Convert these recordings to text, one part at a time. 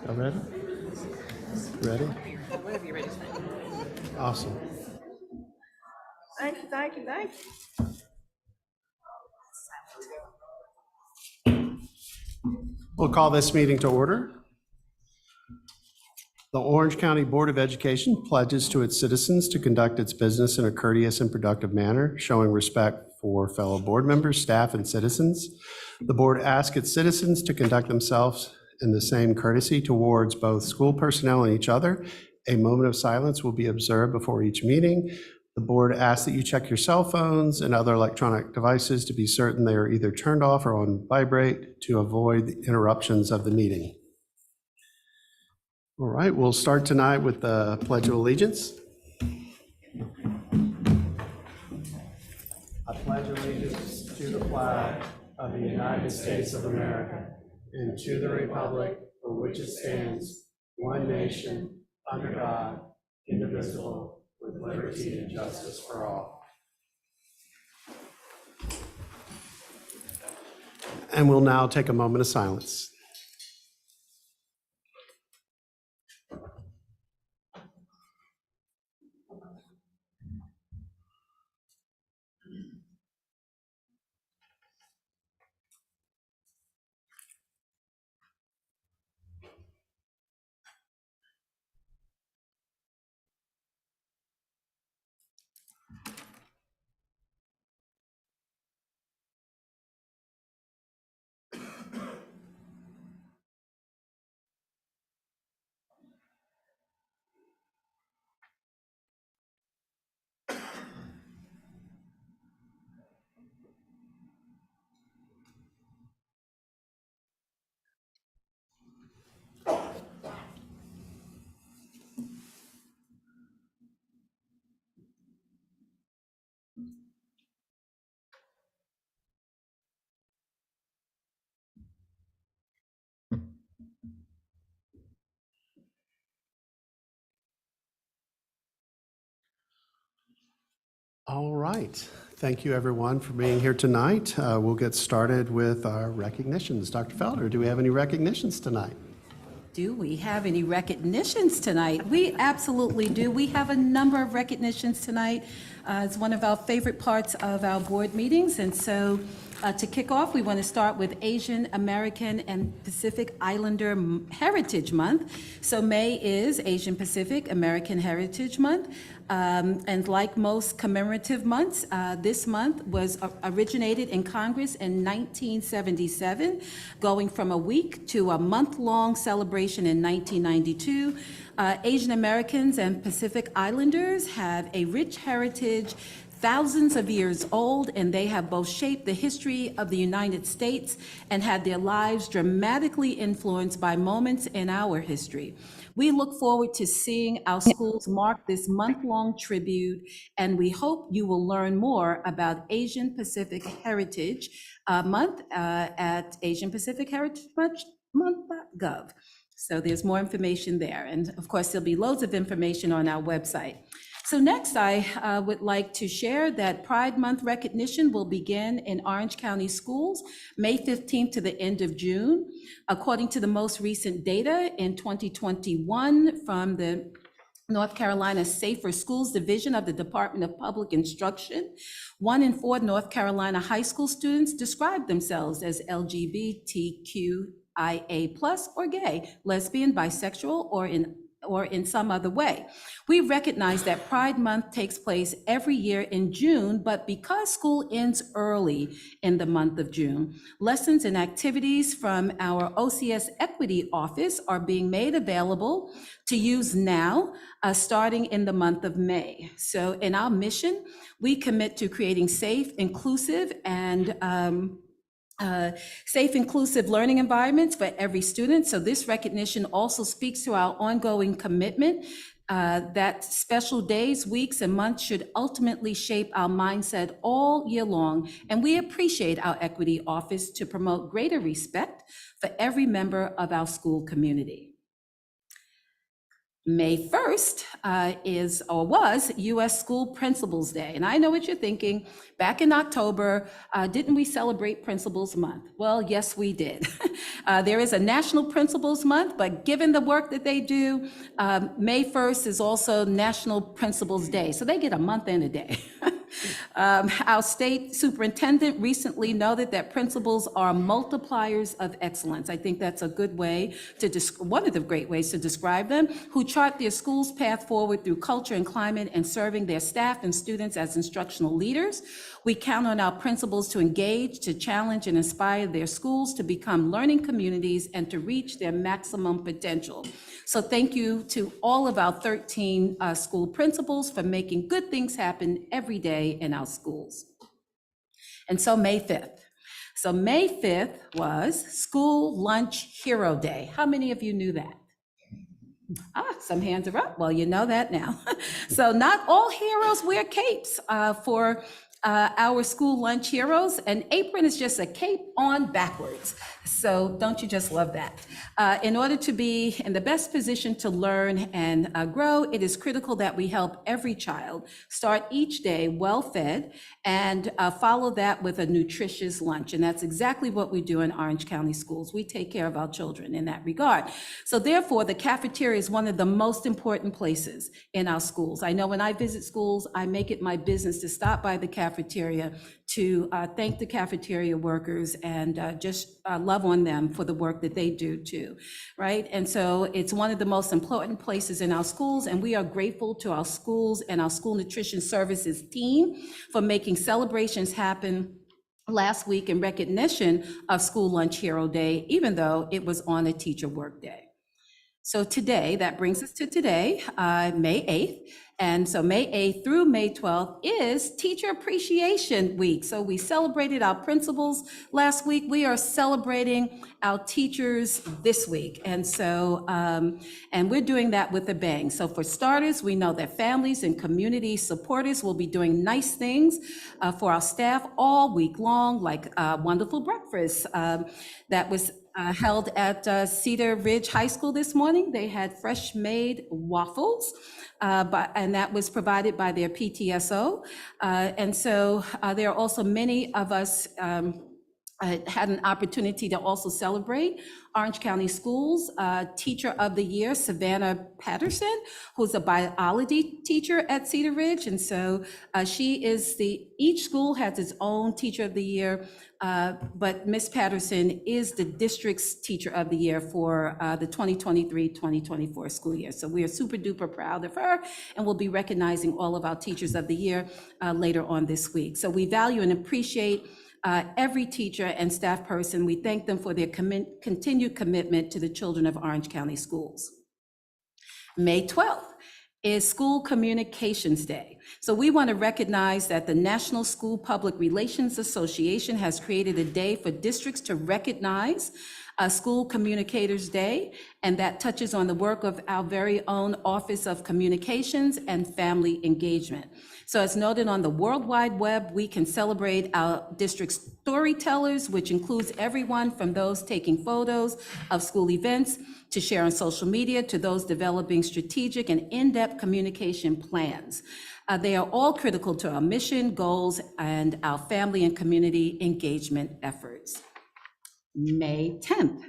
All ready? Ready? Whenever you're ready. Awesome. Thank you, thank you, thank you. We'll call this meeting to order. The Orange County Board of Education pledges to its citizens to conduct its business in a courteous and productive manner, showing respect for fellow board members, staff, and citizens. The board asks its citizens to conduct themselves in the same courtesy towards both school personnel and each other. A moment of silence will be observed before each meeting. The board asks that you check your cell phones and other electronic devices to be certain they are either turned off or on vibrate to avoid the interruptions of the meeting. All right, we'll start tonight with the Pledge of Allegiance. I pledge allegiance to the flag of the United States of America and to the republic for which it stands, one nation, under God, indivisible, with liberty and justice for all. And we'll now take a moment of silence. All right. Thank you, everyone, for being here tonight. We'll get started with our recognitions. Dr. Felder, do we have any recognitions tonight? Do we have any recognitions tonight? We absolutely do. We have a number of recognitions tonight. It's one of our favorite parts of our board meetings. And so to kick off, we want to start with Asian American and Pacific Islander Heritage Month. So May is Asian Pacific American Heritage Month. And like most commemorative months, this month was originated in Congress in 1977, going from a week to a month-long celebration in 1992. Asian Americans and Pacific Islanders have a rich heritage, thousands of years old, and they have both shaped the history of the United States and had their lives dramatically influenced by moments in our history. We look forward to seeing our schools mark this month-long tribute, and we hope you will learn more about Asian Pacific Heritage Month at asianpacificheritage.gov. So there's more information there. And of course, there'll be loads of information on our website. So next, I would like to share that Pride Month recognition will begin in Orange County schools May 15th to the end of June. According to the most recent data in 2021 from the North Carolina Safer Schools Division of the Department of Public Instruction. 1 in 4 North Carolina high school students describe themselves as LGBTQIA+ or gay, lesbian, bisexual, or in some other way. We recognize that Pride Month takes place every year in June, but because school ends early in the month of June, lessons and activities from our OCS Equity Office are being made available to use now, starting in the month of May. So in our mission, we commit to creating safe, inclusive, learning environments for every student. So this recognition also speaks to our ongoing commitment that special days, weeks, and months should ultimately shape our mindset all year long. And we appreciate our Equity Office to promote greater respect for every member of our school community. May 1st was U.S. School Principals Day. And I know what you're thinking. Back in October, didn't we celebrate Principals Month? Well, yes, we did. There is a National Principals Month, but given the work that they do, May 1st is also National Principals Day. So they get a month and a day. Our state superintendent recently noted that principals are multipliers of excellence. I think that's a good way to one of the great ways to describe them, who chart their school's path forward through culture and climate and serving their staff and students as instructional leaders. We count on our principals to engage, to challenge, and inspire their schools to become learning communities and to reach their maximum potential. So thank you to all of our 13 school principals for making good things happen every day in our schools. And so May 5th. So May 5th was School Lunch Hero Day. How many of you knew that? Some hands are up. Well, you know that now. So not all heroes wear capes for our school lunch heroes. An apron is just a cape on backwards. So don't you just love that? In order to be in the best position to learn and grow, it is critical that we help every child start each day well-fed and follow that with a nutritious lunch. And that's exactly what we do in Orange County Schools. We take care of our children in that regard. So therefore, the cafeteria is one of the most important places in our schools. I know when I visit schools, I make it my business to stop by the cafeteria to thank the cafeteria workers and just love on them for the work that they do too, right? And so it's one of the most important places in our schools, and we are grateful to our schools and our school nutrition services team for making celebrations happen last week in recognition of School Lunch Hero Day, even though it was on a teacher work day. So today, that brings us to today, May 8th. And so May 8th through May 12th is Teacher Appreciation Week. So we celebrated our principals last week. We are celebrating our teachers this week. And so, and we're doing that with a bang. So for starters, we know that families and community supporters will be doing nice things for our staff all week long, like wonderful breakfast that was held at Cedar Ridge High School this morning. They had fresh made waffles, and that was provided by their PTSO. And so there are also many of us had an opportunity to also celebrate Orange County Schools Teacher of the Year, Savannah Patterson, who's a biology teacher at Cedar Ridge. And so she is each school has its own Teacher of the Year, but Miss Patterson is the district's Teacher of the Year for the 2023-2024 school year. So we are super duper proud of her, and we'll be recognizing all of our Teachers of the Year later on this week. So we value and appreciate every teacher and staff person. We thank them for their continued commitment to the children of Orange County Schools. May 12th is School Communications Day. So we want to recognize that the National School Public Relations Association has created a day for districts to recognize School Communicators Day, and that touches on the work of our very own Office of Communications and Family Engagement. So as noted on the World Wide Web, we can celebrate our district storytellers, which includes everyone from those taking photos of school events to share on social media, to those developing strategic and in-depth communication plans. They are all critical to our mission, goals, and our family and community engagement efforts. May 10th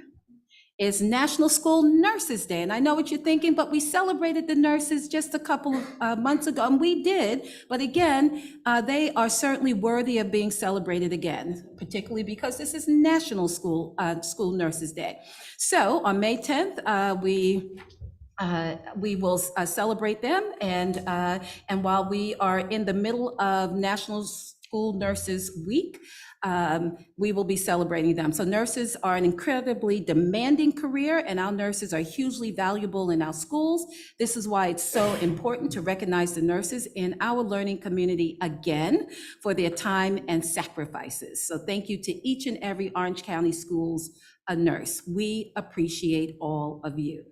is National School Nurses Day. And I know what you're thinking, but we celebrated the nurses just a couple of months ago, and we did. But again, they are certainly worthy of being celebrated again, particularly because this is National School Nurses Day. So on May 10th, we will celebrate them, and while we are in the middle of National School Nurses Week, we will be celebrating them. So nurses are an incredibly demanding career, and our nurses are hugely valuable in our schools. This is why it's so important to recognize the nurses in our learning community again for their time and sacrifices. So thank you to each and every Orange County Schools nurse. We appreciate all of you.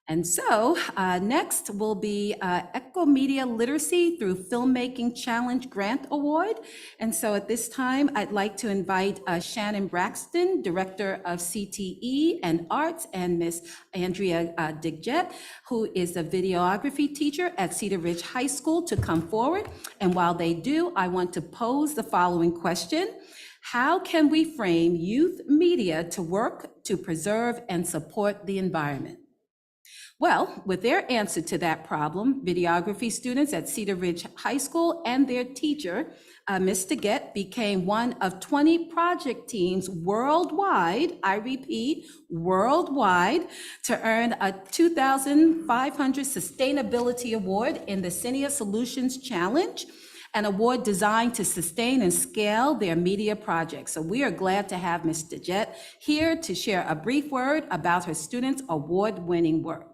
And so next will be Eco-Media Literacy through Filmmaking Challenge Grant Award. And so at this time, I'd like to invite Shannon Braxton, Director of CTE and Arts, and Miss Andrea Digjet, who is a videography teacher at Cedar Ridge High School, to come forward. And while they do, I want to pose the following question. How can we frame youth media to work to preserve and support the environment? Well, with their answer to that problem, videography students at Cedar Ridge High School and their teacher, Ms. Digget, became one of 20 project teams worldwide, I repeat, worldwide, to earn a 2,500 Sustainability Award in the Cinia Solutions Challenge, an award designed to sustain and scale their media projects. So we are glad to have Ms. Digget here to share a brief word about her students' award-winning work.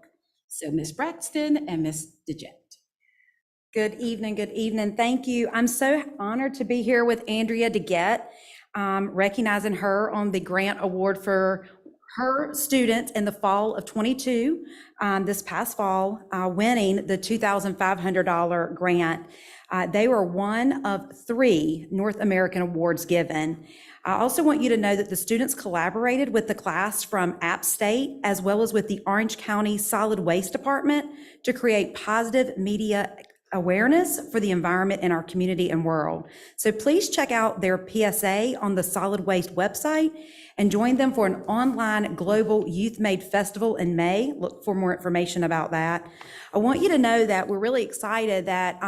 So Ms. Braxton and Ms. Digget. Good evening, good evening. Thank you. I'm so honored to be here with Andrea Digget, recognizing her on the grant award for her students in the fall of 22, this past fall, winning the $2,500 grant. They were one of 3 North American awards given. I also want you to know that the students collaborated with the class from App State as well as with the Orange County Solid Waste Department to create positive media awareness for the environment in our community and world. So please check out their PSA on the Solid Waste website and join them for an online global Youth Made Festival in May. Look for more information about that. I want you to know that we're really excited that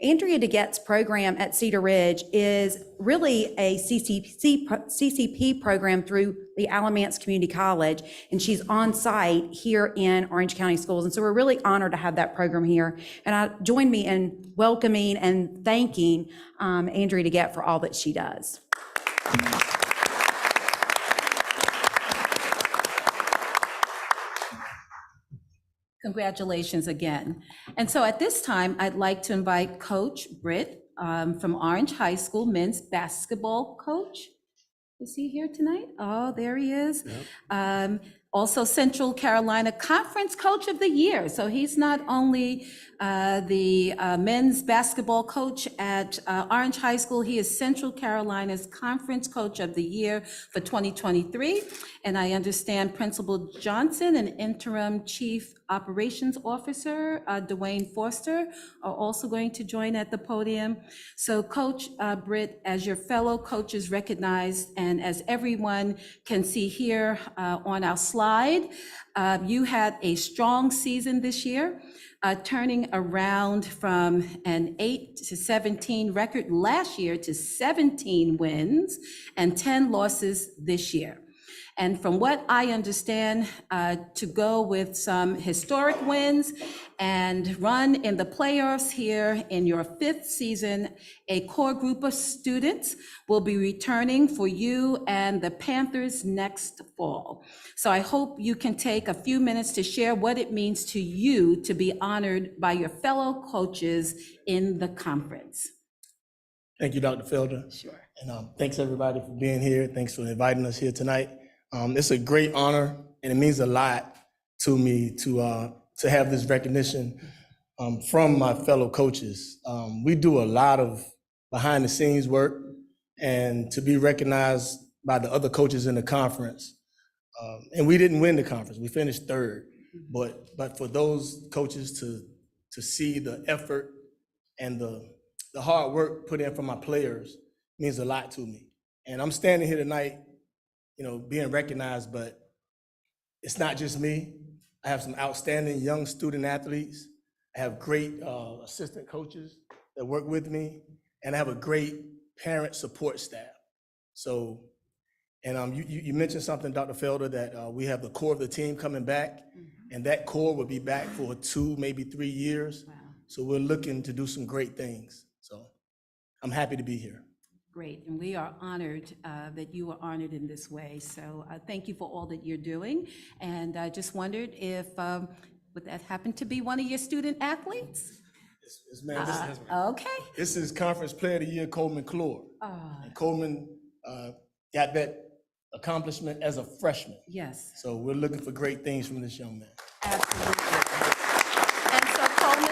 Andrea Digget's program at Cedar Ridge is really a CCP program through the Alamance Community College, and she's on site here in Orange County Schools. And so we're really honored to have that program here. And join me in welcoming and thanking Andrea Digget for all that she does. Congratulations again. And so at this time, I'd like to invite Coach Britt from Orange High School, men's basketball coach. Is he here tonight? Oh, there he is. Yep. Also Central Carolina Conference Coach of the Year. So he's not only the men's basketball coach at Orange High School, he is Central Carolina's Conference Coach of the Year for 2023. And I understand Principal Johnson and Interim Chief Operations Officer Dwayne Forster are also going to join at the podium. So Coach Britt, as your fellow coaches recognized, and as everyone can see here on our slide, you had a strong season this year, turning around from an 8-17 record last year to 17 wins and 10 losses this year. And from what I understand, to go with some historic wins and run in the playoffs here in your 5th season, a core group of students will be returning for you and the Panthers next fall. So I hope you can take a few minutes to share what it means to you to be honored by your fellow coaches in the conference. Thank you, Dr. Felder. Sure. And thanks everybody for being here. Thanks for inviting us here tonight. It's a great honor, and it means a lot to me to have this recognition from my fellow coaches. We do a lot of behind the scenes work, and to be recognized by the other coaches in the conference. And we didn't win the conference, we finished 3rd, but for those coaches to see the effort and the hard work put in from my players means a lot to me. And I'm standing here tonight, you know, being recognized, but it's not just me. I have some outstanding young student athletes. I have great assistant coaches that work with me, and I have a great parent support staff. So, and you mentioned something, Dr. Felder, that we have the core of the team coming back, and that core will be back for 2, maybe 3 years. Wow. So we're looking to do some great things. So I'm happy to be here. Great, and we are honored that you are honored in this way. So thank you for all that you're doing. And I just wondered if, would that happen to be one of your student athletes? Okay. This is Conference Player of the Year, Coleman Clore. And Coleman got that accomplishment as a freshman. Yes, So we're looking for great things from this young man. absolutely. And so Coleman,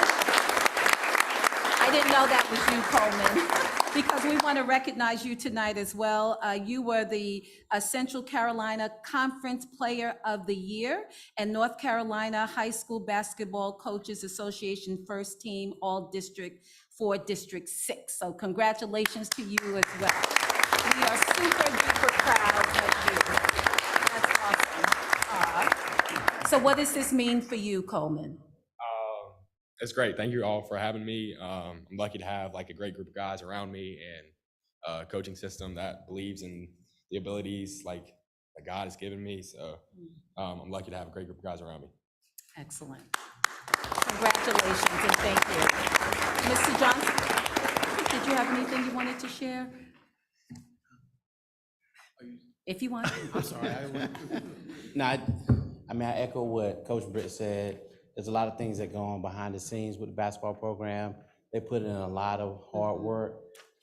I didn't know that was you, Coleman, because we want to recognize you tonight as well. You were the Central Carolina Conference Player of the Year and North Carolina High School Basketball Coaches Association First Team All District for District 6. So congratulations to you as well. We are super duper proud of you. That's awesome. So what does this mean for you, Coleman? It's great. Thank you all for having me. I'm lucky to have like a great group of guys around me and a coaching system that believes in the abilities like that God has given me. So I'm lucky to have a great group of guys around me. Excellent. Congratulations and thank you. Mr. Johnson, did you have anything you wanted to share? If you want. I'm sorry. No, I mean, I echo what Coach Britt said. There's a lot of things that go on behind the scenes with the basketball program. They put in a lot of hard work.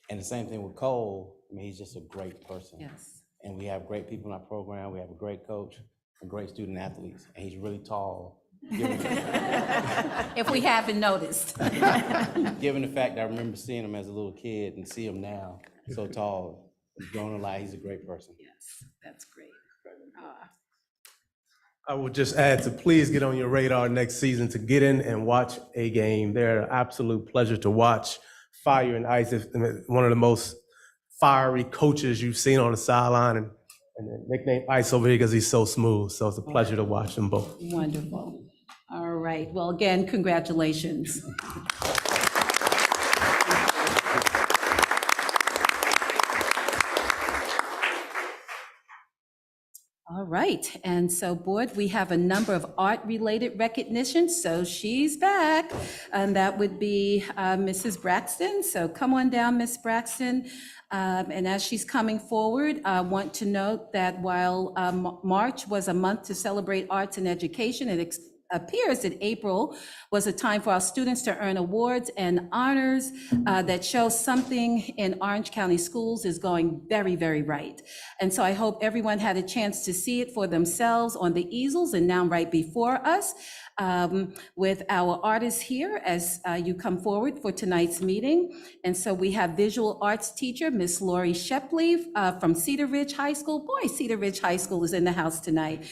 And the same thing with Cole. I mean, he's just a great person. Yes. And we have great people in our program. We have a great coach and great student athletes. And he's really tall. If we haven't noticed. Given the fact that I remember seeing him as a little kid and see him now so tall, he's grown a lot. He's a great person. Yes, that's great. I will just add to please get on your radar next season to get in and watch a game. They're an absolute pleasure to watch. Fire and Ice is one of the most fiery coaches you've seen on the sideline, and nickname Ice over here because he's so smooth. So it's a pleasure to watch them both. Wonderful. All right. Well, again, congratulations. All right, and so board, we have a number of art-related recognitions, so she's back, and that would be Mrs. Braxton. So come on down, Miss Braxton. And as she's coming forward, I want to note that while March was a month to celebrate arts and education, it appears that April was a time for our students to earn awards and honors that show something in Orange County schools is going very, very right. And so I hope everyone had a chance to see it for themselves on the easels and now right before us with our artists here as you come forward for tonight's meeting. And so we have visual arts teacher, Miss Lori Shepley from Cedar Ridge High School. Boy, Cedar Ridge High School is in the house tonight.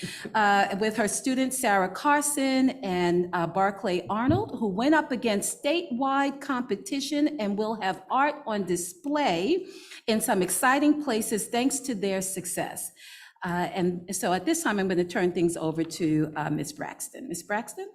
With her students, Sarah Carson and Barclay Arnold, who went up against statewide competition and will have art on display in some exciting places thanks to their success. And so at this time, I'm going to turn things over to Ms. Braxton. Ms. Braxton?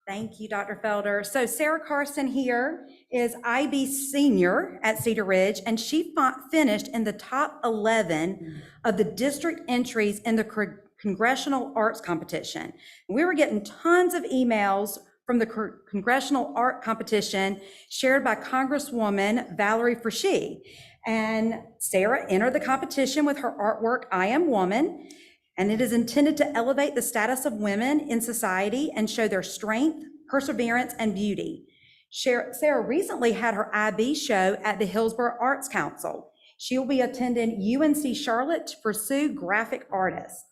Thank you, Dr. Felder. So Sarah Carson here is IB senior at Cedar Ridge, and she finished in the top 11 of the district entries in the Congressional Arts Competition. We were getting tons of emails from the Congressional Art Competition shared by Congresswoman Valerie Freshie. And Sarah entered the competition with her artwork, I Am Woman, and it is intended to elevate the status of women in society and show their strength, perseverance, and beauty. Sarah recently had her IB show at the Hillsborough Arts Council. She will be attending UNC Charlotte to pursue graphic artists.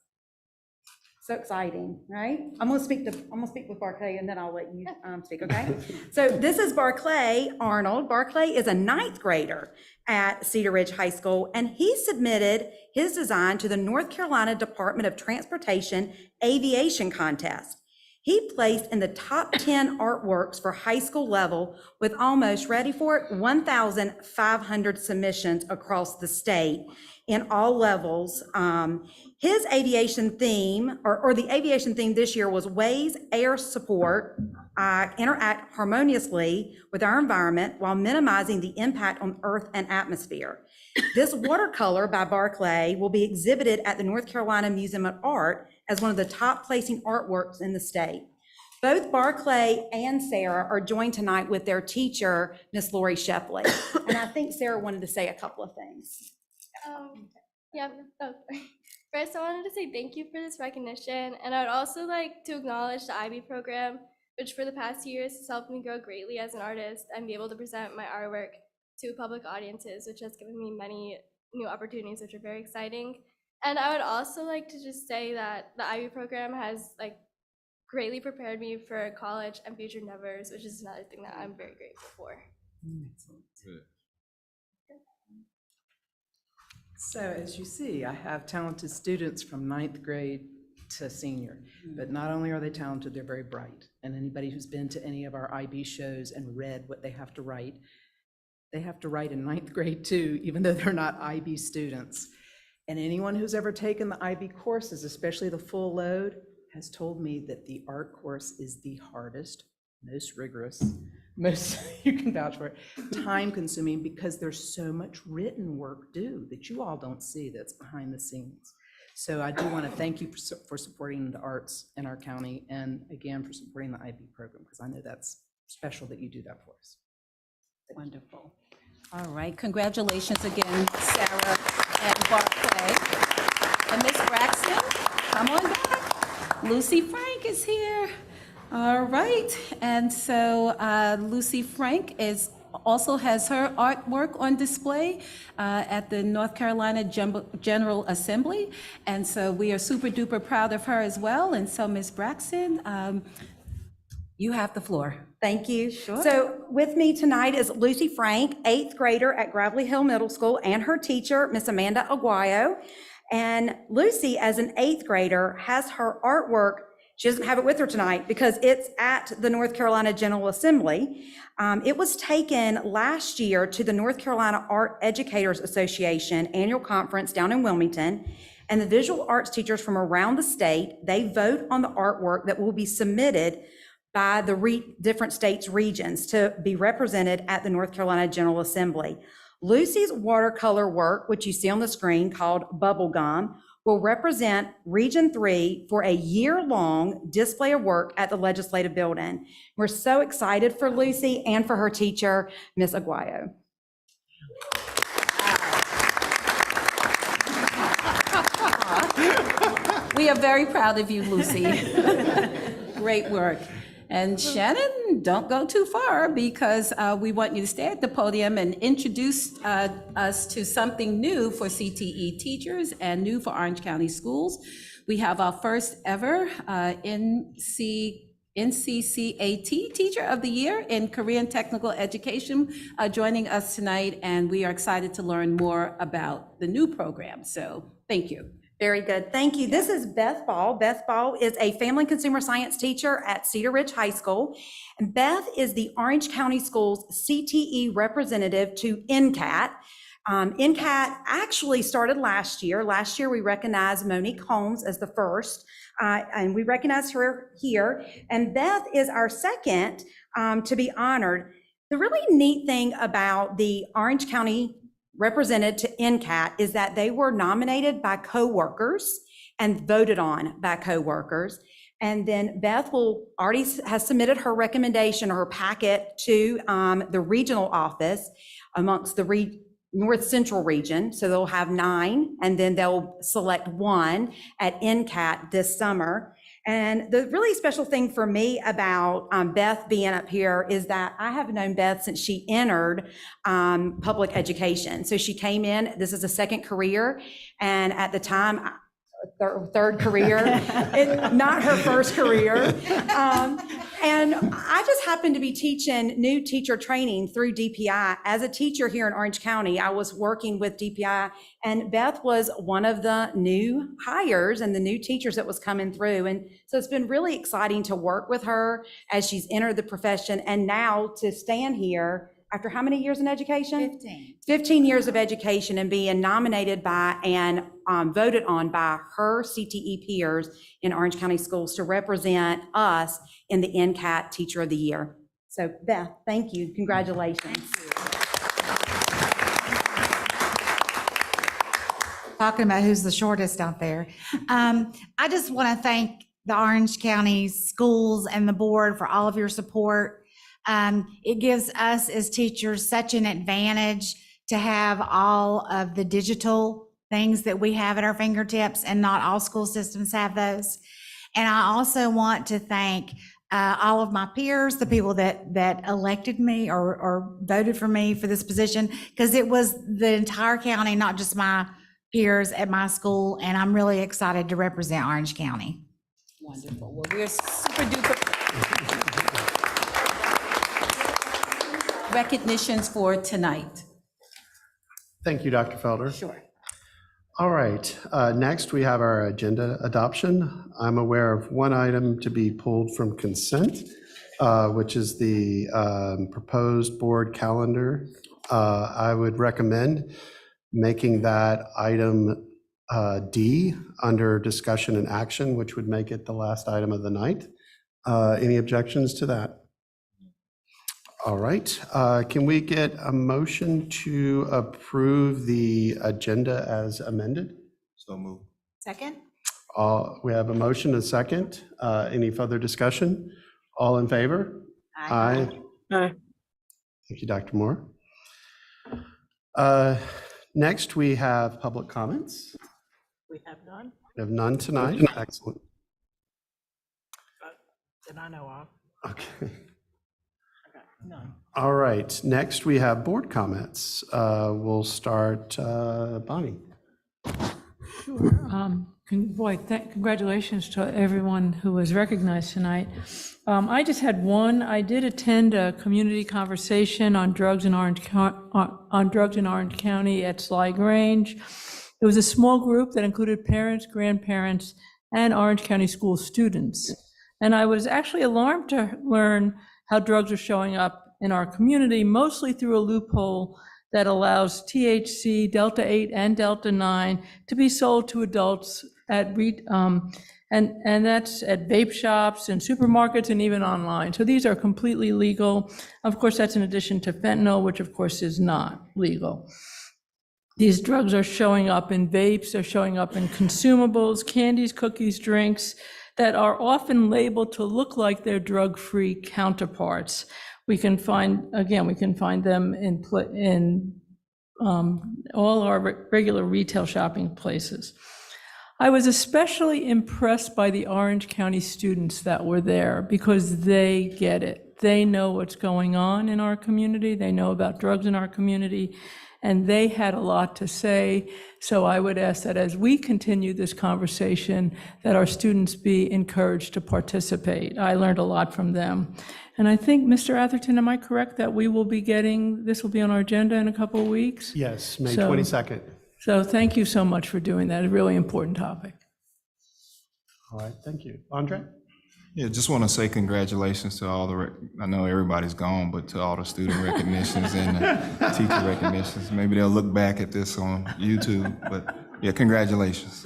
So exciting, right? I'm gonna speak with Barclay and then I'll let you speak, okay? So this is Barclay Arnold. Barclay is a 9th grader at Cedar Ridge High School, and he submitted his design to the North Carolina Department of Transportation Aviation Contest. He placed in the top 10 artworks for high school level with almost, ready for it, 1,500 submissions across the state in all levels. His aviation theme, or the aviation theme this year was Ways Air Support interact harmoniously with our environment while minimizing the impact on Earth and atmosphere. This watercolor by Barclay will be exhibited at the North Carolina Museum of Art as one of the top placing artworks in the state. Both Barclay and Sarah are joined tonight with their teacher, Miss Lori Shepley. And I think Sarah wanted to say a couple of things. Yeah. Oh, first, I wanted to say thank you for this recognition, and I would also like to acknowledge the IB program, which for the past years has helped me grow greatly as an artist and be able to present my artwork to public audiences, which has given me many new opportunities, which are very exciting. And I would also like to just say that the IB program has greatly prepared me for college and future endeavors, which is another thing that I'm very grateful for. So as you see, I have talented students from 9th grade to senior, but not only are they talented, they're very bright. And anybody who's been to any of our IB shows and read what they have to write in 9th grade too, even though they're not IB students. And anyone who's ever taken the IB courses, especially the full load, has told me that the art course is the hardest, most rigorous, most, you can vouch for it, time consuming, because there's so much written work due that you all don't see that's behind the scenes. So I do want to thank you for supporting the arts in our county, and again, for supporting the IB program, because I know that's special that you do that for us. Wonderful. All right, congratulations again, Sarah and Barclay. And Ms. Braxton, come on back. Lucy Frank is here. All right, and so Lucy Frank also has her artwork on display at the North Carolina General Assembly, and so we are super duper proud of her as well. And so Ms. Braxton, you have the floor. Thank you. Sure. So with me tonight is Lucy Frank, 8th grader at Gravelly Hill Middle School, and her teacher, Miss Amanda Aguayo. And Lucy, as an 8th grader, has her artwork. She doesn't have it with her tonight because it's at the North Carolina General Assembly. It was taken last year to the North Carolina Art Educators Association annual conference down in Wilmington. And the visual arts teachers from around the state, they vote on the artwork that will be submitted by the different states' regions to be represented at the North Carolina General Assembly. Lucy's watercolor work, which you see on the screen called Bubblegum, will represent Region 3 for a year-long display of work at the Legislative Building. We're so excited for Lucy and for her teacher, Ms. Aguayo. We are very proud of you, Lucy. Great work. And Shannon, don't go too far, because we want you to stay at the podium and introduce us to something new for CTE teachers and new for Orange County Schools. We have our first ever NCCAT Teacher of the Year in Korean Technical Education joining us tonight, and we are excited to learn more about the new program. So thank you. Very good, thank you. This is Beth Ball. Beth Ball is a family and consumer science teacher at Cedar Ridge High School. And Beth is the Orange County Schools CTE representative to NCAT. NCAT actually started last year. Last year, we recognized Monique Holmes as the first, and we recognize her here. And Beth is our second to be honored. The really neat thing about the Orange County represented to NCAT is that they were nominated by coworkers and voted on by coworkers. And then Beth already has submitted her recommendation or her packet to the regional office amongst the North Central region. So they'll have 9, and then they'll select 1 at NCAT this summer. And the really special thing for me about Beth being up here is that I have known Beth since she entered public education. So she came in, this is a second career, and at the time, third career, not her first career. And I just happened to be teaching new teacher training through DPI. As a teacher here in Orange County, I was working with DPI, and Beth was one of the new hires and the new teachers that was coming through. And so it's been really exciting to work with her as she's entered the profession, and now to stand here after how many years in education? 15. 15 years of education and being nominated by and voted on by her CTE peers in Orange County Schools to represent us in the NCAT Teacher of the Year. So Beth, thank you. Congratulations. Talking about who's the shortest out there. I just want to thank the Orange County Schools and the board for all of your support. It gives us as teachers such an advantage to have all of the digital things that we have at our fingertips, and not all school systems have those. And I also want to thank all of my peers, the people that elected me or voted for me for this position, because it was the entire county, not just my peers at my school, and I'm really excited to represent Orange County. Wonderful. Well, we're super duper. Recognitions for tonight. Thank you, Dr. Felder. Sure. All right, next we have our agenda adoption. I'm aware of one item to be pulled from consent, which is the proposed board calendar. I would recommend making that item D under discussion and action, which would make it the last item of the night. Any objections to that? All right, can we get a motion to approve the agenda as amended? So move. Second? We have a motion and a second. Any further discussion? All in favor? Aye. Thank you, Dr. Moore. Next, we have public comments. We have none We have none tonight. Excellent. that I know of. Okay. None. All right, next we have board comments. We'll start, Bonnie. Sure. Congratulations to everyone who was recognized tonight. I just had one. I did attend a community conversation on drugs in Orange County at Sly Grange. It was a small group that included parents, grandparents, and Orange County school students. And I was actually alarmed to learn how drugs are showing up in our community, mostly through a loophole that allows THC, Delta-8, and Delta-9 to be sold to adults at and that's at vape shops and supermarkets and even online. So these are completely legal. Of course, that's in addition to fentanyl, which of course is not legal. These drugs are showing up in vapes, they're showing up in consumables, candies, cookies, drinks that are often labeled to look like their drug-free counterparts. We can find them in all our regular retail shopping places. I was especially impressed by the Orange County students that were there because they get it. They know what's going on in our community. They know about drugs in our community, and they had a lot to say. So I would ask that as we continue this conversation, that our students be encouraged to participate. I learned a lot from them. And I think, Mr. Atherton, am I correct that we will be this will be on our agenda in a couple of weeks? Yes, May So- 22nd. So thank you so much for doing that. It's a really important topic. All right, thank you. Andre? Yeah, just want to say congratulations to all I know everybody's gone, but to all the student recognitions and the teacher recognitions. Maybe they'll look back at this on YouTube, but yeah, congratulations.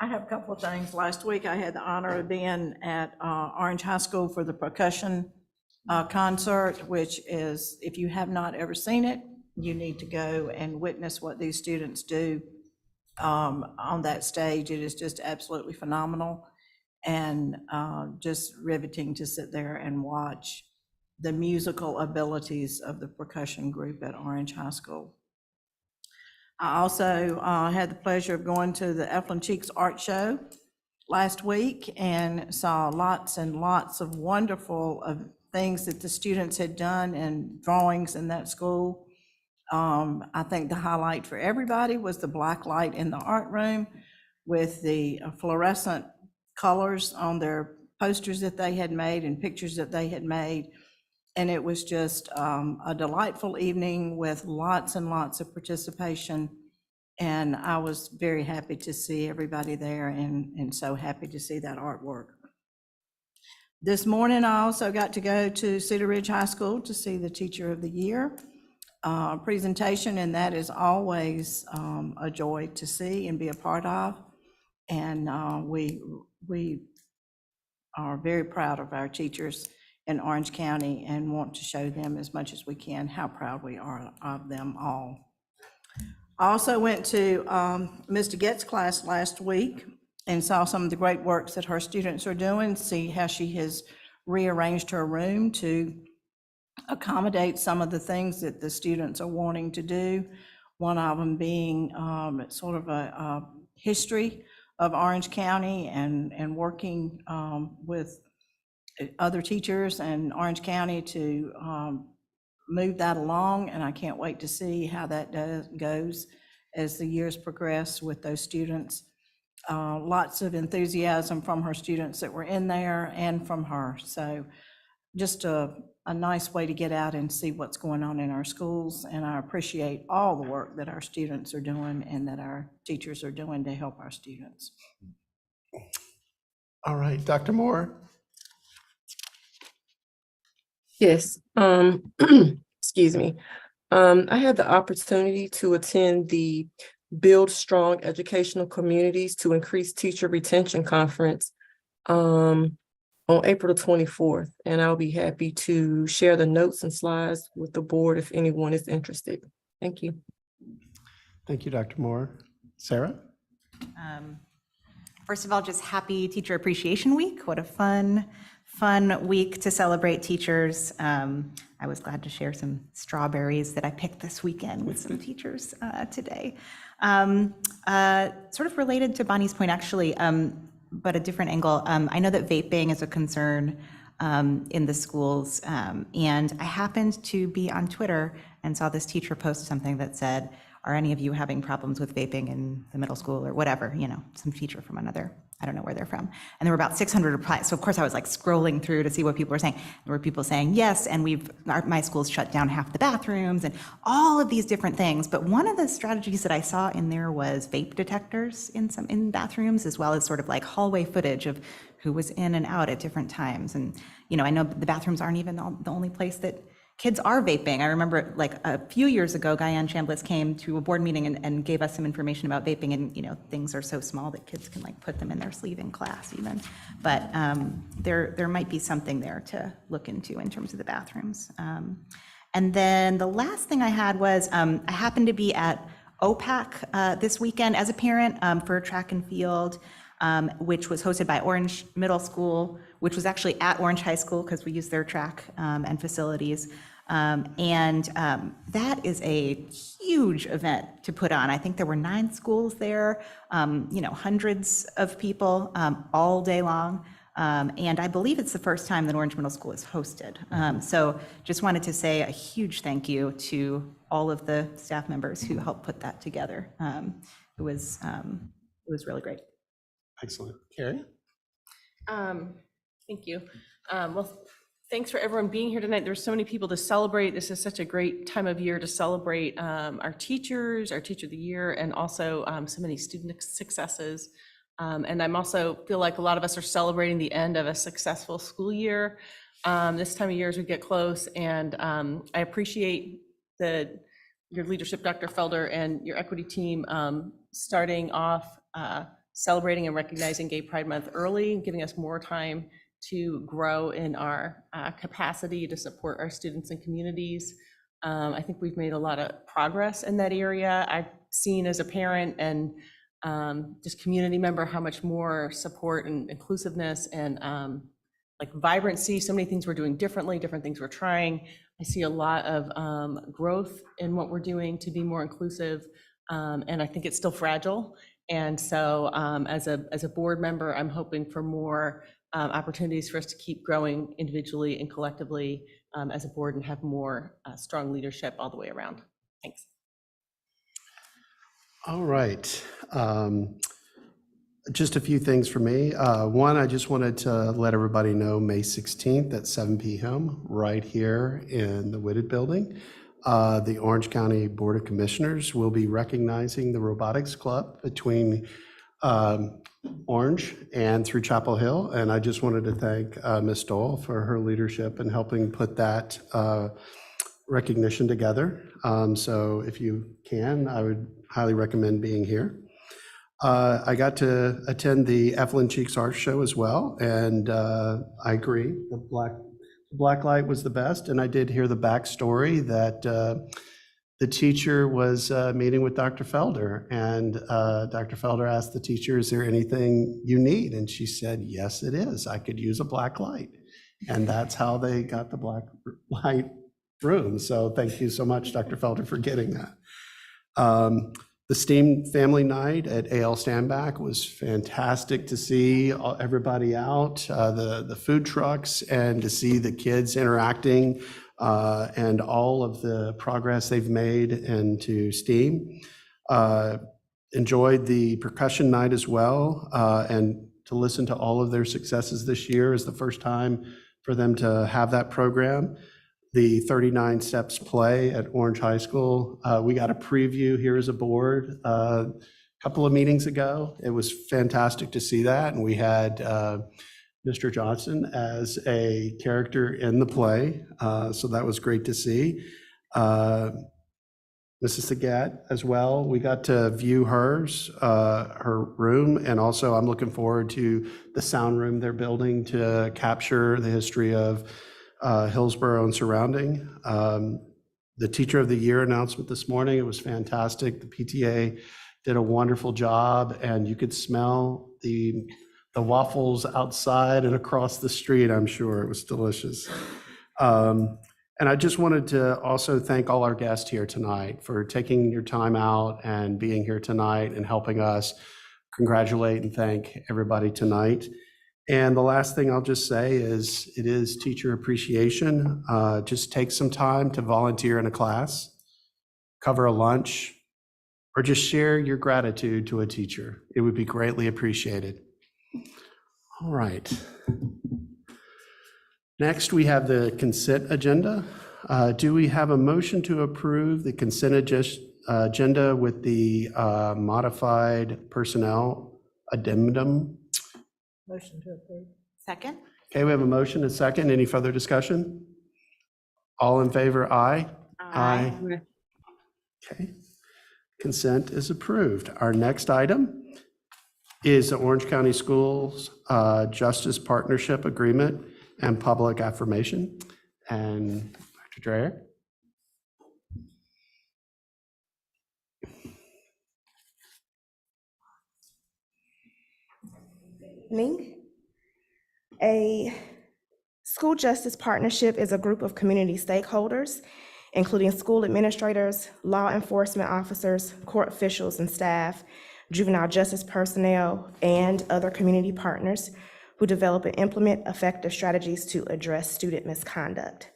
I have a couple of things. Last week, I had the honor of being at Orange High School for the percussion concert, which is, if you have not ever seen it, you need to go and witness what these students do on that stage. It is just absolutely phenomenal and just riveting to sit there and watch the musical abilities of the percussion group at Orange High School. I also had the pleasure of going to the Eflin Cheeks Art Show last week and saw lots and lots of wonderful things that the students had done and drawings in that school. I think the highlight for everybody was the black light in the art room with the fluorescent colors on their posters that they had made and pictures that they had made. And it was just a delightful evening with lots and lots of participation. And I was very happy to see everybody there and so happy to see that artwork. This morning, I also got to go to Cedar Ridge High School to see the Teacher of the Year presentation, and that is always a joy to see and be a part of. And we are very proud of our teachers in Orange County and want to show them as much as we can how proud we are of them all. I also went to Ms. DeGette's class last week and saw some of the great works that her students are doing, see how she has rearranged her room to accommodate some of the things that the students are wanting to do. One of them being sort of a history of Orange County and working with other teachers in Orange County to move that along. And I can't wait to see how that goes as the years progress with those students. Lots of enthusiasm from her students that were in there and from her. So just a nice way to get out and see what's going on in our schools. And I appreciate all the work that our students are doing and that our teachers are doing to help our students. All right, Dr. Moore. Yes, excuse me. I had the opportunity to attend the Build Strong Educational Communities to Increase Teacher Retention Conference on April the 24th, and I'll be happy to share the notes and slides with the board if anyone is interested. Thank you. Thank you, Dr. Moore. Sarah? First of all, just happy Teacher Appreciation Week. What a fun week to celebrate teachers. I was glad to share some strawberries that I picked this weekend with some teachers today. Sort of related to Bonnie's point, actually, but a different angle. I know that vaping is a concern in the schools, and I happened to be on Twitter and saw this teacher post something that said, are any of you having problems with vaping in the middle school or whatever, you know, some teacher from another, I don't know where they're from. And there were about 600 replies. So of course I was like scrolling through to see what people were saying. There were people saying, yes, and my school's shut down half the bathrooms and all of these different things. But one of the strategies that I saw in there was vape detectors in bathrooms, as well as sort of like hallway footage of who was in and out at different times. And, you know, I know the bathrooms aren't even the only place that kids are vaping. I remember like a few years ago, Guyan Chambliss came to a board meeting and gave us some information about vaping, and you know, things are so small that kids can like put them in their sleeve in class even. But there might be something there to look into in terms of the bathrooms. And then the last thing I had was I happened to be at OPAC this weekend as a parent for track and field, which was hosted by Orange Middle School, which was actually at Orange High School because we use their track and facilities. That is a huge event to put on. I think there were 9 schools there, you know, hundreds of people all day long. And I believe it's the first time that Orange Middle School is hosted. So just wanted to say a huge thank you to all of the staff members who helped put that together. It was really great. Excellent. Carrie? Thank you. Well, thanks for everyone being here tonight. There's so many people to celebrate. This is such a great time of year to celebrate our teachers, our Teacher of the Year, and also so many student successes. And I'm also feel like a lot of us are celebrating the end of a successful school year this time of year as we get close. And I appreciate your leadership, Dr. Felder, and your equity team starting off celebrating and recognizing Gay Pride Month early, giving us more time to grow in our capacity to support our students and communities. I think we've made a lot of progress in that area. I've seen as a parent and just community member how much more support and inclusiveness and like vibrancy, so many things we're doing differently, different things we're trying. I see a lot of growth in what we're doing to be more inclusive, and I think it's still fragile. And so as a board member, I'm hoping for more opportunities for us to keep growing individually and collectively as a board and have more strong leadership all the way around. Thanks. All right. Just a few things for me. One, I just wanted to let everybody know May 16th at 7 p.m. right here in the Whitted Building. The Orange County Board of Commissioners will be recognizing the Robotics Club between Orange and through Chapel Hill. And I just wanted to thank Ms. Dole for her leadership in helping put that recognition together. So if you can, I would highly recommend being here. I got to attend the Evelyn Cheeks Art Show as well, and I agree, the black light was the best. And I did hear the backstory that the teacher was meeting with Dr. Felder, and Dr. Felder asked the teacher, "Is there anything you need?" And she said, "Yes, it is. I could use a black light." And that's how they got the black light room. So thank you so much, Dr. Felder, for getting that. The STEAM Family Night at A.L. Standback was fantastic to see everybody out, the food trucks, and to see the kids interacting and all of the progress they've made into STEAM. Enjoyed the percussion night as well, and to listen to all of their successes this year is the first time for them to have that program. The 39 Steps play at Orange High School. We got a preview here as a board a couple of meetings ago. It was fantastic to see that. And we had Mr. Johnson as a character in the play. So that was great to see. Mrs. Sagat as well. We got to view her room. And also I'm looking forward to the sound room they're building to capture the history of Hillsborough and surrounding. The Teacher of the Year announcement this morning, it was fantastic. The PTA did a wonderful job, and you could smell the waffles outside and across the street, I'm sure. It was delicious. And I just wanted to also thank all our guests here tonight for taking your time out and being here tonight and helping us congratulate and thank everybody tonight. And the last thing I'll just say is it is Teacher Appreciation. Just take some time to volunteer in a class, cover a lunch, or just share your gratitude to a teacher. It would be greatly appreciated. All right. Next, we have the consent agenda. Do we have a motion to approve the consent agenda with the modified personnel addendum? Motion to approve. Second? Okay, we have a motion and a second. Any further discussion? All in favor, aye? Aye. Okay, consent is approved. Our next item is the Orange County Schools Justice Partnership Agreement and Public Affirmation. And Dr. Dreyer? A school justice partnership is a group of community stakeholders, including school administrators, law enforcement officers, court officials and staff, juvenile justice personnel, and other community partners who develop and implement effective strategies to address student misconduct.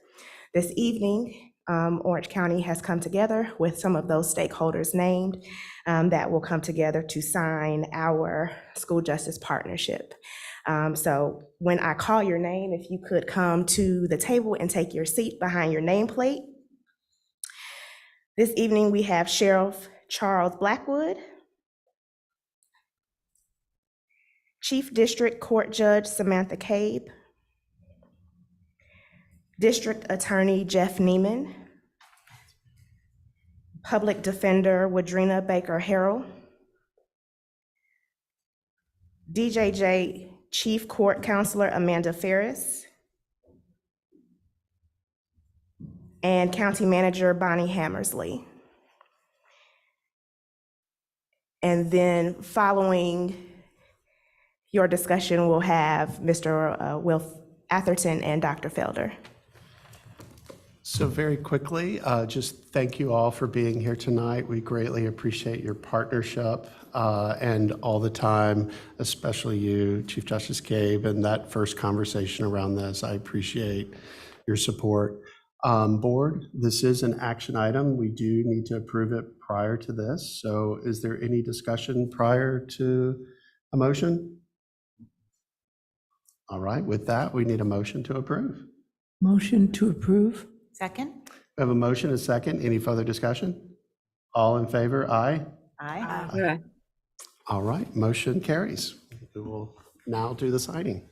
This evening, Orange County has come together with some of those stakeholders named that will come together to sign our school justice partnership. So when I call your name, if you could come to the table and take your seat behind your nameplate. This evening, we have Sheriff Charles Blackwood, Chief District Court Judge Samantha Cabe, District Attorney Jeff Neiman, Public Defender Wadrina Baker Harrell, DJJ Chief Court Counselor Amanda Ferris, and County Manager Bonnie Hammersley. And then following your discussion, we'll have Mr. Will Atherton and Dr. Felder. So very quickly, just thank you all for being here tonight. We greatly appreciate your partnership and all the time, especially you, Chief Justice Cabe, and that first conversation around this. I appreciate your support. Board, this is an action item. We do need to approve it prior to this. So is there any discussion prior to a motion? All right, with that, we need a motion to approve. Motion to approve? Second? We have a motion, a second. Any further discussion? All in favor, aye? Aye. Aye. All right, motion carries. We will now do the signing.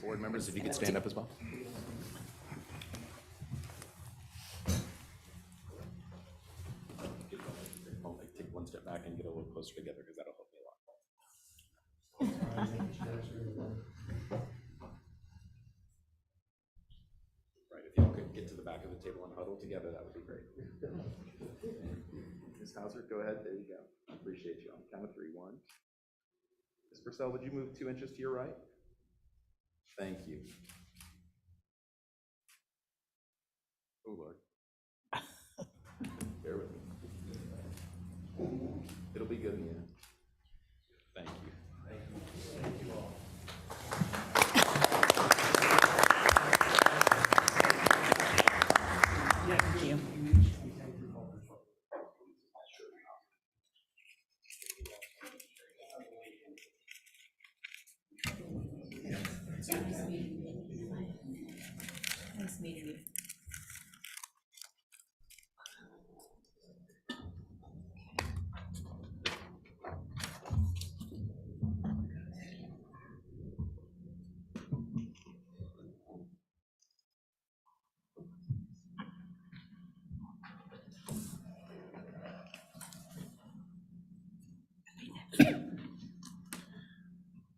Board members, if you could stand up as well. I'll take one step back and get a little closer together because that'll help me a lot. Right, if y'all could get to the back of the table and huddle together, that would be great. Ms. Hauser, go ahead. There you go. I appreciate you. On the count of 3, 1. Ms. Purcell, would you move 2 inches to your right? Thank you. Oh, Lord. Bear with me. It'll be good in the end. Thank you. Thank you all. Thank you. Nice meeting you.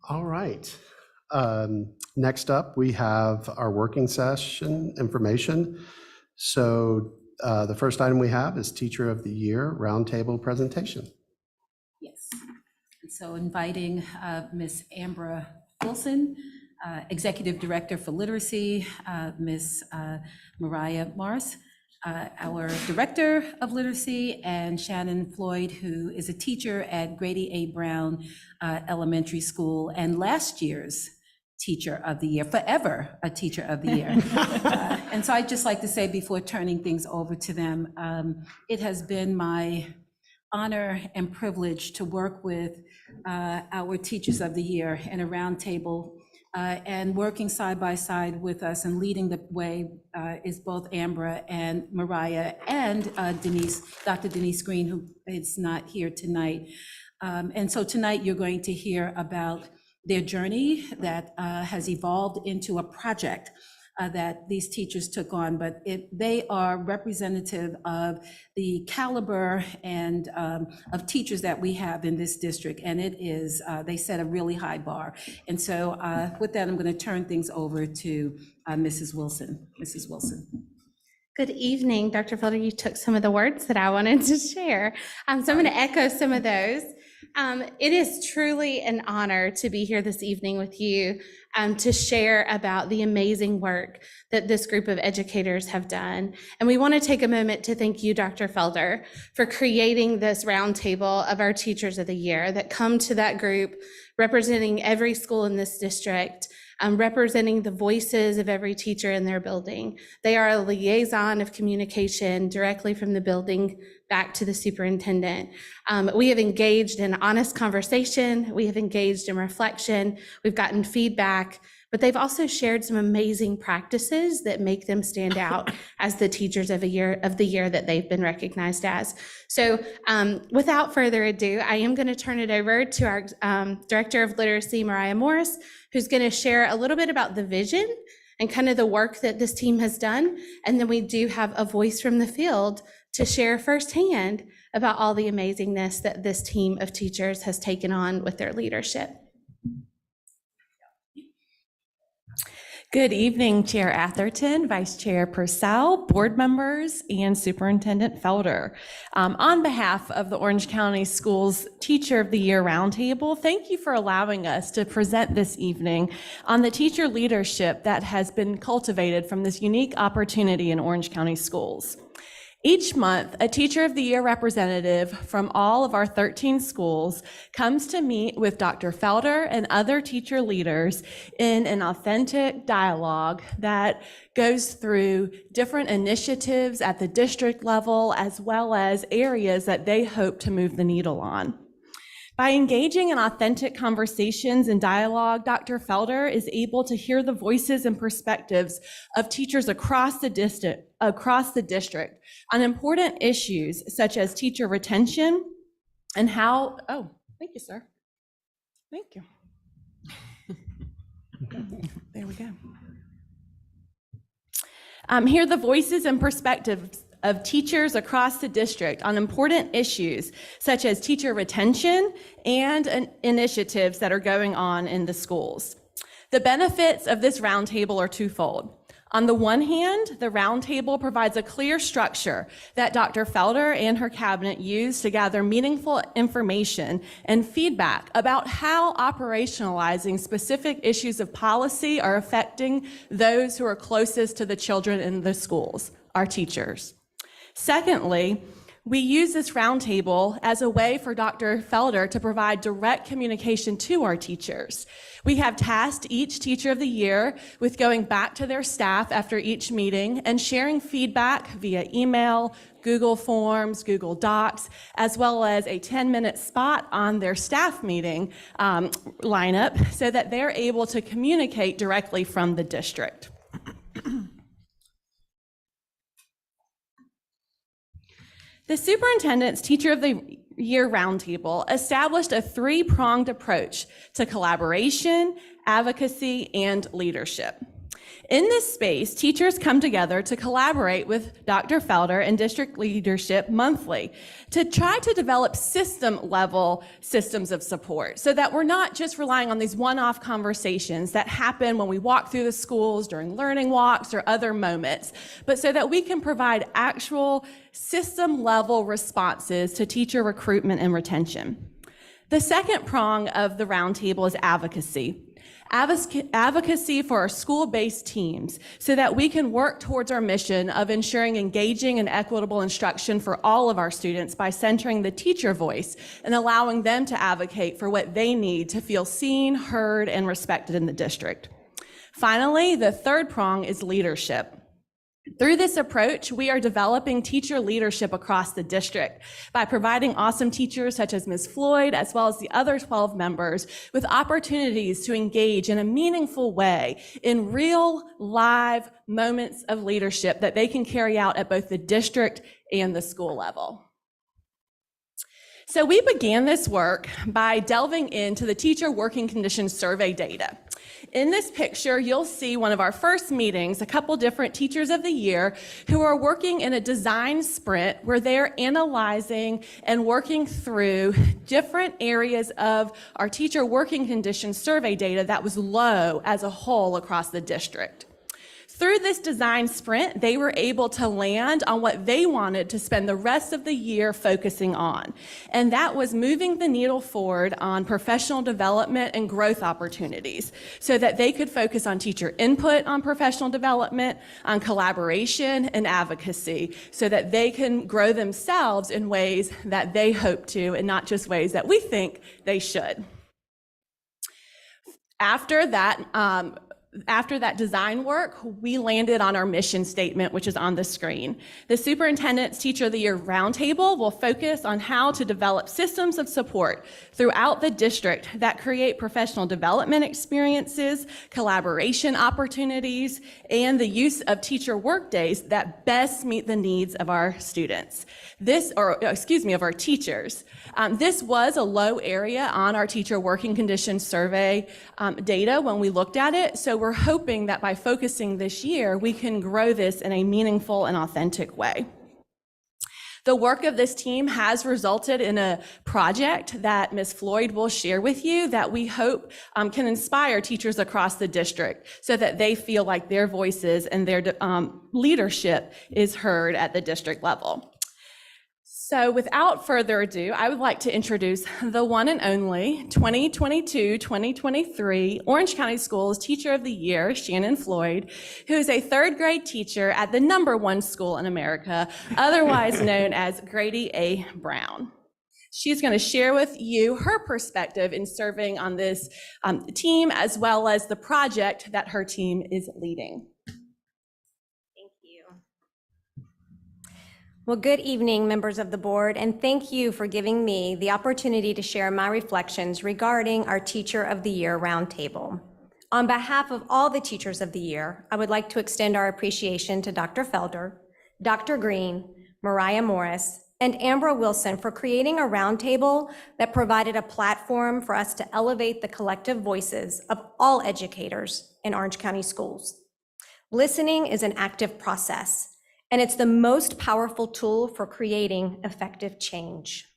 All right. Next up, we have our working session information. So the first item we have is Teacher of the Year Roundtable Presentation. Yes. And so inviting Ms. Ambra Wilson, Executive Director for Literacy, Ms. Mariah Morris, our Director of Literacy, and Shannon Floyd, who is a teacher at Grady A. Brown Elementary School and last year's Teacher of the Year, forever a Teacher of the Year. And so I'd just like to say before turning things over to them, it has been my honor and privilege to work with our Teachers of the Year in a roundtable and working side by side with us and leading the way is both Ambra and Mariah and Dr. Denise Green, who is not here tonight. And so tonight, you're going to hear about their journey that has evolved into a project that these teachers took on, but they are representative of the caliber and of teachers that we have in this district, and it is, they set a really high bar. And so with that, I'm going to turn things over to Mrs. Wilson. Mrs. Wilson. Good evening, Dr. Felder. You took some of the words that I wanted to share. So I'm going to echo some of those. It is truly an honor to be here this evening with you to share about the amazing work that this group of educators have done. And we want to take a moment to thank you, Dr. Felder, for creating this roundtable of our Teachers of the Year that come to that group representing every school in this district, representing the voices of every teacher in their building. They are a liaison of communication directly from the building back to the superintendent. We have engaged in honest conversation. We have engaged in reflection. We've gotten feedback, but they've also shared some amazing practices that make them stand out as the Teachers of the Year that they've been recognized as. So without further ado, I am going to turn it over to our Director of Literacy, Mariah Morris, who's going to share a little bit about the vision and kind of the work that this team has done. And then we do have a voice from the field to share firsthand about all the amazingness that this team of teachers has taken on with their leadership. Good evening, Chair Atherton, Vice Chair Purcell, board members, and Superintendent Felder. On behalf of the Orange County Schools Teacher of the Year Roundtable, thank you for allowing us to present this evening on the teacher leadership that has been cultivated from this unique opportunity in Orange County Schools. Each month, a Teacher of the Year representative from all of our 13 schools comes to meet with Dr. Felder and other teacher leaders in an authentic dialogue that goes through different initiatives at the district level, as well as areas that they hope to move the needle on. By engaging in authentic conversations and dialogue, Dr. Felder is able to hear the voices and perspectives of teachers across the district on important issues such as teacher retention and how, thank you, sir. Thank you. There we go. Hear the voices and perspectives of teachers across the district on important issues such as teacher retention and initiatives that are going on in the schools. The benefits of this roundtable are twofold. On the one hand, the roundtable provides a clear structure that Dr. Felder and her cabinet use to gather meaningful information and feedback about how operationalizing specific issues of policy are affecting those who are closest to the children in the schools, our teachers. Secondly, we use this roundtable as a way for Dr. Felder to provide direct communication to our teachers. We have tasked each Teacher of the Year with going back to their staff after each meeting and sharing feedback via email, Google Forms, Google Docs, as well as a 10-minute spot on their staff meeting lineup so that they're able to communicate directly from the district. The Superintendent's Teacher of the Year Roundtable established a three-pronged approach to collaboration, advocacy, and leadership. In this space, teachers come together to collaborate with Dr. Felder and district leadership monthly to try to develop system-level systems of support so that we're not just relying on these one-off conversations that happen when we walk through the schools during learning walks or other moments, but so that we can provide actual system-level responses to teacher recruitment and retention. The second prong of the roundtable is advocacy. Advocacy for our school-based teams so that we can work towards our mission of ensuring engaging and equitable instruction for all of our students by centering the teacher voice and allowing them to advocate for what they need to feel seen, heard, and respected in the district. Finally, the third prong is leadership. Through this approach, we are developing teacher leadership across the district by providing awesome teachers such as Ms. Floyd, as well as the other 12 members, with opportunities to engage in a meaningful way in real, live moments of leadership that they can carry out at both the district and the school level. So we began this work by delving into the teacher working conditions survey data. In this picture, you'll see one of our first meetings, a couple different teachers of the year who are working in a design sprint where they're analyzing and working through different areas of our teacher working conditions survey data that was low as a whole across the district. Through this design sprint, they were able to land on what they wanted to spend the rest of the year focusing on. And that was moving the needle forward on professional development and growth opportunities so that they could focus on teacher input on professional development, on collaboration and advocacy so that they can grow themselves in ways that they hope to and not just ways that we think they should. After that design work, we landed on our mission statement, which is on the screen. The Superintendent's Teacher of the Year Roundtable will focus on how to develop systems of support throughout the district that create professional development experiences, collaboration opportunities, and the use of teacher work days that best meet the needs of our students. Of our teachers. This was a low area on our teacher working conditions survey data when we looked at it. So we're hoping that by focusing this year, we can grow this in a meaningful and authentic way. The work of this team has resulted in a project that Ms. Floyd will share with you that we hope can inspire teachers across the district so that they feel like their voices and their leadership is heard at the district level. So without further ado, I would like to introduce the one and only 2022-2023 Orange County Schools Teacher of the Year, Shannon Floyd, who is a third grade teacher at the #1 school in America, otherwise known as Grady A. Brown. She's going to share with you her perspective in serving on this team, as well as the project that her team is leading. Well, good evening, members of the board, and thank you for giving me the opportunity to share my reflections regarding our Teacher of the Year Roundtable. On behalf of all the Teachers of the Year, I would like to extend our appreciation to Dr. Felder, Dr. Green, Mariah Morris, and Ambra Wilson for creating a roundtable that provided a platform for us to elevate the collective voices of all educators in Orange County schools. Listening is an active process, and it's the most powerful tool for creating effective change.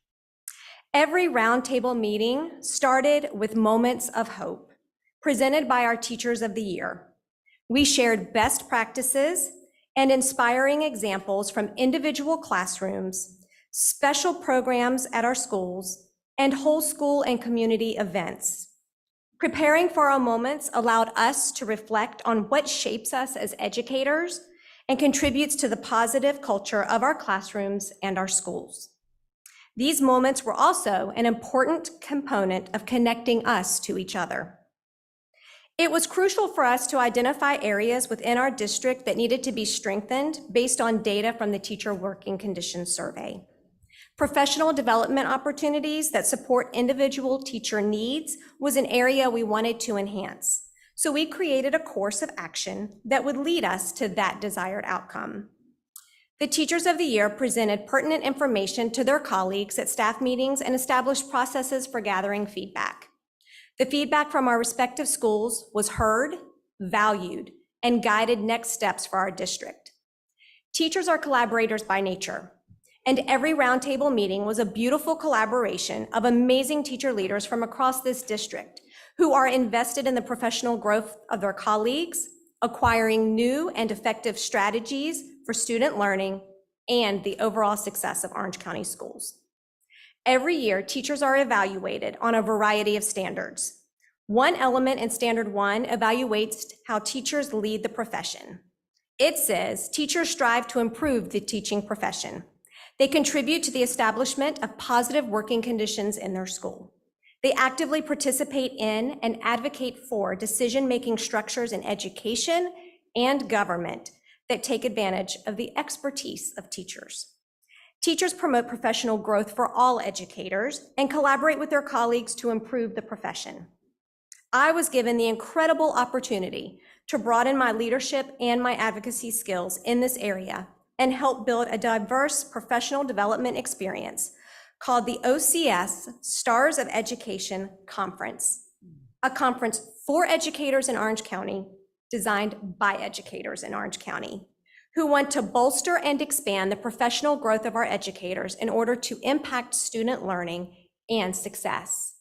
Every roundtable meeting started with moments of hope presented by our Teachers of the Year. We shared best practices and inspiring examples from individual classrooms, special programs at our schools, and whole school and community events. Preparing for our moments allowed us to reflect on what shapes us as educators and contributes to the positive culture of our classrooms and our schools. These moments were also an important component of connecting us to each other. It was crucial for us to identify areas within our district that needed to be strengthened based on data from the Teacher Working Conditions Survey. Professional development opportunities that support individual teacher needs was an area we wanted to enhance. So we created a course of action that would lead us to that desired outcome. The Teachers of the Year presented pertinent information to their colleagues at staff meetings and established processes for gathering feedback. The feedback from our respective schools was heard, valued, and guided next steps for our district. Teachers are collaborators by nature, and every roundtable meeting was a beautiful collaboration of amazing teacher leaders from across this district who are invested in the professional growth of their colleagues, acquiring new and effective strategies for student learning, and the overall success of Orange County schools. Every year, teachers are evaluated on a variety of standards. One element in Standard 1 evaluates how teachers lead the profession. It says teachers strive to improve the teaching profession. They contribute to the establishment of positive working conditions in their school. They actively participate in and advocate for decision-making structures in education and government that take advantage of the expertise of teachers. Teachers promote professional growth for all educators and collaborate with their colleagues to improve the profession. I was given the incredible opportunity to broaden my leadership and my advocacy skills in this area and help build a diverse professional development experience called the OCS Stars of Education Conference, a conference for educators in Orange County, designed by educators in Orange County, who want to bolster and expand the professional growth of our educators in order to impact student learning and success.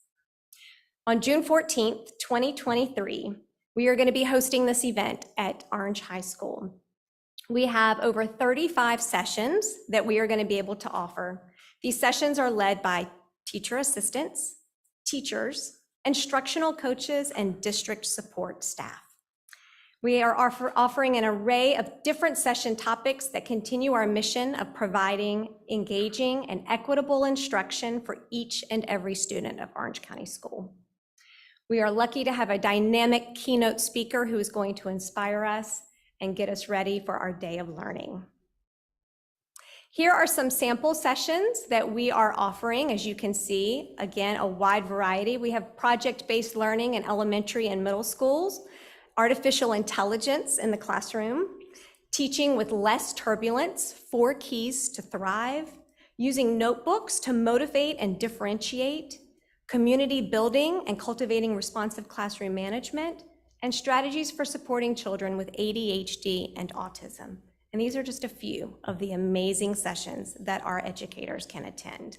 On June 14th, 2023, we are going to be hosting this event at Orange High School. We have over 35 sessions that we are going to be able to offer. These sessions are led by teacher assistants, teachers, instructional coaches, and district support staff. We are offering an array of different session topics that continue our mission of providing engaging and equitable instruction for each and every student of Orange County School. We are lucky to have a dynamic keynote speaker who is going to inspire us and get us ready for our day of learning. Here are some sample sessions that we are offering. As you can see, again, a wide variety. We have project-based learning in elementary and middle schools, artificial intelligence in the classroom, teaching with less turbulence, 4 keys to thrive, using notebooks to motivate and differentiate, community building and cultivating responsive classroom management, and strategies for supporting children with ADHD and autism. And these are just a few of the amazing sessions that our educators can attend.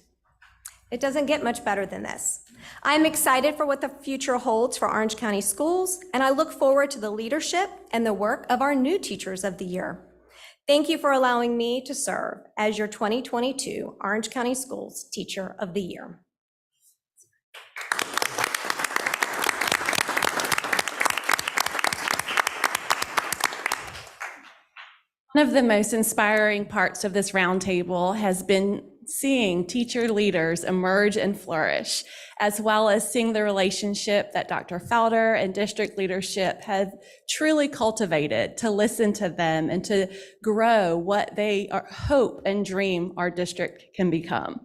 It doesn't get much better than this. I'm excited for what the future holds for Orange County Schools, and I look forward to the leadership and the work of our new Teachers of the Year. Thank you for allowing me to serve as your 2022 Orange County Schools Teacher of the Year. One of the most inspiring parts of this roundtable has been seeing teacher leaders emerge and flourish, as well as seeing the relationship that Dr. Felder and district leadership have truly cultivated to listen to them and to grow what they hope and dream our district can become.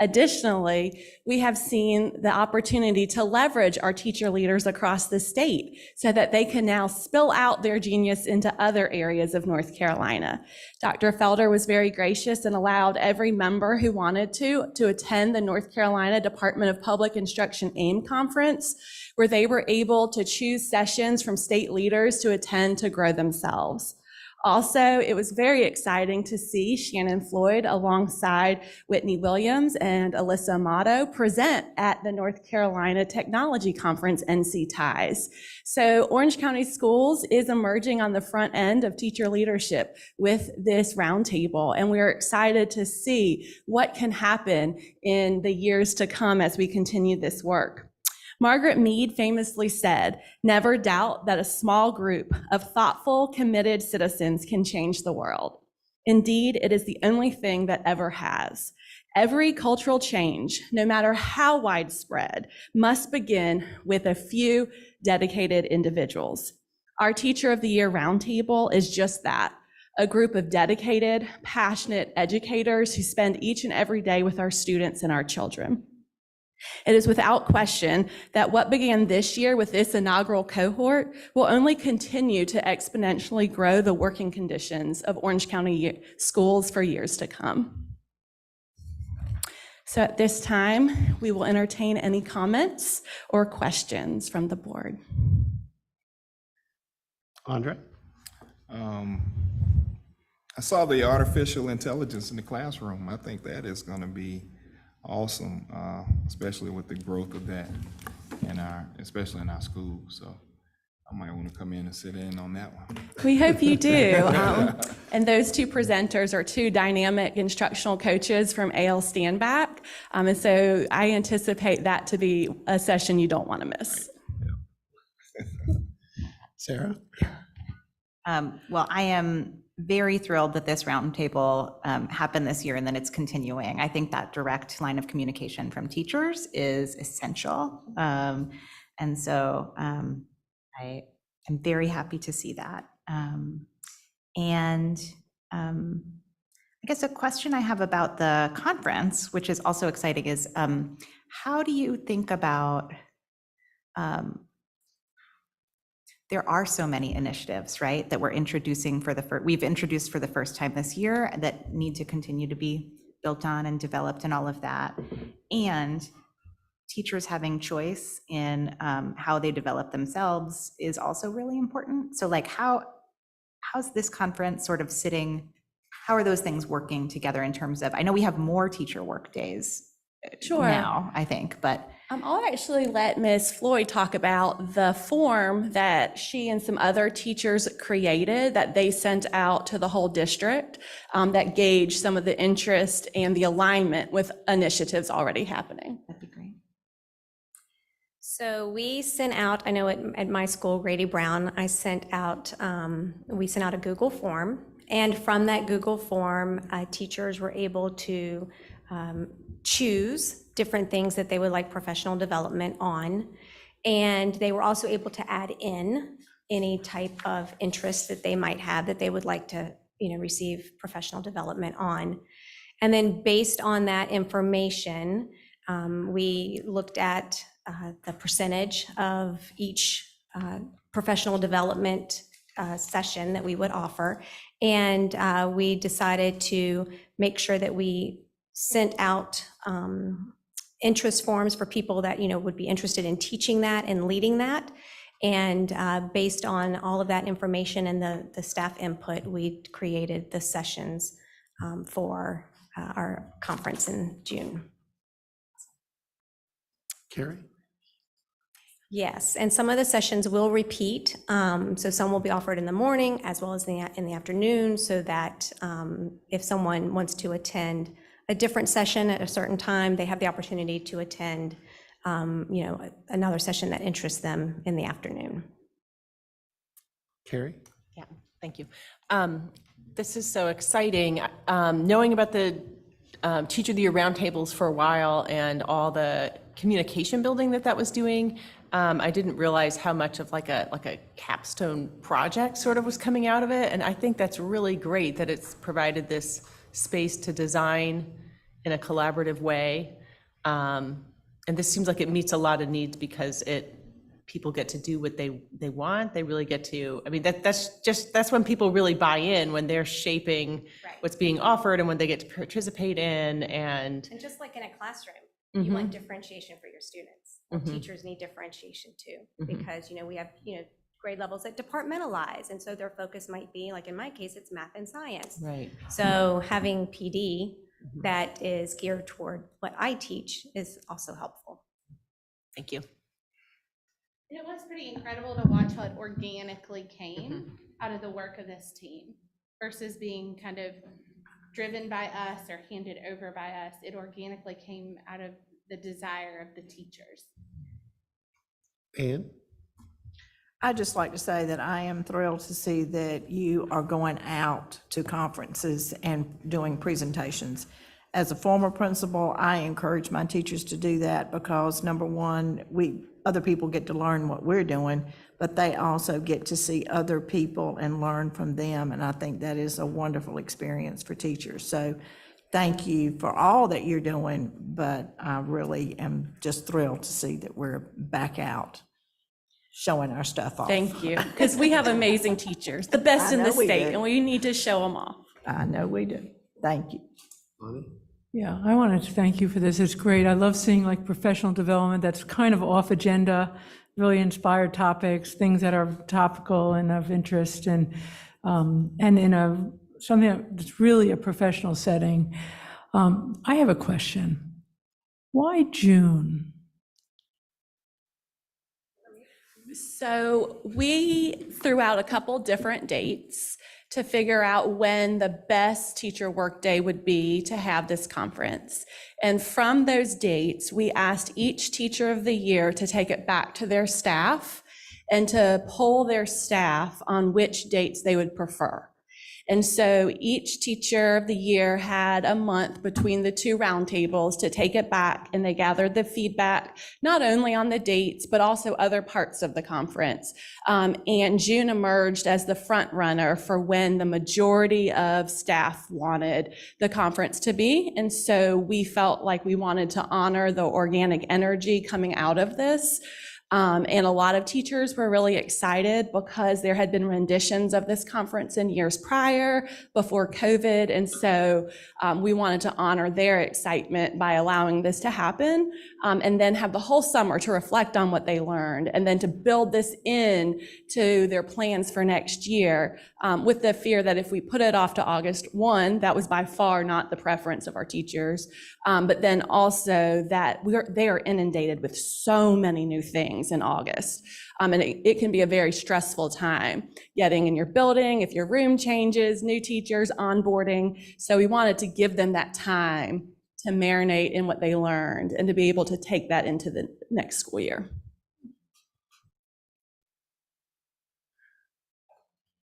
Additionally, we have seen the opportunity to leverage our teacher leaders across the state so that they can now spill out their genius into other areas of North Carolina. Dr. Felder was very gracious and allowed every member who wanted to attend the North Carolina Department of Public Instruction AIM conference, where they were able to choose sessions from state leaders to attend to grow themselves. Also, it was very exciting to see Shannon Floyd alongside Whitney Williams and Alyssa Amato present at the North Carolina Technology Conference, NC TIES. So Orange County Schools is emerging on the front end of teacher leadership with this roundtable, and we're excited to see what can happen in the years to come as we continue this work. Margaret Mead famously said, "Never doubt that a small group of thoughtful, committed citizens can change the world. Indeed, it is the only thing that ever has. Every cultural change, no matter how widespread, must begin with a few dedicated individuals." Our Teacher of the Year Roundtable is just that, a group of dedicated, passionate educators who spend each and every day with our students and our children. It is without question that what began this year with this inaugural cohort will only continue to exponentially grow the working conditions of Orange County schools for years to come. So at this time, we will entertain any comments or questions from the board. Andre? I saw the artificial intelligence in the classroom. I think that is going to be awesome, especially with the growth of that especially in our schools. So I might want to come in and sit in on that one. We hope you do. And those two presenters are two dynamic instructional coaches from A.L. Standback. And so I anticipate that to be a session you don't want to miss. Sarah? Well, I am very thrilled that this roundtable happened this year and that it's continuing. I think that direct line of communication from teachers is essential. And so I am very happy to see that. And I guess a question I have about the conference, which is also exciting, is how do you think about there are so many initiatives, right, that we're introducing we've introduced for the first time this year that need to continue to be built on and developed and all of that. And teachers having choice in how they develop themselves is also really important. So like how's this conference sort of sitting, how are those things working together in terms of, I know we have more teacher work days Sure. now, I think, but I'll actually let Ms. Floyd talk about the form that she and some other teachers created that they sent out to the whole district that gauge some of the interest and the alignment with initiatives already happening. that'd be great. So we sent out, I know at my school, Grady Brown, we sent out a Google form. And from that Google form, teachers were able to choose different things that they would like professional development on. And they were also able to add in any type of interest that they might have that they would like to, receive professional development on. And then based on that information, we looked at the percentage of each professional development session that we would offer. And we decided to make sure that we sent out interest forms for people that, would be interested in teaching that and leading that. And based on all of that information and the staff input, we created the sessions for our conference in June. Carrie? Yes, and some of the sessions will repeat. So some will be offered in the morning as well as in the afternoon, so that if someone wants to attend a different session at a certain time, they have the opportunity to attend, another session that interests them in the afternoon. Carrie? Yeah, thank you. This is so exciting. Knowing about the Teacher of the Year roundtables for a while and all the communication building that was doing, I didn't realize how much of like a capstone project sort of was coming out of it. And I think that's really great that it's provided this space to design in a collaborative way. And this seems like it meets a lot of needs because people get to do what they want. They really get to, that's when people really buy in, when they're shaping what's being offered and when they get to participate in. And just like in a classroom, you want differentiation for your students. Well, teachers need differentiation too, because, we have, grade levels that departmentalize. And so their focus might be, like in my case, it's math and science. Right. So having PD that is geared toward what I teach is also helpful. Thank you. It was pretty incredible to watch how it organically came out of the work of this team versus being kind of driven by us or handed over by us. It organically came out of the desire of the teachers. Ann? I'd just like to say that I am thrilled to see that you are going out to conferences and doing presentations. As a former principal, I encourage my teachers to do that because, number one, other people get to learn what we're doing, but they also get to see other people and learn from them. And I think that is a wonderful experience for teachers. So thank you for all that you're doing, but I really am just thrilled to see that we're back out showing our stuff off. Thank you, because we have amazing teachers, the best in the state, and we need to show them off. I know we do. Thank you. Bonnie? Yeah, I wanted to thank you for this. It's great. I love seeing like professional development that's kind of off agenda, really inspired topics, things that are topical and of interest, and in something that's really a professional setting. I have a question. Why June? So we threw out a couple different dates to figure out when the best teacher workday would be to have this conference. And from those dates, we asked each teacher of the year to take it back to their staff and to poll their staff on which dates they would prefer. And so each teacher of the year had a month between the two roundtables to take it back, and they gathered the feedback, not only on the dates, but also other parts of the conference. And June emerged as the front runner for when the majority of staff wanted the conference to be. And so we felt like we wanted to honor the organic energy coming out of this. And a lot of teachers were really excited because there had been renditions of this conference in years prior, before COVID. And so we wanted to honor their excitement by allowing this to happen, and then have the whole summer to reflect on what they learned, and then to build this in to their plans for next year, with the fear that if we put it off to August 1, that was by far not the preference of our teachers, but then also that they are inundated with so many new things in August. And it can be a very stressful time getting in your building, if your room changes, new teachers, onboarding. So we wanted to give them that time to marinate in what they learned and to be able to take that into the next school year.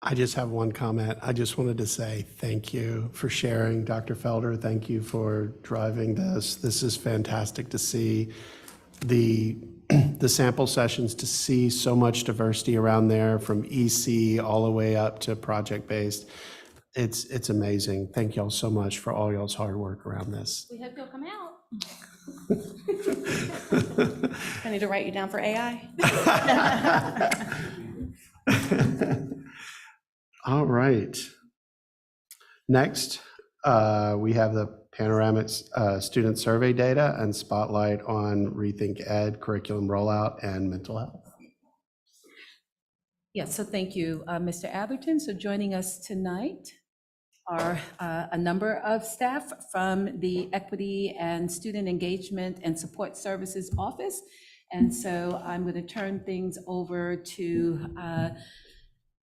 I just have one comment. I just wanted to say thank you for sharing, Dr. Felder. Thank you for driving this. This is fantastic to see the sample sessions, to see so much diversity around there, from EC all the way up to project-based. It's amazing. Thank y'all so much for all y'all's hard work around this. We hope you'll come out. I need to write you down for AI. All right. Next, we have the panoramic student survey data and spotlight on Rethink Ed, curriculum rollout, and mental health. Yes, so thank you, Mr. Atherton. So joining us tonight are a number of staff from the Equity and Student Engagement and Support Services Office. And so I'm going to turn things over to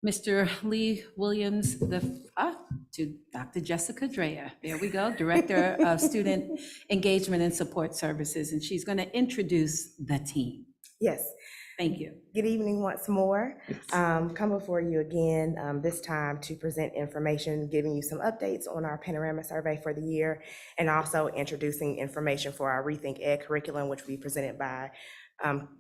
Mr. Lee Williams, to Dr. Jessica Drea. There we go, Director of Student Engagement and Support Services, and she's going to introduce the team. Yes. Thank you. Good evening once more. Come before you again, this time to present information, giving you some updates on our panorama survey for the year, and also introducing information for our Rethink Ed curriculum, which will be presented by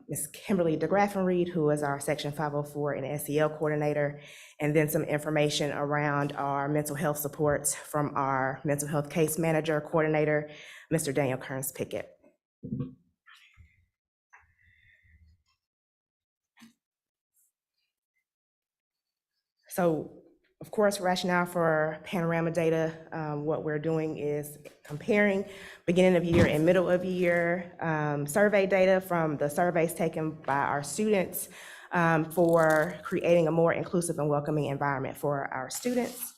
Ms. Kimberly DeGraffenreid, who is our Section 504 and SEL coordinator, and then some information around our mental health supports from our mental health case manager coordinator, Mr. Daniel Kearns Pickett. So, of course, rationale for panorama data, what we're doing is comparing beginning of year and middle of year survey data from the surveys taken by our students for creating a more inclusive and welcoming environment for our students.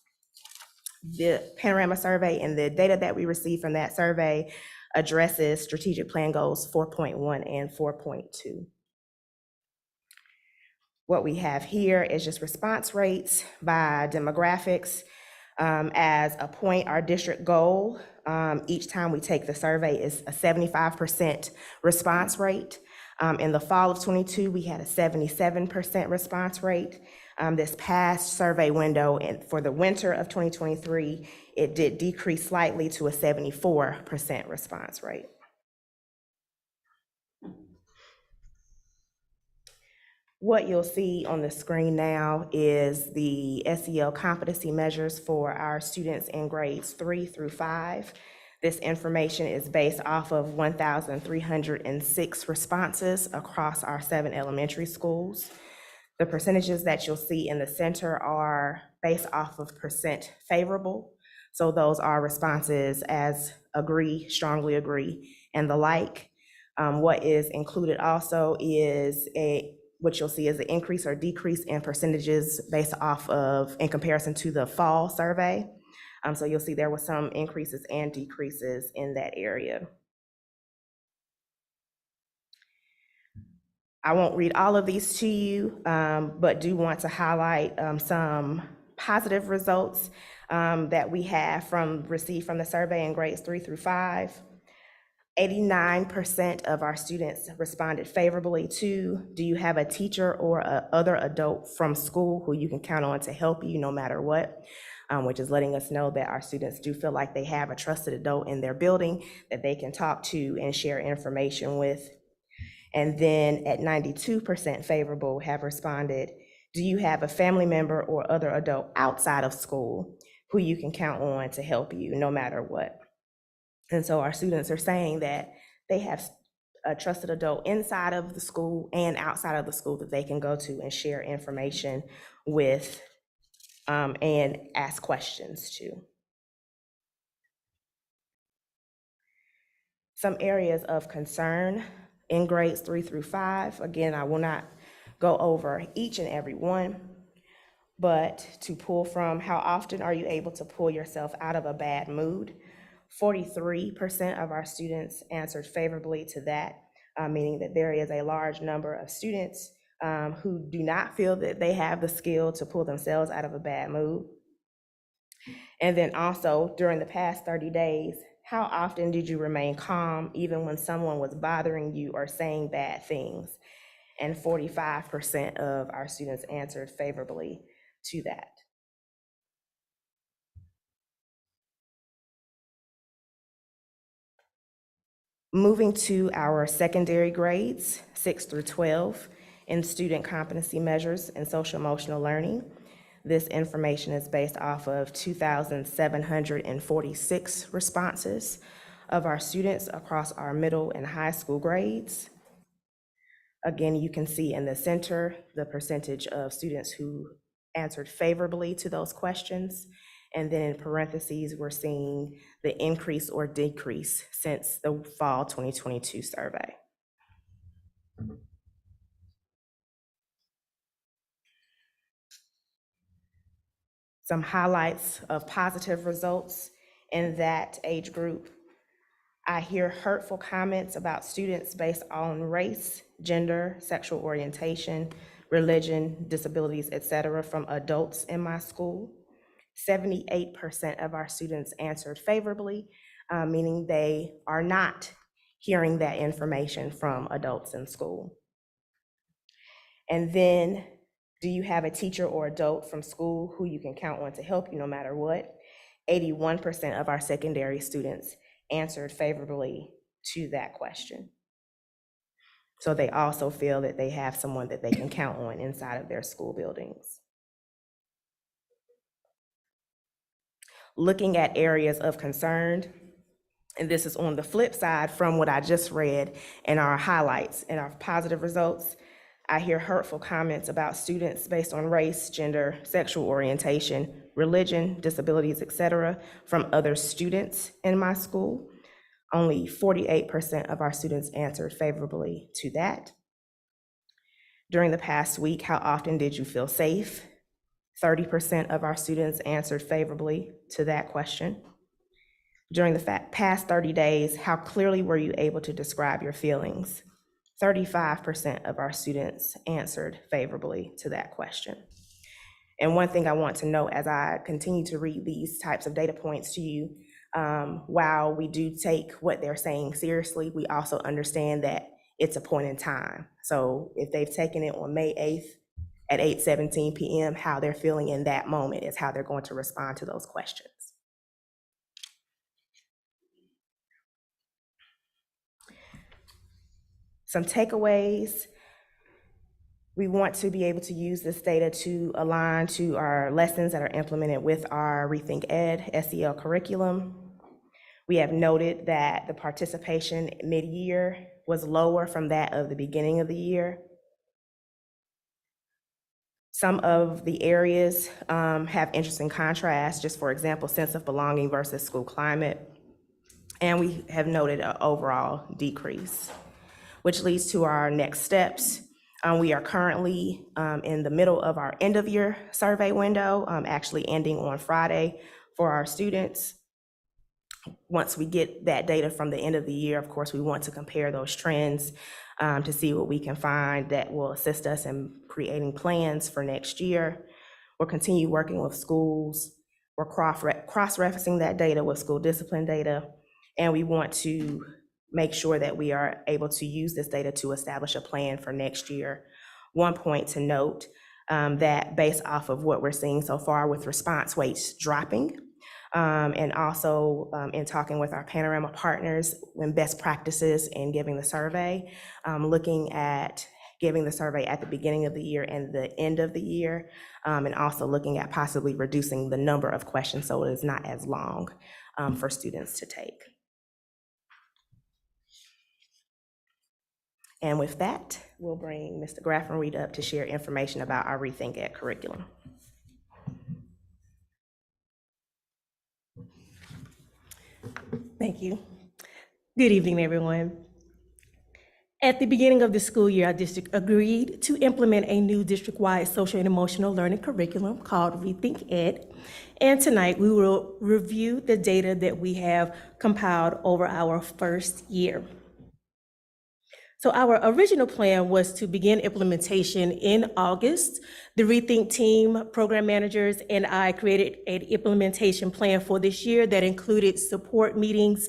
The panorama survey and the data that we receive from that survey addresses strategic plan goals 4.1 and 4.2. What we have here is just response rates by demographics. As a point, our district goal, each time we take the survey, is a 75% response rate. In the fall of 22, we had a 77% response rate. This past survey window, and for the winter of 2023, it did decrease slightly to a 74% response rate. What you'll see on the screen now is the SEL competency measures for our students in grades 3 through 5. This information is based off of 1,306 responses across our 7 elementary schools. The percentages that you'll see in the center are based off of percent favorable. So those are responses as agree, strongly agree, and the like. What is included also is what you'll see is an increase or decrease in percentages based off of, in comparison to the fall survey. So you'll see there were some increases and decreases in that area. I won't read all of these to you, but do want to highlight some positive results that we have received from the survey in grades 3 through 5. 89% of our students responded favorably to, do you have a teacher or a other adult from school who you can count on to help you no matter what? Which is letting us know that our students do feel like they have a trusted adult in their building that they can talk to and share information with. And then at 92% favorable have responded, do you have a family member or other adult outside of school who you can count on to help you no matter what? And so our students are saying that they have a trusted adult inside of the school and outside of the school that they can go to and share information with and ask questions to. Some areas of concern in grades 3 through 5. Again, I will not go over each and every one, but to pull from, how often are you able to pull yourself out of a bad mood? 43% of our students answered favorably to that, meaning that there is a large number of students who do not feel that they have the skill to pull themselves out of a bad mood. And then also, during the past 30 days, how often did you remain calm even when someone was bothering you or saying bad things? And 45% of our students answered favorably to that. Moving to our secondary grades, 6 through 12, in student competency measures and social emotional learning. This information is based off of 2,746 responses of our students across our middle and high school grades. Again, you can see in the center the percentage of students who answered favorably to those questions. And then in parentheses, we're seeing the increase or decrease since the fall 2022 survey. Some highlights of positive results in that age group. I hear hurtful comments about students based on race, gender, sexual orientation, religion, disabilities, etc., from adults in my school. 78% of our students answered favorably, meaning they are not hearing that information from adults in school. And then, do you have a teacher or adult from school who you can count on to help you no matter what? 81% of our secondary students answered favorably to that question. So they also feel that they have someone that they can count on inside of their school buildings. Looking at areas of concern, and this is on the flip side from what I just read in our highlights and our positive results. I hear hurtful comments about students based on race, gender, sexual orientation, religion, disabilities, etc., from other students in my school. Only 48% of our students answered favorably to that. During the past week, how often did you feel safe? 30% of our students answered favorably to that question. During the past 30 days, how clearly were you able to describe your feelings? 35% of our students answered favorably to that question. And one thing I want to note as I continue to read these types of data points to you, while we do take what they're saying seriously, we also understand that it's a point in time. So if they've taken it on May 8th at 8:17 p.m., how they're feeling in that moment is how they're going to respond to those questions. Some takeaways. We want to be able to use this data to align to our lessons that are implemented with our Rethink Ed SEL curriculum. We have noted that the participation mid-year was lower from that of the beginning of the year. Some of the areas have interesting contrast, just for example, sense of belonging versus school climate. And we have noted an overall decrease, which leads to our next steps. We are currently in the middle of our end of year survey window, actually ending on Friday for our students. Once we get that data from the end of the year, of course, we want to compare those trends to see what we can find that will assist us in creating plans for next year. We'll continue working with schools. We're cross-referencing that data with school discipline data, and we want to make sure that we are able to use this data to establish a plan for next year. One point to note, that based off of what we're seeing so far with response rates dropping, and also in talking with our Panorama partners when best practices in giving the survey, looking at giving the survey at the beginning of the year and the end of the year, and also looking at possibly reducing the number of questions so it is not as long for students to take. And with that, we'll bring Mr. Graffenreid up to share information about our Rethink Ed curriculum. Thank you. Good evening, everyone. At the beginning of the school year, our district agreed to implement a new district-wide social and emotional learning curriculum called Rethink Ed. And tonight, we will review the data that we have compiled over our first year. So our original plan was to begin implementation in August. The Rethink team, program managers, and I created an implementation plan for this year that included support meetings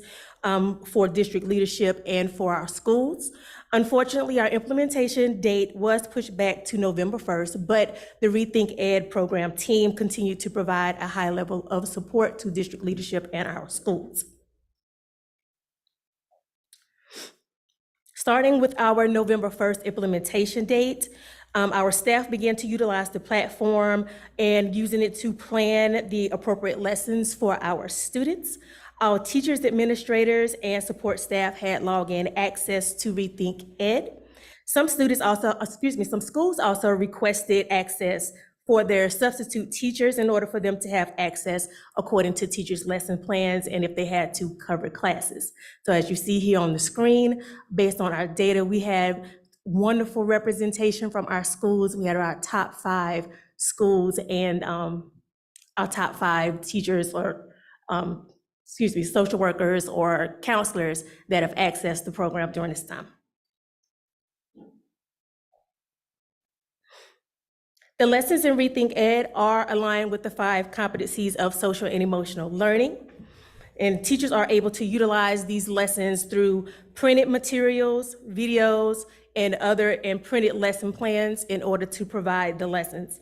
for district leadership and for our schools. Unfortunately, our implementation date was pushed back to November 1st, but the Rethink Ed program team continued to provide a high level of support to district leadership and our schools. Starting with our November 1st implementation date, our staff began to utilize the platform and using it to plan the appropriate lessons for our students. Our teachers, administrators, and support staff had login access to Rethink Ed. Some schools also requested access for their substitute teachers in order for them to have access according to teachers' lesson plans and if they had to cover classes. So as you see here on the screen, based on our data, we had wonderful representation from our schools. We had our top 5 schools and our top 5 teachers or social workers or counselors that have accessed the program during this time. The lessons in Rethink Ed are aligned with the 5 competencies of social and emotional learning. And teachers are able to utilize these lessons through printed materials, videos, and other printed lesson plans in order to provide the lessons.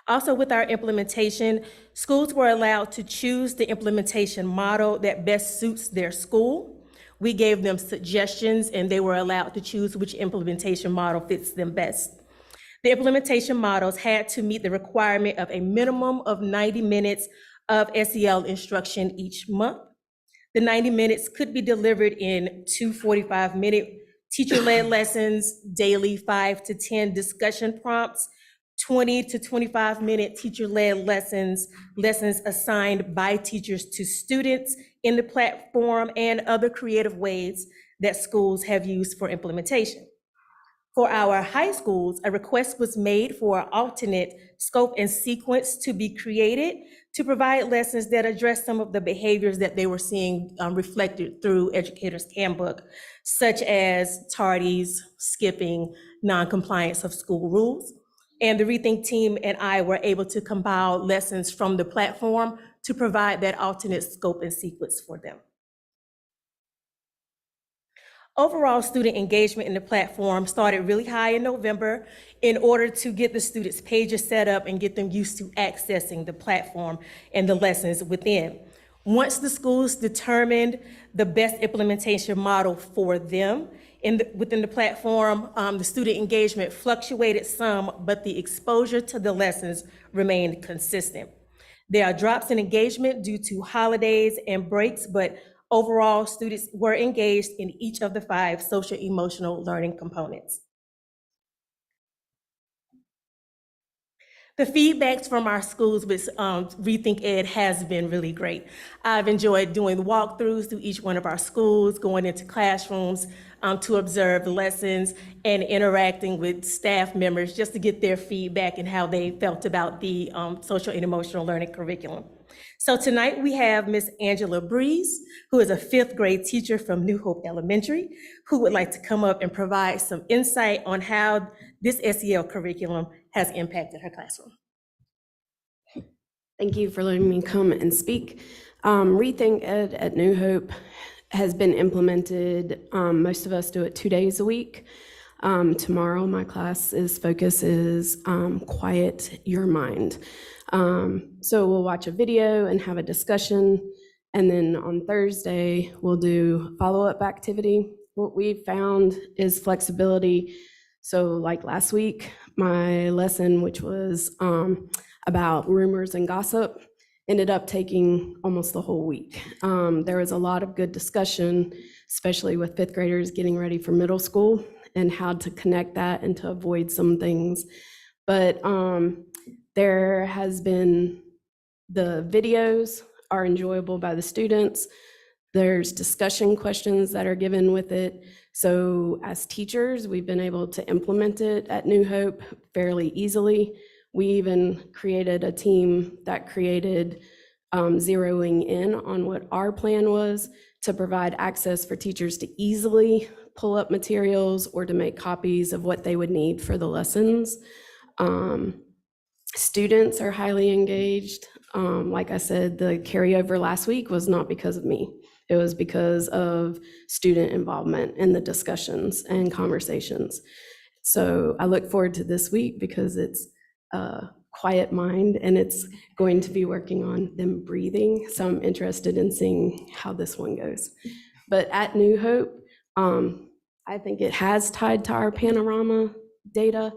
Also, with our implementation, schools were allowed to choose the implementation model that best suits their school. We gave them suggestions and they were allowed to choose which implementation model fits them best. The implementation models had to meet the requirement of a minimum of 90 minutes of SEL instruction each month. The 90 minutes could be delivered in 2 45-minute teacher-led lessons, daily 5 to 10 discussion prompts, 20 to 25-minute teacher-led lessons assigned by teachers to students in the platform, and other creative ways that schools have used for implementation. For our high schools, a request was made for an alternate scope and sequence to be created to provide lessons that address some of the behaviors that they were seeing reflected through Educators Handbook, such as tardies, skipping, non-compliance of school rules. And the Rethink team and I were able to compile lessons from the platform to provide that alternate scope and sequence for them. Overall student engagement in the platform started really high in November in order to get the students' pages set up and get them used to accessing the platform and the lessons within. Once the schools determined the best implementation model for them within the platform, the student engagement fluctuated some, but the exposure to the lessons remained consistent. There are drops in engagement due to holidays and breaks, but overall, students were engaged in each of the 5 social emotional learning components. The feedbacks from our schools with Rethink Ed has been really great. I've enjoyed doing the walkthroughs through each one of our schools, going into classrooms to observe the lessons and interacting with staff members just to get their feedback and how they felt about the social and emotional learning curriculum. So tonight we have Miss Angela Breeze, who is a 5th grade teacher from New Hope Elementary, who would like to come up and provide some insight on how this SEL curriculum has impacted her classroom. Thank you for letting me come and speak. Rethink Ed at New Hope has been implemented. Most of us do it 2 days a week. Tomorrow, my class's focus is Quiet Your Mind. So we'll watch a video and have a discussion. And then on Thursday, we'll do follow-up activity. What we found is flexibility. So like last week, my lesson, which was about rumors and gossip, ended up taking almost the whole week. There was a lot of good discussion, especially with fifth graders getting ready for middle school and how to connect that and to avoid some things. But there has been, the videos are enjoyable by the students. There's discussion questions that are given with it. So as teachers, we've been able to implement it at New Hope fairly easily. We even created a team that created zeroing in on what our plan was to provide access for teachers to easily pull up materials or to make copies of what they would need for the lessons. Students are highly engaged. Like I said, the carryover last week was not because of me. It was because of student involvement in the discussions and conversations. So I look forward to this week because it's a quiet mind and it's going to be working on them breathing. So I'm interested in seeing how this one goes. But at New Hope, I think it has tied to our panorama data.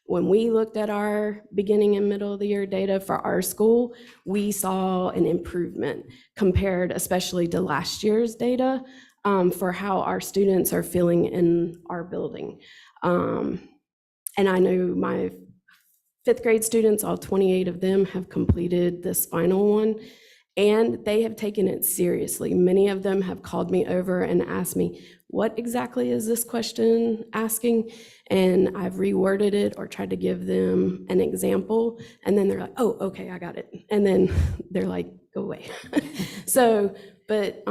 When we looked at our beginning and middle of the year data for our school, we saw an improvement compared especially to last year's data for how our students are feeling in our building. And I know my fifth grade students, all 28 of them have completed this final one, and they have taken it seriously. Many of them have called me over and asked me, what exactly is this question asking? And I've reworded it or tried to give them an example. And then they're like, oh, okay, I got it. And then they're like, go away. So, but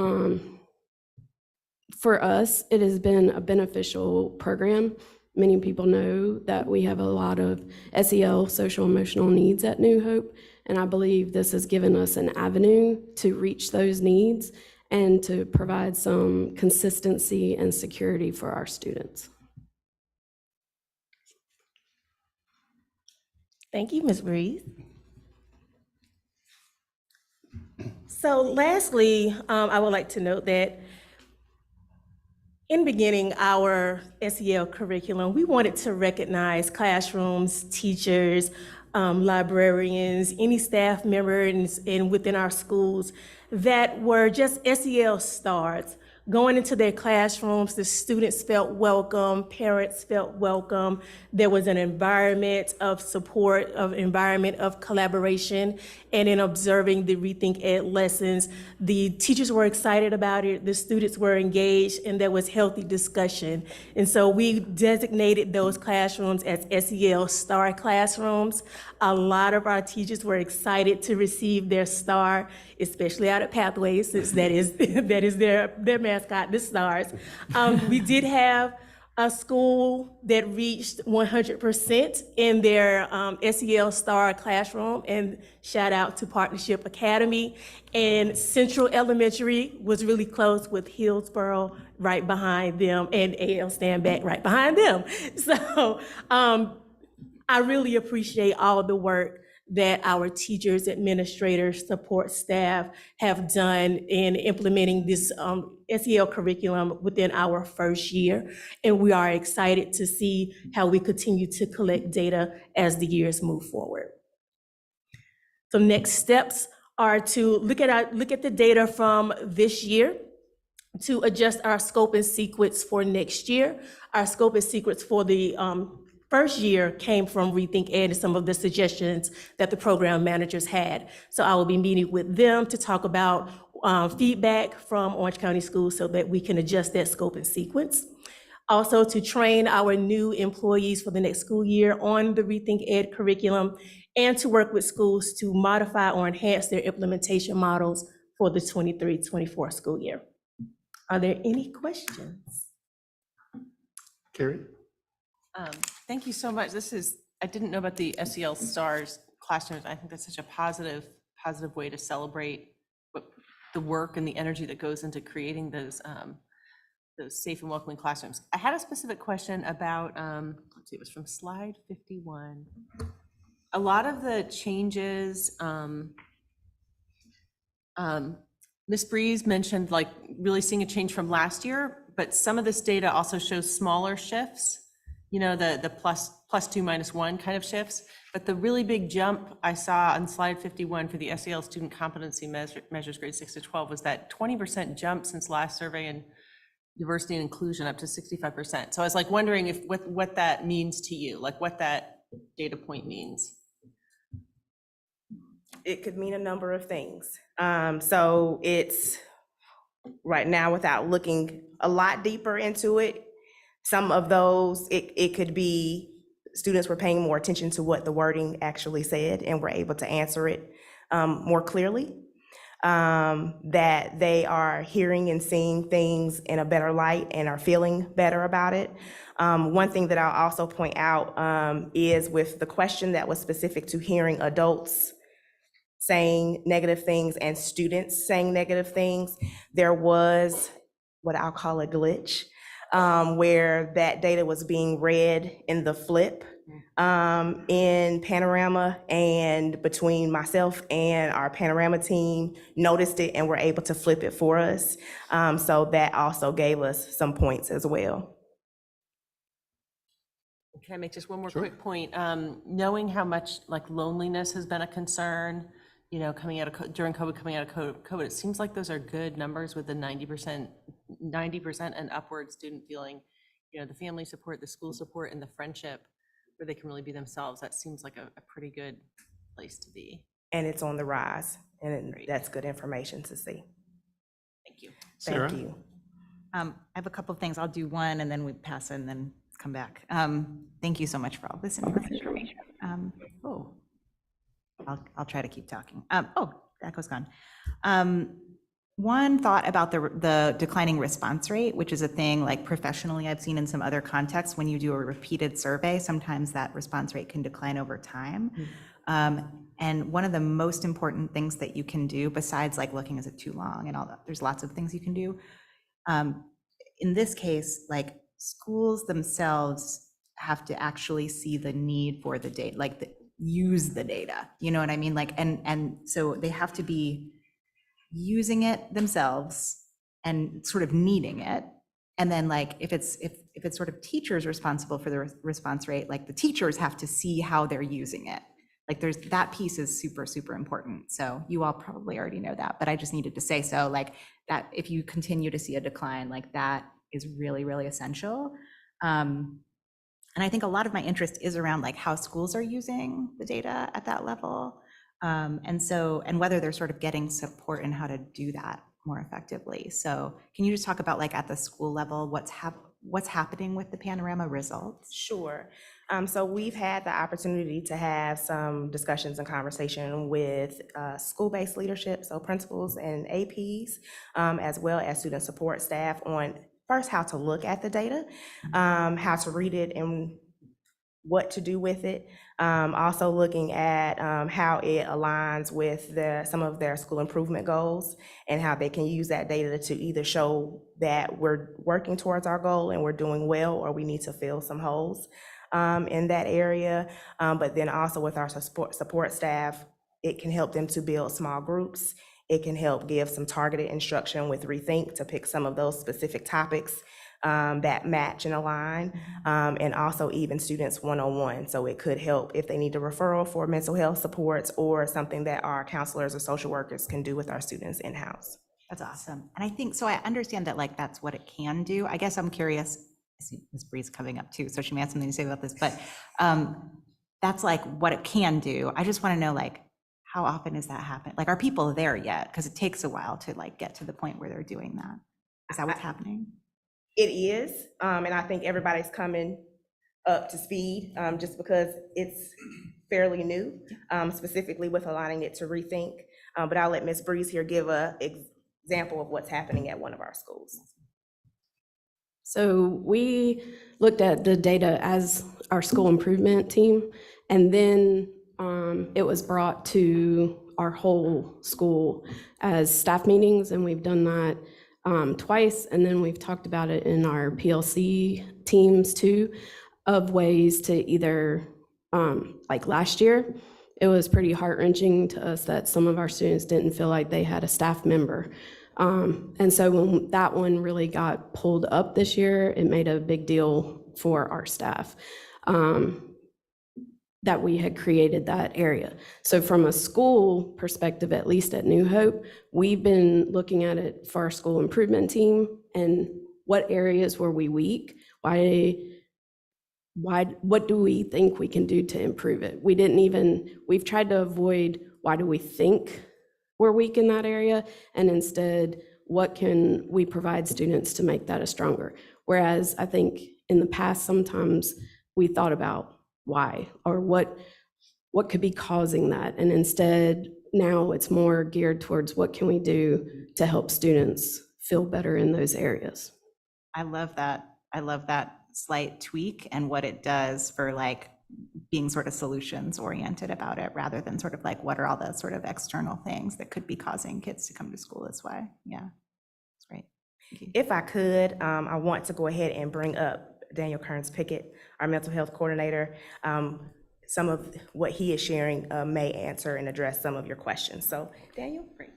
for us, it has been a beneficial program. Many people know that we have a lot of SEL, social emotional needs at New Hope. And I believe this has given us an avenue to reach those needs and to provide some consistency and security for our students. Thank you, Ms. Breeze. So lastly, I would like to note that in beginning our SEL curriculum, we wanted to recognize classrooms, teachers, librarians, any staff members and within our schools that were just SEL stars. Going into their classrooms, the students felt welcome, parents felt welcome. There was an environment of support, an environment of collaboration, and in observing the Rethink Ed lessons, the teachers were excited about it, the students were engaged, and there was healthy discussion. And so we designated those classrooms as SEL star classrooms. A lot of our teachers were excited to receive their star, especially out at Pathways, since that is their mascot, the stars. We did have a school that reached 100% in their SEL star classroom, and shout out to Partnership Academy. And Central Elementary was really close with Hillsborough right behind them, and AL Standback right behind them. So I really appreciate all of the work that our teachers, administrators, support staff have done in implementing this SEL curriculum within our first year. And we are excited to see how we continue to collect data as the years move forward. So next steps are to look at the data from this year to adjust our scope and sequence for next year. Our scope and sequence for the first year came from Rethink Ed and some of the suggestions that the program managers had. So I will be meeting with them to talk about feedback from Orange County Schools so that we can adjust that scope and sequence. Also to train our new employees for the next school year on the Rethink Ed curriculum, and to work with schools to modify or enhance their implementation models for the 23-24 school year. Are there any questions? Carrie? Thank you so much. I didn't know about the SEL Stars classrooms. I think that's such a positive way to celebrate the work and the energy that goes into creating those safe and welcoming classrooms. I had a specific question about, let's see, it was from slide 51. A lot of the changes, Ms. Breeze mentioned like really seeing a change from last year, but some of this data also shows smaller shifts you know, the plus 2 minus 1 kind of shifts. But the really big jump I saw on slide 51 for the SEL student competency measures grades 6 to 12 was that 20% jump since last survey in diversity and inclusion up to 65%. So I was like wondering if what that means to you, like what that data point means. It could mean a number of things. So it's right now, without looking a lot deeper into it, some of those, it could be students were paying more attention to what the wording actually said and were able to answer it more clearly. That they are hearing and seeing things in a better light and are feeling better about it. One thing that I'll also point out is with the question that was specific to hearing adults saying negative things and students saying negative things, there was what I'll call a glitch, where that data was being read in the flip in Panorama, and between myself and our Panorama team noticed it and were able to flip it for us. So that also gave us some points as well. Can I make just one more quick point? Knowing how much like loneliness has been a concern, you know, coming out of during COVID, coming out of COVID, it seems like those are good numbers with the 90% and upward student feeling, you know, the family support, the school support, and the friendship where they can really be themselves. That seems like a pretty good place to be. And it's on the rise, and that's good information to see. Thank you. Sarah? Thank you. I have a couple of things. I'll do one and then we pass it and then come back. Thank you so much for all this information. I'll try to keep talking. Echo's gone. One thought about the declining response rate, which is a thing like professionally I've seen in some other contexts. When you do a repeated survey, sometimes that response rate can decline over time. And one of the most important things that you can do, besides like looking, is it too long and all that, there's lots of things you can do. In this case, like schools themselves have to actually see the need for the data, like use the data, you know what I mean? Like, and so they have to be using it themselves and sort of needing it. And then like, if it's sort of teachers responsible for the response rate, like the teachers have to see how they're using it. Like there's, that piece is super, super important. So you all probably already know that, but I just needed to say so, like that if you continue to see a decline, like that is really, really essential. And I think a lot of my interest is around like how schools are using the data at that level. And whether they're sort of getting support in how to do that more effectively. So can you just talk about like at the school level, what's happening with the Panorama results? Sure. So we've had the opportunity to have some discussions and conversation with school-based leadership, so principals and APs, as well as student support staff on first how to look at the data, how to read it and what to do with it. Also looking at how it aligns with some of their school improvement goals and how they can use that data to either show that we're working towards our goal and we're doing well, or we need to fill some holes in that area. But then also with our support staff, it can help them to build small groups. It can help give some targeted instruction with Rethink to pick some of those specific topics that match and align, and also even students one-on-one. So it could help if they need a referral for mental health supports or something that our counselors or social workers can do with our students in-house. That's awesome. And I think, so I understand that like that's what it can do. I guess I'm curious, I see Ms. Breeze coming up too, so she may have something to say about this, but that's like what it can do. I just want to know like, how often is that happening? Like, are people there yet? Because it takes a while to like get to the point where they're doing that. Is that what's happening? It is, and I think everybody's coming up to speed just because it's fairly new, specifically with aligning it to Rethink. But I'll let Ms. Breeze here give an example of what's happening at one of our schools. So we looked at the data as our school improvement team, and then it was brought to our whole school as staff meetings, and we've done that twice, and then we've talked about it in our PLC teams too, of ways to either, like last year, it was pretty heart-wrenching to us that some of our students didn't feel like they had a staff member And so when that one really got pulled up this year, it made a big deal for our staff that we had created that area. So from a school perspective, at least at New Hope, we've been looking at it for our school improvement team and what areas were we weak? What do we think we can do to improve it? We've tried to avoid why do we think we're weak in that area, and instead, what can we provide students to make that a stronger? Whereas I think in the past, sometimes we thought about why or what could be causing that, and instead now it's more geared towards what can we do to help students feel better in those areas. I love that. I love that slight tweak and what it does for like being sort of solutions oriented about it rather than sort of like what are all the sort of external things that could be causing kids to come to school this way. Yeah, that's great. Thank you. If I could, I want to go ahead and bring up Daniel Kearns Pickett, our mental health coordinator. Some of what he is sharing may answer and address some of your questions. So Daniel, great.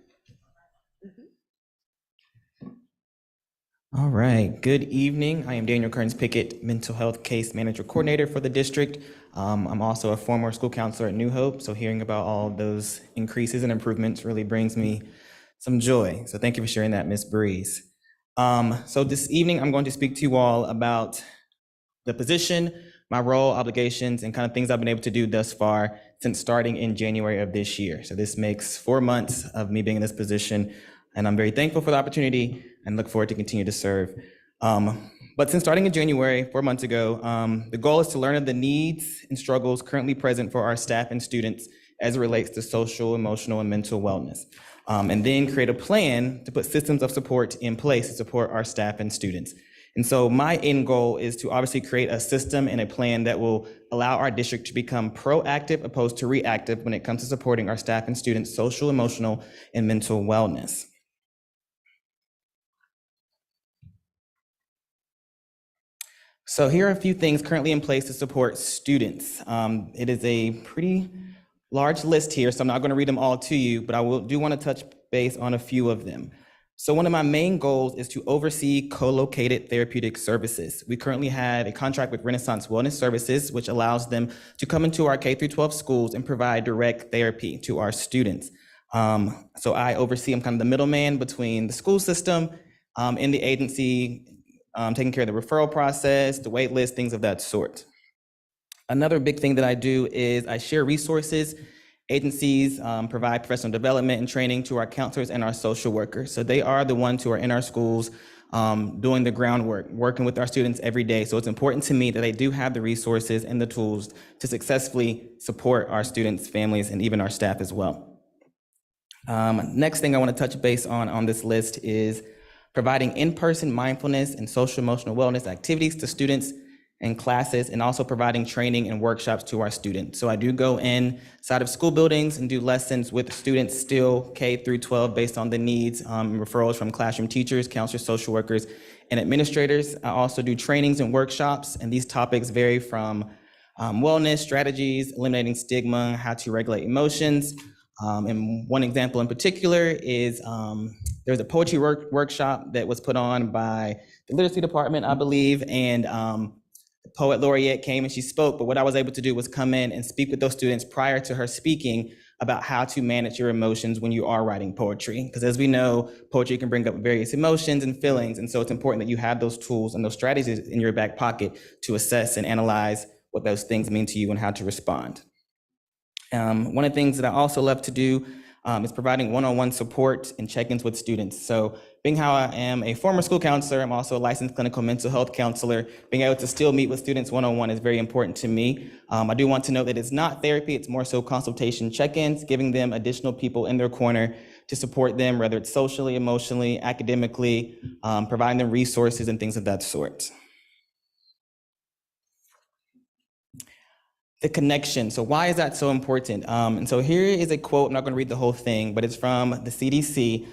All right, good evening. I am Daniel Kearns Pickett, Mental Health Case Manager Coordinator for the district. I'm also a former school counselor at New Hope, so hearing about all of those increases and improvements really brings me some joy. So thank you for sharing that, Ms. Breeze. So this evening, I'm going to speak to you all about the position, my role, obligations, and kind of things I've been able to do thus far since starting in January of this year. So this makes 4 months of me being in this position, and I'm very thankful for the opportunity and look forward to continue to serve. But since starting in January, 4 months ago, the goal is to learn of the needs and struggles currently present for our staff and students as it relates to social, emotional, and mental wellness, and then create a plan to put systems of support in place to support our staff and students. And so my end goal is to obviously create a system and a plan that will allow our district to become proactive opposed to reactive when it comes to supporting our staff and students' social, emotional, and mental wellness. So here are a few things currently in place to support students. It is a pretty large list here, so I'm not going to read them all to you, but I do want to touch base on a few of them. So one of my main goals is to oversee co-located therapeutic services. We currently have a contract with Renaissance Wellness Services, which allows them to come into our K-12 schools and provide direct therapy to our students. So I oversee, I'm kind of the middleman between the school system and the agency, taking care of the referral process, the wait list, things of that sort. Another big thing that I do is I share resources. Agencies provide professional development and training to our counselors and our social workers. So they are the ones who are in our schools doing the groundwork, working with our students every day. So it's important to me that they do have the resources and the tools to successfully support our students, families, and even our staff as well. Next thing I want to touch base on this list is providing in-person mindfulness and social emotional wellness activities to students and classes, and also providing training and workshops to our students. So I do go inside of school buildings and do lessons with students still K through 12 based on the needs, referrals from classroom teachers, counselors, social workers, and administrators. I also do trainings and workshops, and these topics vary from wellness strategies, eliminating stigma, how to regulate emotions. And one example in particular is there's a poetry workshop that was put on by the literacy department, I believe, and poet laureate came and she spoke, but what I was able to do was come in and speak with those students prior to her speaking about how to manage your emotions when you are writing poetry. Because as we know, poetry can bring up various emotions and feelings, and so it's important that you have those tools and those strategies in your back pocket to assess and analyze what those things mean to you and how to respond. One of the things that I also love to do is providing one-on-one support and check-ins with students. So being how I am a former school counselor, I'm also a licensed clinical mental health counselor. Being able to still meet with students one-on-one is very important to me. I do want to note that it's not therapy, it's more so consultation check-ins, giving them additional people in their corner to support them, whether it's socially, emotionally, academically, providing them resources and things of that sort. The connection. So why is that so important? And so here is a quote. I'm not going to read the whole thing, but it's from the CDC.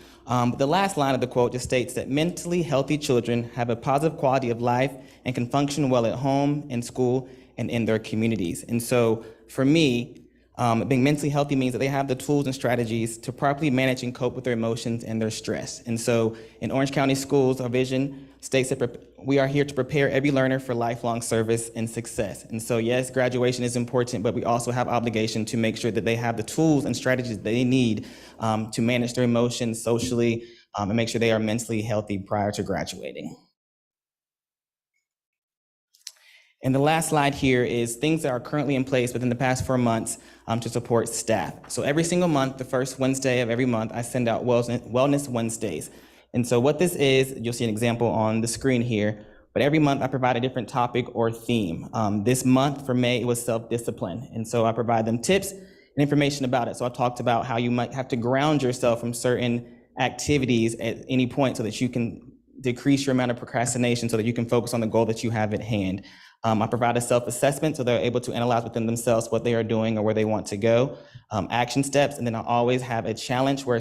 The last line of the quote just states that mentally healthy children have a positive quality of life and can function well at home, in school, and in their communities. And so for me, Being mentally healthy means that they have the tools and strategies to properly manage and cope with their emotions and their stress. And so in Orange County Schools, our vision states that we are here to prepare every learner for lifelong service and success. And so yes, graduation is important, but we also have obligation to make sure that they have the tools and strategies they need to manage their emotions socially and make sure they are mentally healthy prior to graduating. And the last slide here is things that are currently in place within the past 4 months to support staff. So every single month, the first Wednesday of every month, I send out Wellness Wednesdays. And so what this is, you'll see an example on the screen here, but every month I provide a different topic or theme. This month for May, it was self-discipline. And so I provide them tips and information about it. So I talked about how you might have to ground yourself from certain activities at any point so that you can decrease your amount of procrastination so that you can focus on the goal that you have at hand. I provide a self-assessment so they're able to analyze within themselves what they are doing or where they want to go, action steps, and then I always have a challenge where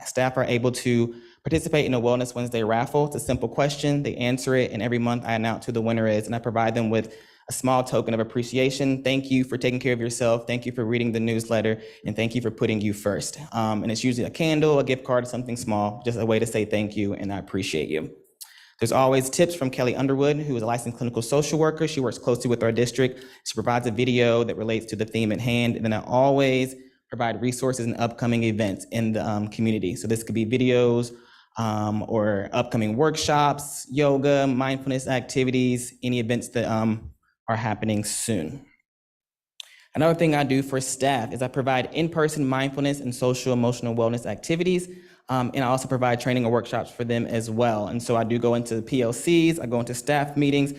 staff are able to participate in a Wellness Wednesday raffle. It's a simple question, they answer it, and every month I announce who the winner is, and I provide them with a small token of appreciation. Thank you for taking care of yourself, thank you for reading the newsletter, and thank you for putting you first. And it's usually a candle, a gift card, something small, just a way to say thank you and I appreciate you. There's always tips from Kelly Underwood, who is a licensed clinical social worker. She works closely with our district. She provides a video that relates to the theme at hand. And then I always provide resources and upcoming events in the community. So this could be videos or upcoming workshops, yoga, mindfulness activities, any events that are happening soon. Another thing I do for staff is I provide in-person mindfulness and social emotional wellness activities. And I also provide training or workshops for them as well. And so I do go into PLCs, I go into staff meetings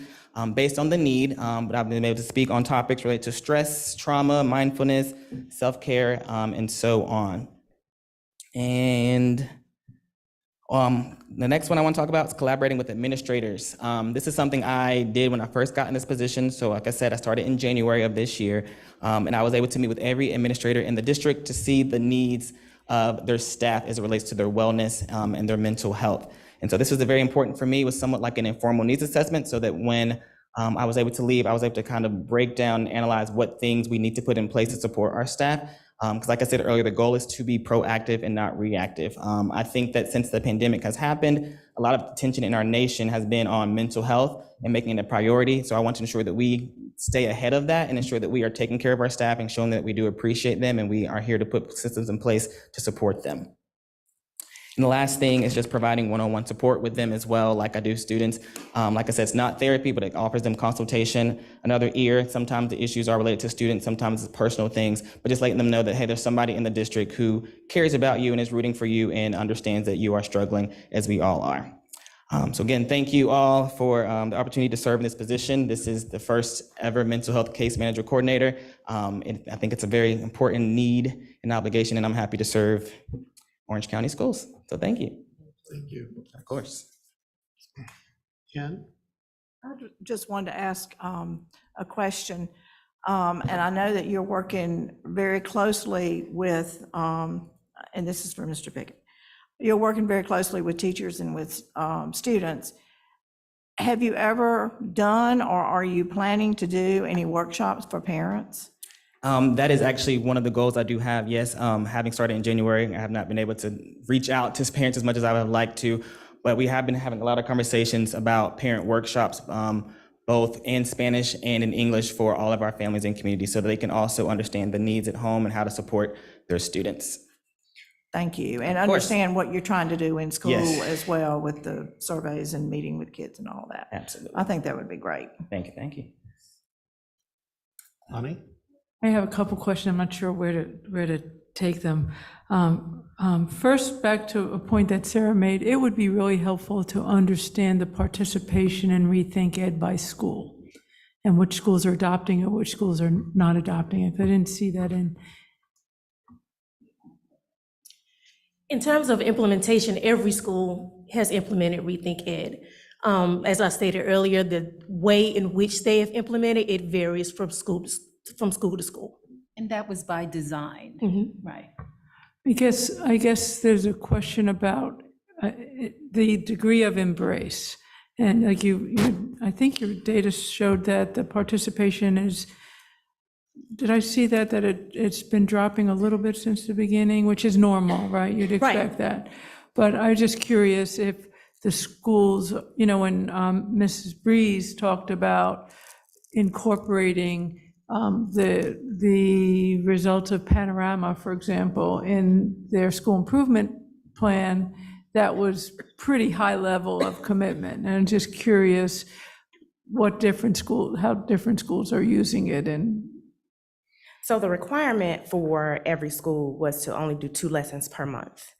based on the need, but I've been able to speak on topics related to stress, trauma, mindfulness, self-care, and so on. And the next one I want to talk about is collaborating with administrators. This is something I did when I first got in this position. So like I said, I started in January of this year, and I was able to meet with every administrator in the district to see the needs of their staff as it relates to their wellness and their mental health. And so this was very important for me. It was somewhat like an informal needs assessment so that when I was able to leave, I was able to kind of break down and analyze what things we need to put in place to support our staff. Because like I said earlier, the goal is to be proactive and not reactive. I think that since the pandemic has happened, a lot of attention in our nation has been on mental health and making it a priority. So I want to ensure that we stay ahead of that and ensure that we are taking care of our staff and showing that we do appreciate them and we are here to put systems in place to support them. And the last thing is just providing one-on-one support with them as well, like I do students. Like I said, it's not therapy, but it offers them consultation, another ear. Sometimes the issues are related to students, sometimes it's personal things, but just letting them know that, hey, there's somebody in the district who cares about you and is rooting for you and understands that you are struggling, as we all are. So again, thank you all for the opportunity to serve in this position. This is the first ever mental health case manager coordinator. And I think it's a very important need and obligation, and I'm happy to serve Orange County Schools. So thank you. Thank you. Of course. Ken? I just wanted to ask a question. And I know that you're working very closely with, and this is for Mr. Pickett, you're working very closely with teachers and with students. Have you ever done or are you planning to do any workshops for parents? That is actually one of the goals I do have, yes. Having started in January, I have not been able to reach out to parents as much as I would like to, but we have been having a lot of conversations about parent workshops, both in Spanish and in English for all of our families and communities so that they can also understand the needs at home and how to support their students. Thank you. And understand what you're trying to do in school Yes. as well with the surveys and meeting with kids and all that. Absolutely. I think that would be great. Thank you, thank you. Lonnie? I have a couple questions. I'm not sure where to take them. First, back to a point that Sarah made, it would be really helpful to understand the participation in Rethink Ed by school and which schools are adopting it, which schools are not adopting it. I didn't see that In terms of implementation, every school has implemented Rethink Ed. As I stated earlier, the way in which they have implemented it varies from school to school. And that was by design, right? I guess there's a question about the degree of embrace. And like I think your data showed that the participation is did I see that it's been dropping a little bit since the beginning, which is normal, right? You'd expect that. But I was just curious if the schools, when Mrs. Breeze talked about incorporating the results of Panorama, for example, in their school improvement plan, that was pretty high level of commitment. And I'm just curious how different schools are using it. And So the requirement for every school was to only do 2 lessons per month,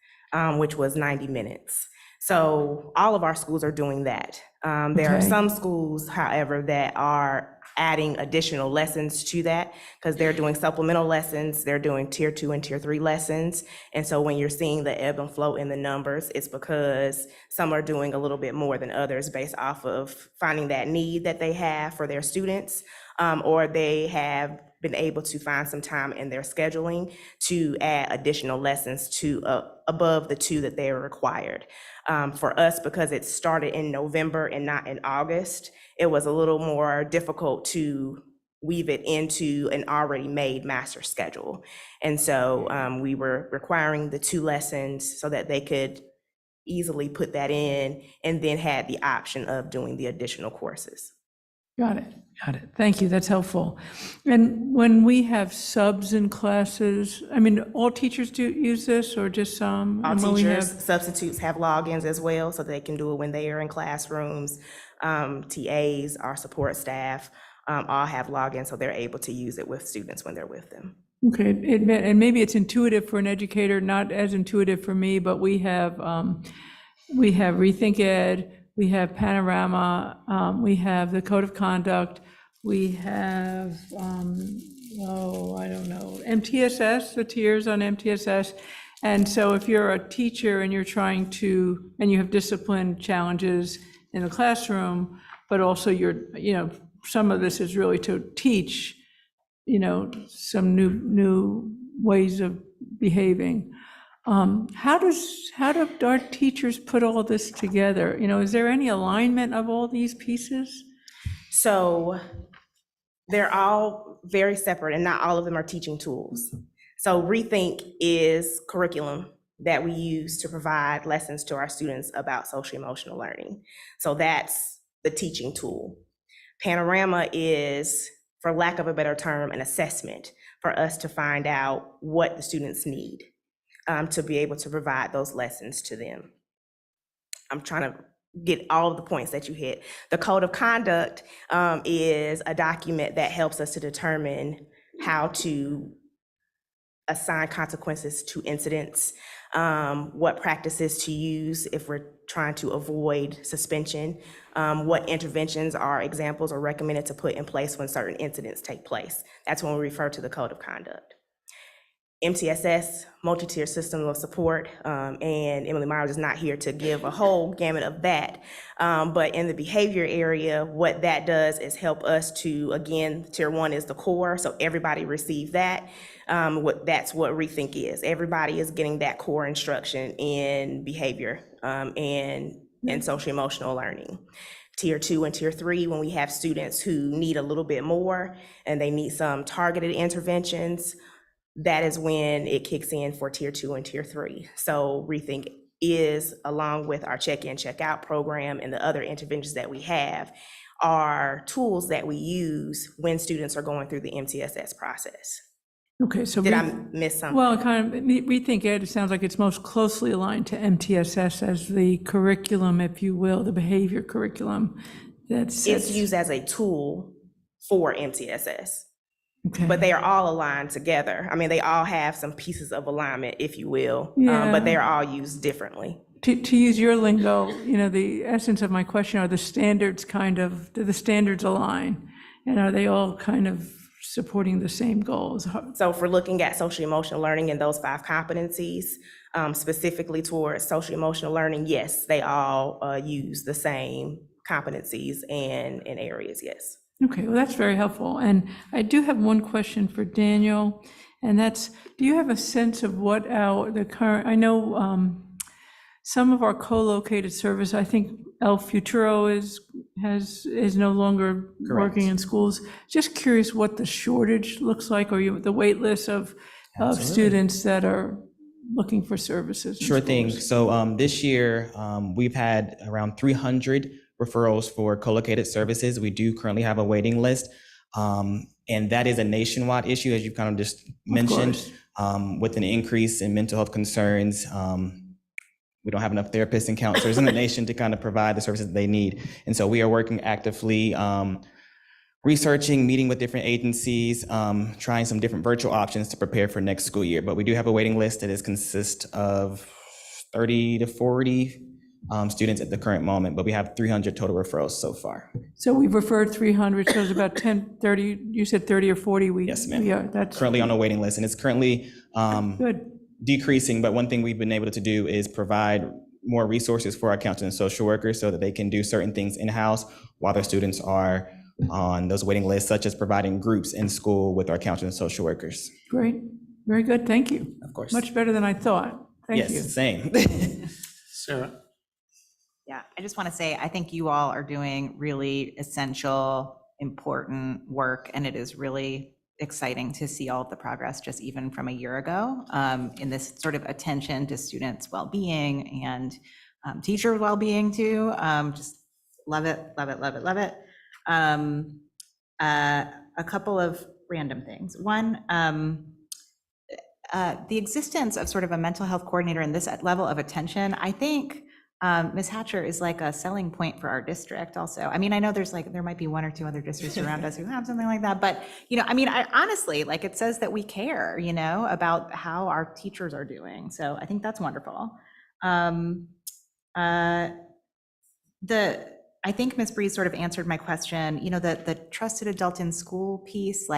which was 90 minutes. So all of our schools are doing that. There are some schools, however, that are adding additional lessons to that because they're doing supplemental lessons, they're doing tier 2 and tier 3 lessons. And so when you're seeing the ebb and flow in the numbers, it's because some are doing a little bit more than others based off of finding that need that they have for their students, or they have been able to find some time in their scheduling to add additional lessons to above the 2 that they are required. For us, because it started in November and not in August, it was a little more difficult to weave it into an already made master schedule. And so we were requiring the 2 lessons so that they could easily put that in and then had the option of doing the additional courses. Got it. Thank you, that's helpful. And when we have subs in classes, all teachers do use this or just some? All And when we teachers, have- substitutes have logins as well, so they can do it when they are in classrooms. TAs, our support staff, all have logins, so they're able to use it with students when they're with them. Okay, and maybe it's intuitive for an educator, not as intuitive for me, but we have Rethink Ed, we have Panorama, we have the Code of Conduct, we have, MTSS, the tiers on MTSS. And so if you're a teacher and you're trying to, and you have discipline challenges in the classroom, but also some of this is really to teach, some new ways of behaving. How do our teachers put all this together? Is there any alignment of all these pieces? So they're all very separate and not all of them are teaching tools. So Rethink is curriculum that we use to provide lessons to our students about social emotional learning. So that's the teaching tool. Panorama is, for lack of a better term, an assessment for us to find out what the students need to be able to provide those lessons to them. I'm trying to get all of the points that you hit. The Code of Conduct is a document that helps us to determine how to assign consequences to incidents, what practices to use if we're trying to avoid suspension, what interventions are examples or recommended to put in place when certain incidents take place. That's when we refer to the Code of Conduct. MTSS, multi-tier system of support, and Emily Myers is not here to give a whole gamut of that. But in the behavior area, what that does is help us to, again, tier 1 is the core, so everybody receive that. That's what Rethink is. Everybody is getting that core instruction in behavior and social emotional learning. Tier 2 and tier 3, when we have students who need a little bit more and they need some targeted interventions, that is when it kicks in for tier 2 and tier 3. So Rethink is, along with our check-in, check-out program and the other interventions that we have, are tools that we use when students are going through the MTSS process. Okay, so Did I miss something? Well, Rethink Ed, it sounds like it's most closely aligned to MTSS as the curriculum, if you will, the behavior curriculum. It's used as a tool for MTSS. Okay. But they are all aligned together. They all have some pieces of alignment, if you will, Yeah. but they're all used differently. To use your lingo, the essence of my question, do the standards align? And are they all kind of supporting the same goals? So if we're looking at social emotional learning and those 5 competencies, specifically towards social emotional learning, yes, they all use the same competencies and areas, yes. Okay, well, that's very helpful. And I do have one question for Daniel, and that's, do you have a sense of what the current, I know some of our co-located service, I think El Futuro is no longer Correct. working in schools. Just curious what the shortage looks like, or the wait list of Absolutely. students that are looking for services. in Sure thing. schools. So this year, we've had around 300 referrals for co-located services. We do currently have a waiting list. And that is a nationwide issue, as you kind of just mentioned, with an increase in mental health concerns. We don't have enough therapists and counselors in the nation to kind of provide the services they need. And so we are working actively, researching, meeting with different agencies, trying some different virtual options to prepare for next school year. But we do have a waiting list that consists of 30 to 40 students at the current moment, but we have 300 total referrals so far. So we've referred 300, so it's about 10, 30, you said 30 or 40 we. Yes, ma'am. Yeah, that's Currently on a waiting list, and it's currently good. decreasing, but one thing we've been able to do is provide more resources for our counselors and social workers so that they can do certain things in-house while their students are on those waiting lists, such as providing groups in school with our counselors and social workers. Great, very good, thank you. Of course. Much better than I thought. Thank you. Yes, same. Sarah? Yeah, I just want to say, I think you all are doing really essential, important work, and it is really exciting to see all of the progress just even from a year ago in this sort of attention to students' well-being and teacher well-being too. Just love it, love it, love it, love it. A couple of random things. One, the existence of sort of a mental health coordinator and this level of attention, I think Ms. Hatcher is like a selling point for our district also. I mean, I know there might be one or two other districts around us who have something like that, but, I mean, I honestly, it says that we care, about how our teachers are doing. So I think that's wonderful. I think Ms. Breeze sort of answered my question, the trusted adult in school piece,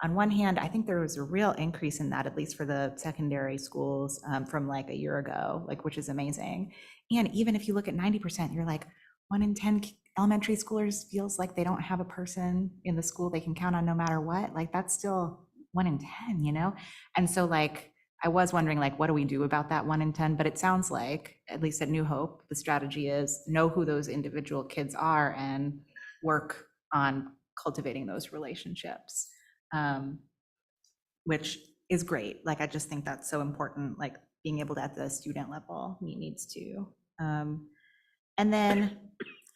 on one hand, I think there was a real increase in that, at least for the secondary schools from a year ago, which is amazing. And even if you look at 90%, you're 1 in 10 elementary schoolers feels like they don't have a person in the school they can count on no matter what. That's still 1 in 10, And so I was wondering what do we do about that 1 in 10? But it sounds like, at least at New Hope, the strategy is know who those individual kids are and work on cultivating those relationships. Which is great. I just think that's so important, being able to at the student level meet needs too. And then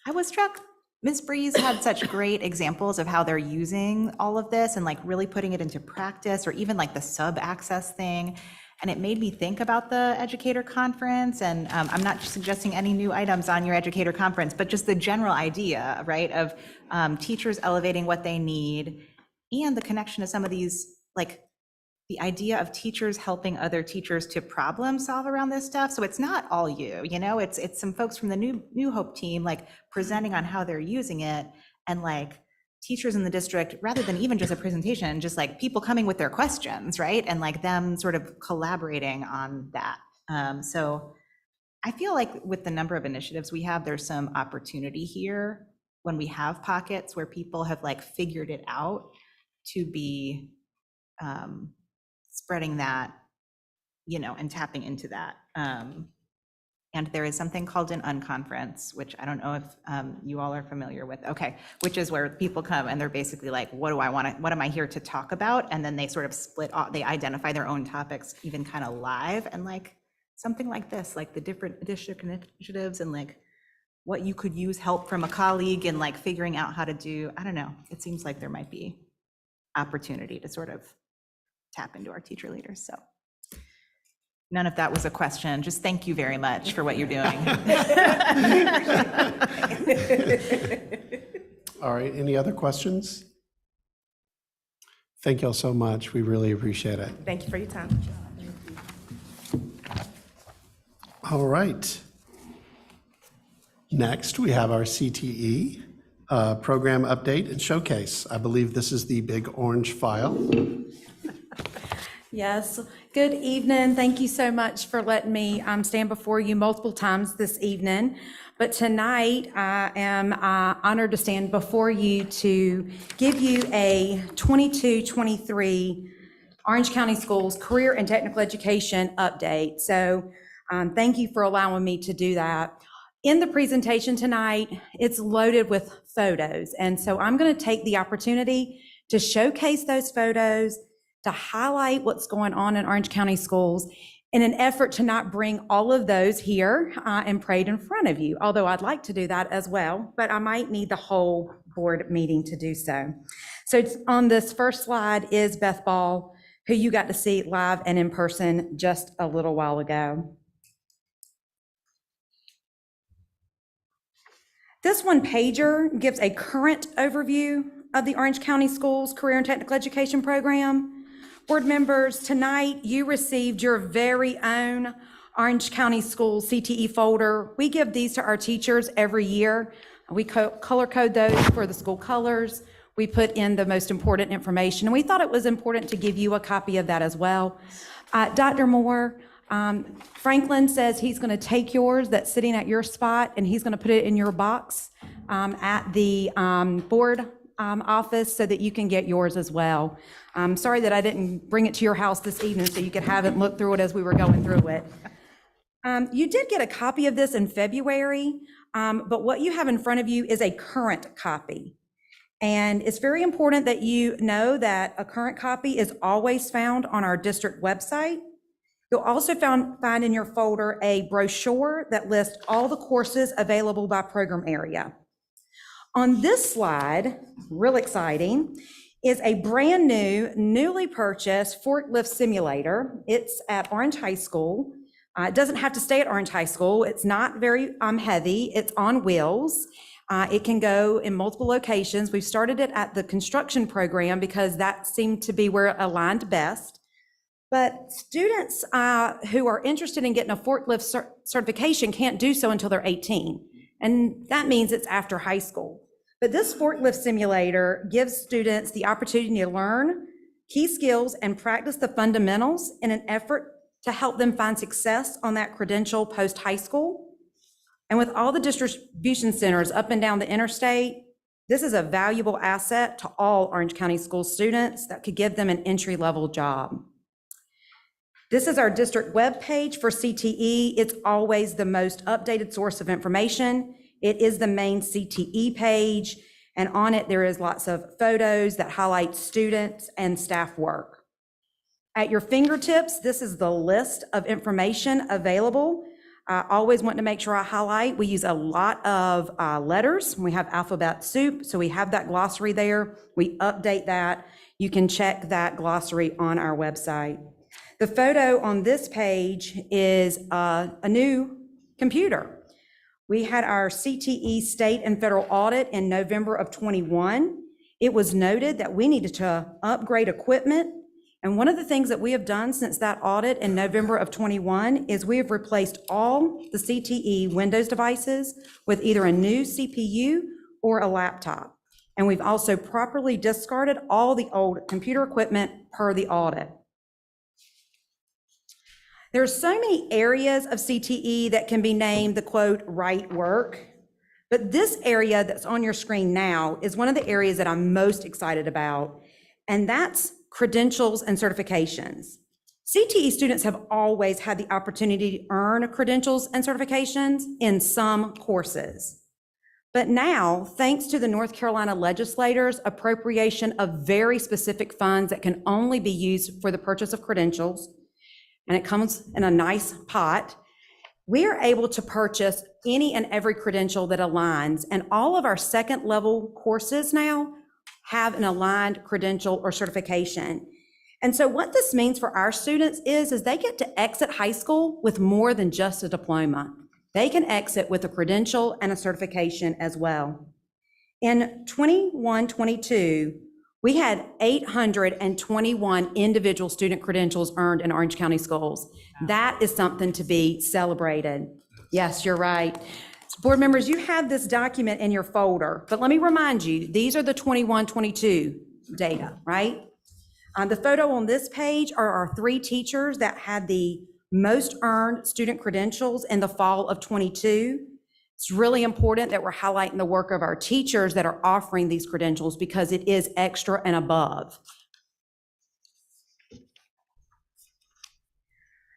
I was struck, Ms. Breeze had such great examples of how they're using all of this and really putting it into practice, or even the sub-access thing. And it made me think about the educator conference. And I'm not suggesting any new items on your educator conference, but just the general idea, right, of teachers elevating what they need, and the connection to some of these, the idea of teachers helping other teachers to problem solve around this stuff. So it's not all it's some folks from the New Hope team, presenting on how they're using it, and teachers in the district, rather than even just a presentation, just people coming with their questions, right? And them sort of collaborating on that. So I feel with the number of initiatives we have, there's some opportunity here when we have pockets where people have figured it out, to be spreading that, and tapping into that. And there is something called an unconference, which I don't know if you all are familiar with. Okay, which is where people come and they're basically what am I here to talk about? And then they sort of split off, they identify their own topics, even kind of live, and something like this, the different district initiatives, and what you could use help from a colleague and figuring out how to do, I don't know, it seems like there might be opportunity to sort of tap into our teacher leaders. So none of that was a question. Just thank you very much for what you're doing. All right, any other questions? Thank you all so much. We really appreciate it. Thank you for your time. All right. Next, we have our CTE program update and showcase. I believe this is the big orange file. Yes, good evening. Thank you so much for letting me stand before you multiple times this evening. But tonight, I am honored to stand before you to give you a 22-23 Orange County Schools Career and Technical Education update. So Thank you for allowing me to do that. In the presentation tonight, it's loaded with photos. And so I'm going to take the opportunity to showcase those photos, to highlight what's going on in Orange County schools in an effort to not bring all of those here and parade in front of you, although I'd like to do that as well, but I might need the whole board meeting to do so. So on this first slide is Beth Ball, who you got to see live and in person just a little while ago. This one pager gives a current overview of the Orange County Schools Career and Technical Education Program. Board members, tonight you received your very own Orange County Schools CTE folder. We give these to our teachers every year. We color code those for the school colors. We put in the most important information, and we thought it was important to give you a copy of that as well. Dr. Moore, Franklin says he's going to take yours that's sitting at your spot, and he's going to put it in your box at the board office so that you can get yours as well. I'm sorry that I didn't bring it to your house this evening so you could have it and look through it as we were going through it. You did get a copy of this in February, but what you have in front of you is a current copy. And it's very important that you know that a current copy is always found on our district website. You'll also find in your folder a brochure that lists all the courses available by program area. On this slide, real exciting, is a brand new, newly purchased forklift simulator. It's at Orange High School. It doesn't have to stay at Orange High School. It's not very heavy. It's on wheels. It can go in multiple locations. We've started it at the construction program because that seemed to be where it aligned best. But students who are interested in getting a forklift certification can't do so until they're 18. And that means it's after high school. But this forklift simulator gives students the opportunity to learn key skills and practice the fundamentals in an effort to help them find success on that credential post-high school. And with all the distribution centers up and down the interstate, this is a valuable asset to all Orange County School students that could give them an entry-level job. This is our district webpage for CTE. It's always the most updated source of information. It is the main CTE page, and on it there is lots of photos that highlight students and staff work. At your fingertips, this is the list of information available. I always want to make sure I highlight, we use a lot of letters. We have alphabet soup, so we have that glossary there. We update that. You can check that glossary on our website. The photo on this page is a new computer. We had our CTE state and federal audit in November of 21. It was noted that we needed to upgrade equipment. And one of the things that we have done since that audit in November of 21 is we have replaced all the CTE Windows devices with either a new CPU or a laptop. And we've also properly discarded all the old computer equipment per the audit. There are so many areas of CTE that can be named the quote, right work. But this area that's on your screen now is one of the areas that I'm most excited about, and that's credentials and certifications. CTE students have always had the opportunity to earn credentials and certifications in some courses. But now, thanks to the North Carolina legislators' appropriation of very specific funds that can only be used for the purchase of credentials, and it comes in a nice pot, we are able to purchase any and every credential that aligns, and all of our second level courses now have an aligned credential or certification. And so what this means for our students is they get to exit high school with more than just a diploma. They can exit with a credential and a certification as well. In 21-22, we had 821 individual student credentials earned in Orange County schools. That is something to be celebrated. Yes, you're right. So board members, you have this document in your folder, but let me remind you, these are the 21-22 data, right? The photo on this page are our 3 teachers that had the most earned student credentials in the fall of 22. It's really important that we're highlighting the work of our teachers that are offering these credentials because it is extra and above.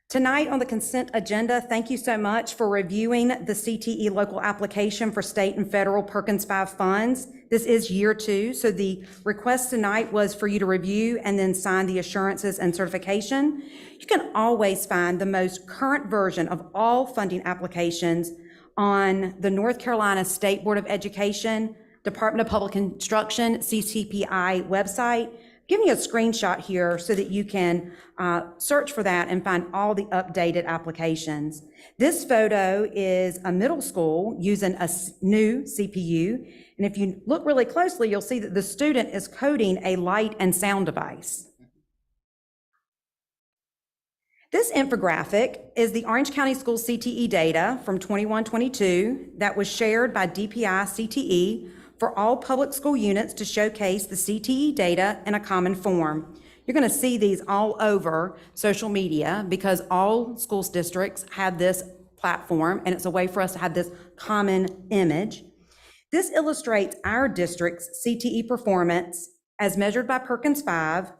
Tonight on the consent agenda, thank you so much for reviewing the CTE local application for state and federal Perkins 5 funds. This is year 2, so the request tonight was for you to review and then sign the assurances and certification. You can always find the most current version of all funding applications on the North Carolina State Board of Education, Department of Public Instruction, CCPI website. Give me a screenshot here so that you can search for that and find all the updated applications. This photo is a middle school using a new CPU. And if you look really closely, you'll see that the student is coding a light and sound device. This infographic is the Orange County School CTE data from 21-22 that was shared by DPI CTE for all public school units to showcase the CTE data in a common form. You're going to see these all over social media because all schools districts have this platform, and it's a way for us to have this common image. This illustrates our district's CTE performance as measured by Perkins 5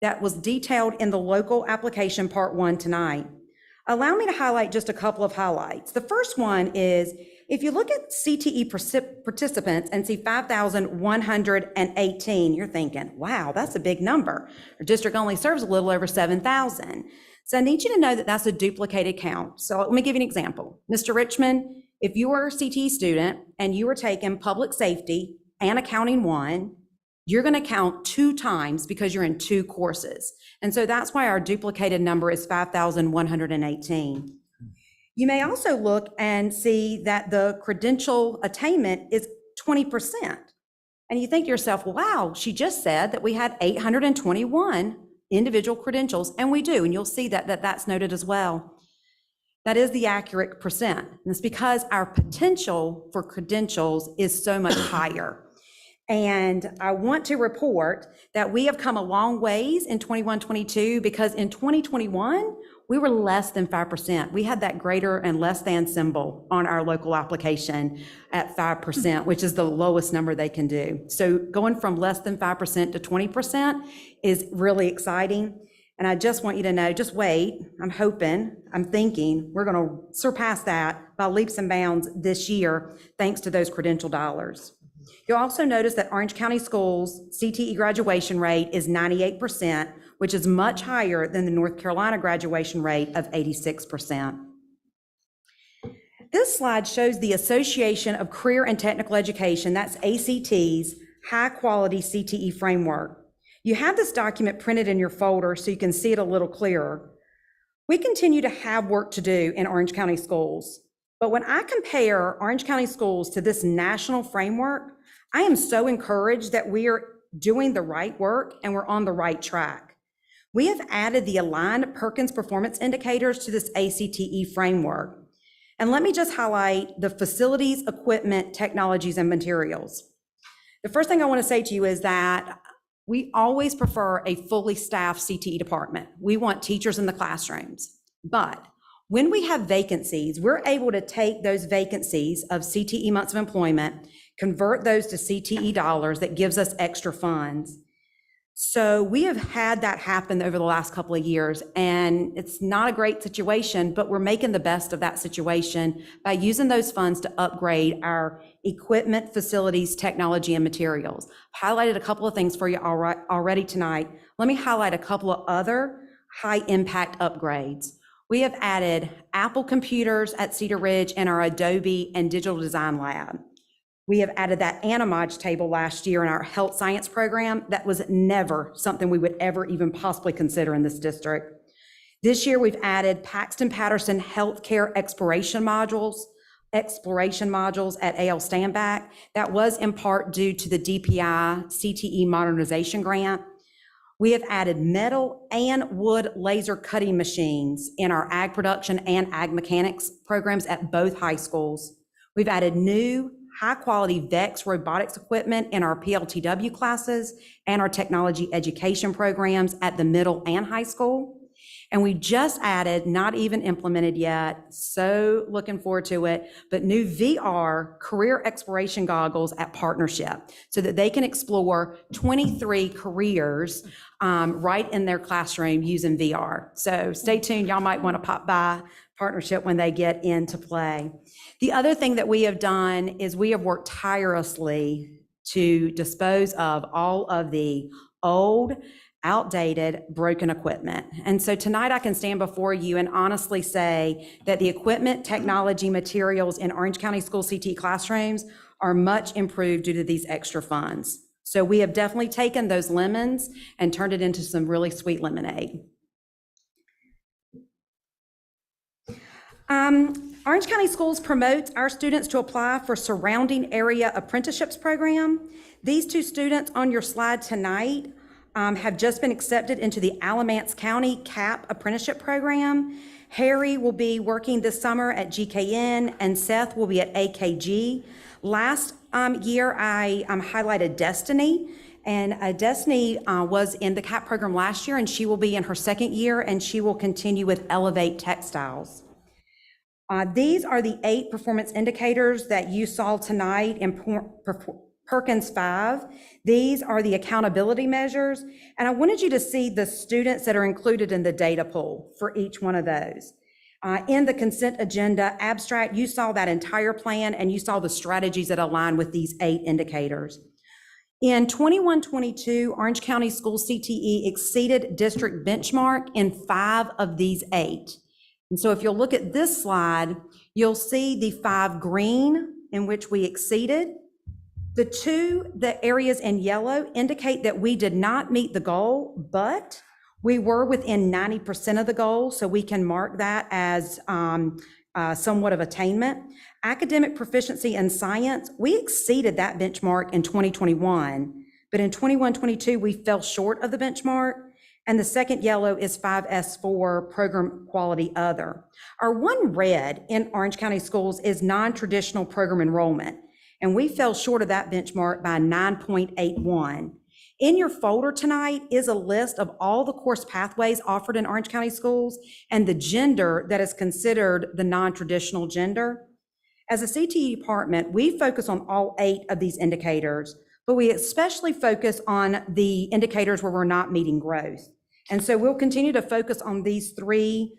that was detailed in the local application part 1 tonight. Allow me to highlight just a couple of highlights. The first one is, if you look at CTE participants and see 5,118, you're thinking, wow, that's a big number. Our district only serves a little over 7,000. So I need you to know that that's a duplicated count. So let me give you an example. Mr. Richmond, if you were a CTE student and you were taking public safety and accounting 1, you're going to count 2 times because you're in 2 courses. And so that's why our duplicated number is 5,118. You may also look and see that the credential attainment is 20%. And you think to yourself, wow, she just said that we had 821 individual credentials, and we do, and you'll see that that's noted as well. That is the accurate percent. And it's because our potential for credentials is so much higher. And I want to report that we have come a long ways in 21-22 because in 2021, we were less than 5%. We had that greater and less than symbol on our local application at 5%, which is the lowest number they can do. So going from less than 5% to 20% is really exciting. And I just want you to know, just wait, I'm hoping, I'm thinking we're going to surpass that by leaps and bounds this year, thanks to those credential dollars. You'll also notice that Orange County Schools' CTE graduation rate is 98%, which is much higher than the North Carolina graduation rate of 86%. This slide shows the Association of Career and Technical Education, that's ACT's, high-quality CTE framework. You have this document printed in your folder so you can see it a little clearer. We continue to have work to do in Orange County Schools, but when I compare Orange County Schools to this national framework, I am so encouraged that we are doing the right work and we're on the right track. We have added the aligned Perkins performance indicators to this ACTE framework. And let me just highlight the facilities, equipment, technologies, and materials. The first thing I want to say to you is that we always prefer a fully staffed CTE department. We want teachers in the classrooms. But when we have vacancies, we're able to take those vacancies of CTE months of employment, convert those to CTE dollars that gives us extra funds. So we have had that happen over the last couple of years, and it's not a great situation, but we're making the best of that situation by using those funds to upgrade our equipment, facilities, technology, and materials. I've highlighted a couple of things for you already tonight. Let me highlight a couple of other high-impact upgrades. We have added Apple computers at Cedar Ridge in our Adobe and Digital Design Lab. We have added that Animage table last year in our health science program. That was never something we would ever even possibly consider in this district. This year, we've added Paxton Patterson healthcare exploration modules at A.L. Standback. That was in part due to the DPI CTE modernization grant. We have added metal and wood laser cutting machines in our ag production and ag mechanics programs at both high schools. We've added new high-quality VEX robotics equipment in our PLTW classes and our technology education programs at the middle and high school. And we just added, not even implemented yet, so looking forward to it, but new VR career exploration goggles at Partnership so that they can explore 23 careers right in their classroom using VR. So stay tuned. Y'all might want to pop by Partnership when they get into play. The other thing that we have done is we have worked tirelessly to dispose of all of the old, outdated, broken equipment. And so tonight I can stand before you and honestly say that the equipment, technology, materials in Orange County School CTE classrooms are much improved due to these extra funds. So we have definitely taken those lemons and turned it into some really sweet lemonade. Orange County Schools promotes our students to apply for surrounding area apprenticeships program. These two students on your slide tonight have just been accepted into the Alamance County CAP apprenticeship program. Harry will be working this summer at GKN and Seth will be at AKG. Last year, I highlighted Destiny, and Destiny was in the CAP program last year, and she will be in her second year, and she will continue with Elevate Textiles. These are the 8 performance indicators that you saw tonight in Perkins 5. These are the accountability measures, and I wanted you to see the students that are included in the data pool for each one of those. In the consent agenda abstract, you saw that entire plan and you saw the strategies that align with these 8 indicators. In 21-22, Orange County School CTE exceeded district benchmark in 5 of these 8. And so if you'll look at this slide, you'll see the 5 green in which we exceeded. The areas in yellow indicate that we did not meet the goal, but we were within 90% of the goal, so we can mark that as somewhat of attainment. Academic proficiency in science, we exceeded that benchmark in 2021, but in 21-22, we fell short of the benchmark. And the second yellow is 5S4 program quality other. Our one red in Orange County Schools is non-traditional program enrollment, and we fell short of that benchmark by 9.81. In your folder tonight is a list of all the course pathways offered in Orange County Schools and the gender that is considered the non-traditional gender. As a CTE department, we focus on all 8 of these indicators, but we especially focus on the indicators where we're not meeting growth. And so we'll continue to focus on these 3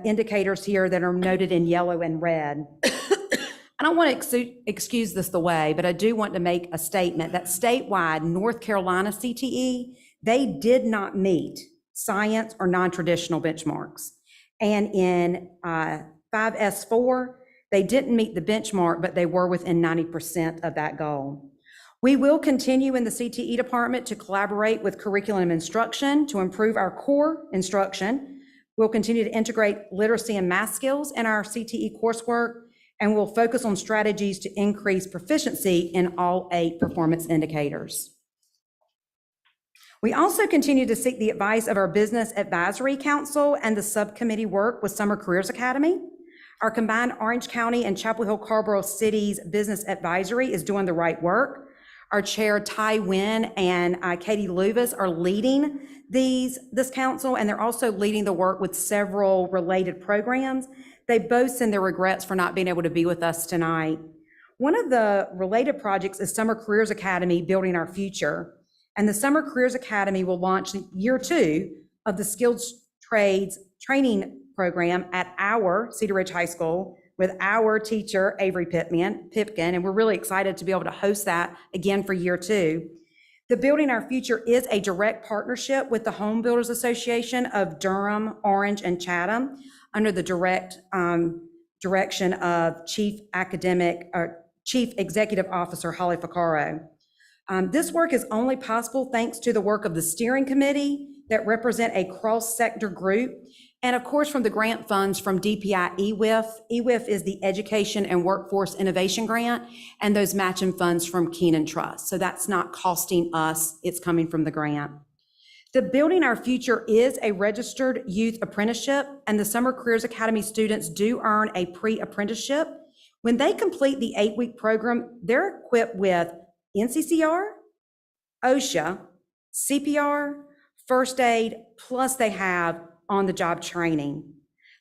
indicators here that are noted in yellow and red. I don't want to excuse this the way, but I do want to make a statement that statewide North Carolina CTE, they did not meet science or non-traditional benchmarks. And in 5S4, they didn't meet the benchmark, but they were within 90% of that goal. We will continue in the CTE department to collaborate with curriculum instruction to improve our core instruction. We'll continue to integrate literacy and math skills in our CTE coursework, and we'll focus on strategies to increase proficiency in all 8 performance indicators. We also continue to seek the advice of our Business Advisory Council and the subcommittee work with Summer Careers Academy. Our combined Orange County and Chapel Hill Carrboro Cities Business Advisory is doing the right work. Our chair, Ty Wynn, and Katie Luvis are leading this council, and they're also leading the work with several related programs. They both send their regrets for not being able to be with us tonight. One of the related projects is Summer Careers Academy, Building Our Future. And the Summer Careers Academy will launch year 2 of the Skilled Trades Training Program at our Cedar Ridge High School with our teacher, Avery Pipkin, and we're really excited to be able to host that again for year 2. The Building Our Future is a direct partnership with the Home Builders Association of Durham, Orange, and Chatham under the direct direction of Chief Executive Officer Holly Ficarro. This work is only possible thanks to the work of the steering committee that represent a cross-sector group, and of course from the grant funds from DPI EWIF. EWIF is the Education and Workforce Innovation Grant, and those matching funds from Keenan Trust. So that's not costing us, it's coming from the grant. The Building Our Future is a registered youth apprenticeship, and the Summer Careers Academy students do earn a pre-apprenticeship. When they complete the 8-week program, they're equipped with NCCR, OSHA, CPR, first aid, plus they have on-the-job training.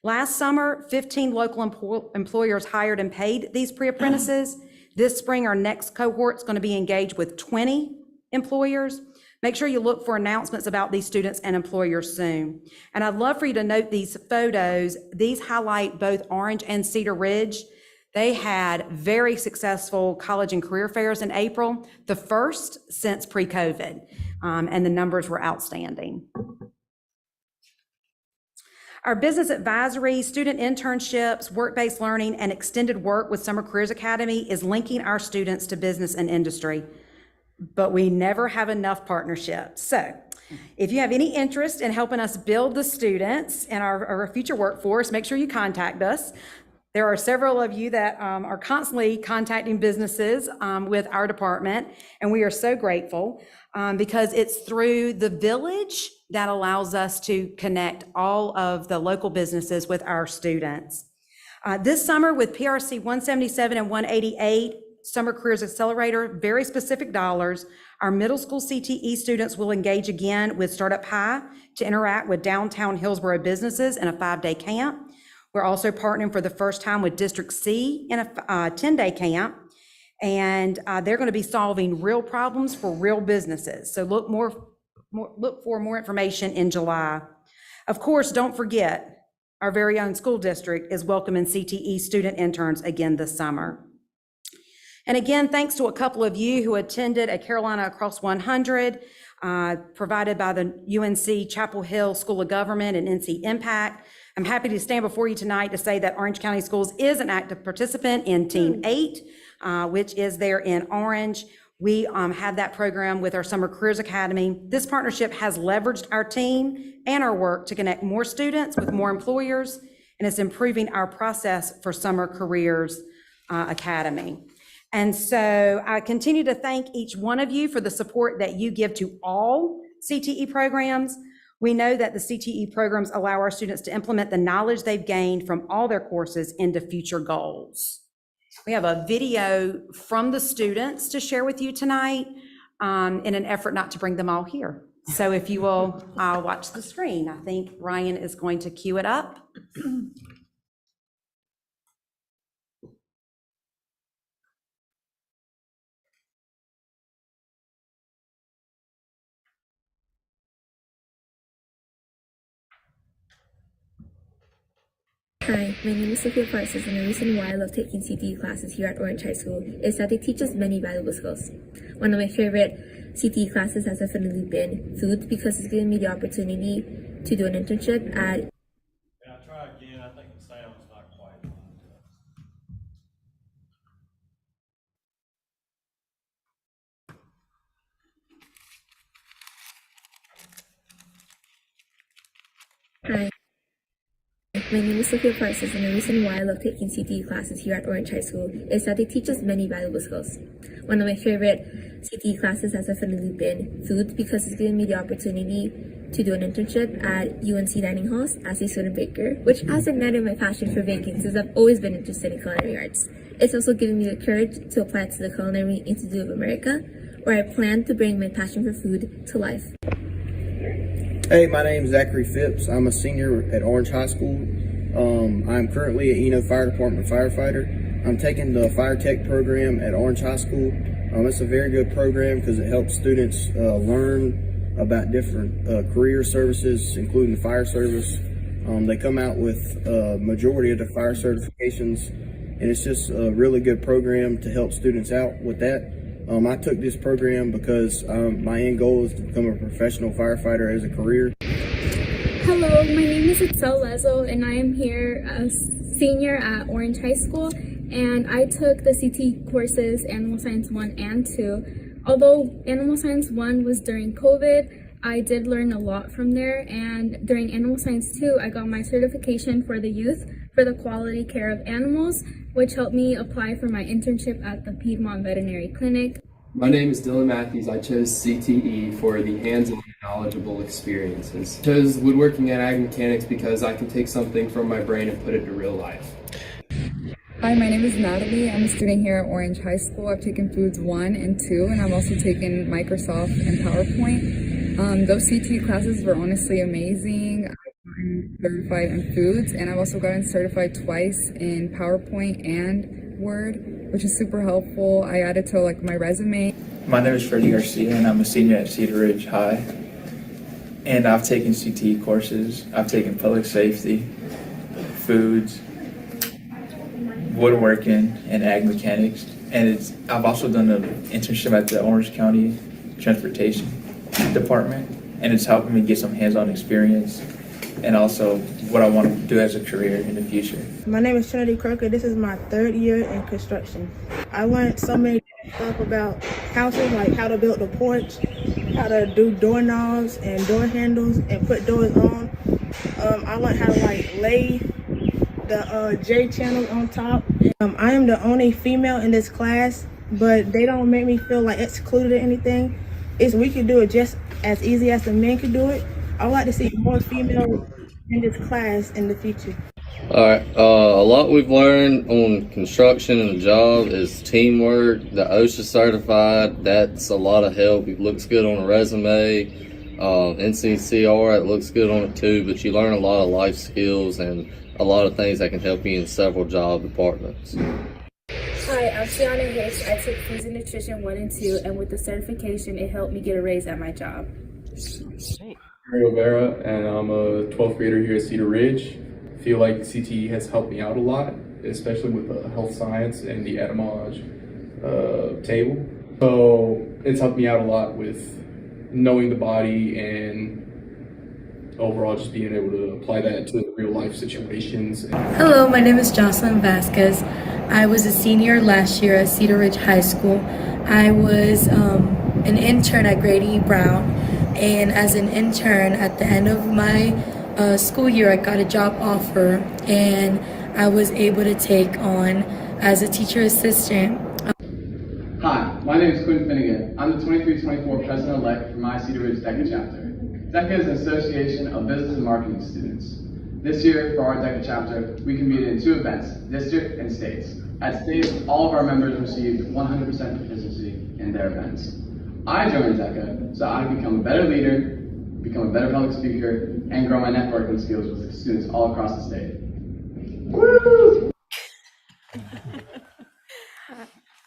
Last summer, 15 local employers hired and paid these pre-apprentices. This spring, our next cohort's going to be engaged with 20 employers. Make sure you look for announcements about these students and employers soon. And I'd love for you to note these photos. These highlight both Orange and Cedar Ridge. They had very successful college and career fairs in April, the first since pre-COVID, and the numbers were outstanding. Our business advisory, student internships, work-based learning, and extended work with Summer Careers Academy is linking our students to business and industry, but we never have enough partnerships. So if you have any interest in helping us build the students and our future workforce, make sure you contact us. There are several of you that are constantly contacting businesses with our department, and we are so grateful because it's through the village that allows us to connect all of the local businesses with our students. This summer with PRC 177 and 188, Summer Careers Accelerator, very specific dollars, our middle school CTE students will engage again with Startup High to interact with downtown Hillsborough businesses in a 5-day camp. We're also partnering for the first time with District C in a 10-day camp, and they're going to be solving real problems for real businesses. So look for more information in July. Of course, don't forget, our very own school district is welcoming CTE student interns again this summer. And again, thanks to a couple of you who attended a Carolina Across 100, provided by the UNC Chapel Hill School of Government and NC Impact. I'm happy to stand before you tonight to say that Orange County Schools is an active participant in Team 8, which is there in Orange. We have that program with our Summer Careers Academy. This partnership has leveraged our team and our work to connect more students with more employers, and it's improving our process for Summer Careers Academy. And so I continue to thank each one of you for the support that you give to all CTE programs. We know that the CTE programs allow our students to implement the knowledge they've gained from all their courses into future goals. We have a video from the students to share with you tonight in an effort not to bring them all here. So if you will watch the screen, I think Ryan is going to cue it up. Hi, my name is Sophia Parsons, and the reason why I love taking CTE classes here at Orange High School is that they teach us many valuable skills. One of my favorite CTE classes has definitely been food, because it's given me the opportunity to do an internship at... Can I try again? I think the sound's not quite. Hi. My name is Sophia Parsons, and the reason why I love taking CTE classes here at Orange High School is that they teach us many valuable skills. One of my favorite CTE classes has definitely been food, because it's given me the opportunity to do an internship at UNC Dining Halls as a student baker, which has ignited my passion for baking since I've always been interested in culinary arts. It's also given me the courage to apply to the Culinary Institute of America, where I plan to bring my passion for food to life. Hey, my name is Zachary Phipps. I'm a senior at Orange High School. I'm currently an Eno Fire Department firefighter. I'm taking the fire tech program at Orange High School. It's a very good program because it helps students learn about different career services, including the fire service. They come out with a majority of the fire certifications, and it's just a really good program to help students out with that. I took this program because my end goal is to become a professional firefighter as a career. Hello, my name is Itzel Lezo, and I am here as senior at Orange High School, and I took the CT courses Animal Science 1 and 2. Although Animal Science 1 was during COVID, I did learn a lot from there, and during Animal Science 2, I got my certification for the youth for the quality care of animals, which helped me apply for my internship at the Piedmont Veterinary Clinic. My name is Dylan Matthews. I chose CTE for the hands-on knowledgeable experiences. I chose woodworking and ag mechanics because I can take something from my brain and put it to real life. Hi, my name is Natalie. I'm a student here at Orange High School. I've taken Foods 1 and 2, and I've also taken Microsoft and PowerPoint. Those CTE classes were honestly amazing. I I'm certified in foods, and I've also gotten certified twice in PowerPoint and Word, which is super helpful. I added to like my resume. My name is Freddie Garcia, and I'm a senior at Cedar Ridge High. And I've taken CTE courses. I've taken public safety, foods, woodworking, and ag mechanics. And I've also done an internship at the Orange County Transportation Department, and it's helping me get some hands-on experience and also what I want to do as a career in the future. My name is Trinity Croker. This is my 3rd year in construction. I learned so many stuff about houses, like how to build the porch, how to do doorknobs and door handles and put doors on. I learned how to like lay the J channel on top. I am the only female in this class, but they don't make me feel like excluded or anything. We can do it just as easy as the men can do it. I would like to see more females in this class in the future. All right, a lot we've learned on construction and the job is teamwork. The OSHA certified, that's a lot of help. It looks good on a resume. NCCR, it looks good on it too, but you learn a lot of life skills and a lot of things that can help you in several job departments. Hi, I'm Tiana Hicks. I took Foods and Nutrition 1 and 2, and with the certification, it helped me get a raise at my job. Mario Vera, and I'm a 12th grader here at Cedar Ridge. I feel like CTE has helped me out a lot, especially with the health science and the etymology table. So it's helped me out a lot with knowing the body and overall just being able to apply that to real life situations. Hello, my name is Jocelyn Vasquez. I was a senior last year at Cedar Ridge High School. I was an intern at Grady E. Brown, and as an intern at the end of my school year, I got a job offer, and I was able to take on as a teacher assistant. Hi, my name is Quinn Finnegan. I'm the 23-24 president-elect for my Cedar Ridge DECA chapter. DECA is an association of business and marketing students. This year, for our DECA chapter, we competed in 2 events, district and states. At states, all of our members received 100% proficiency in their events. I joined DECA so I could become a better leader, become a better public speaker, and grow my networking skills with students all across the state. Woo!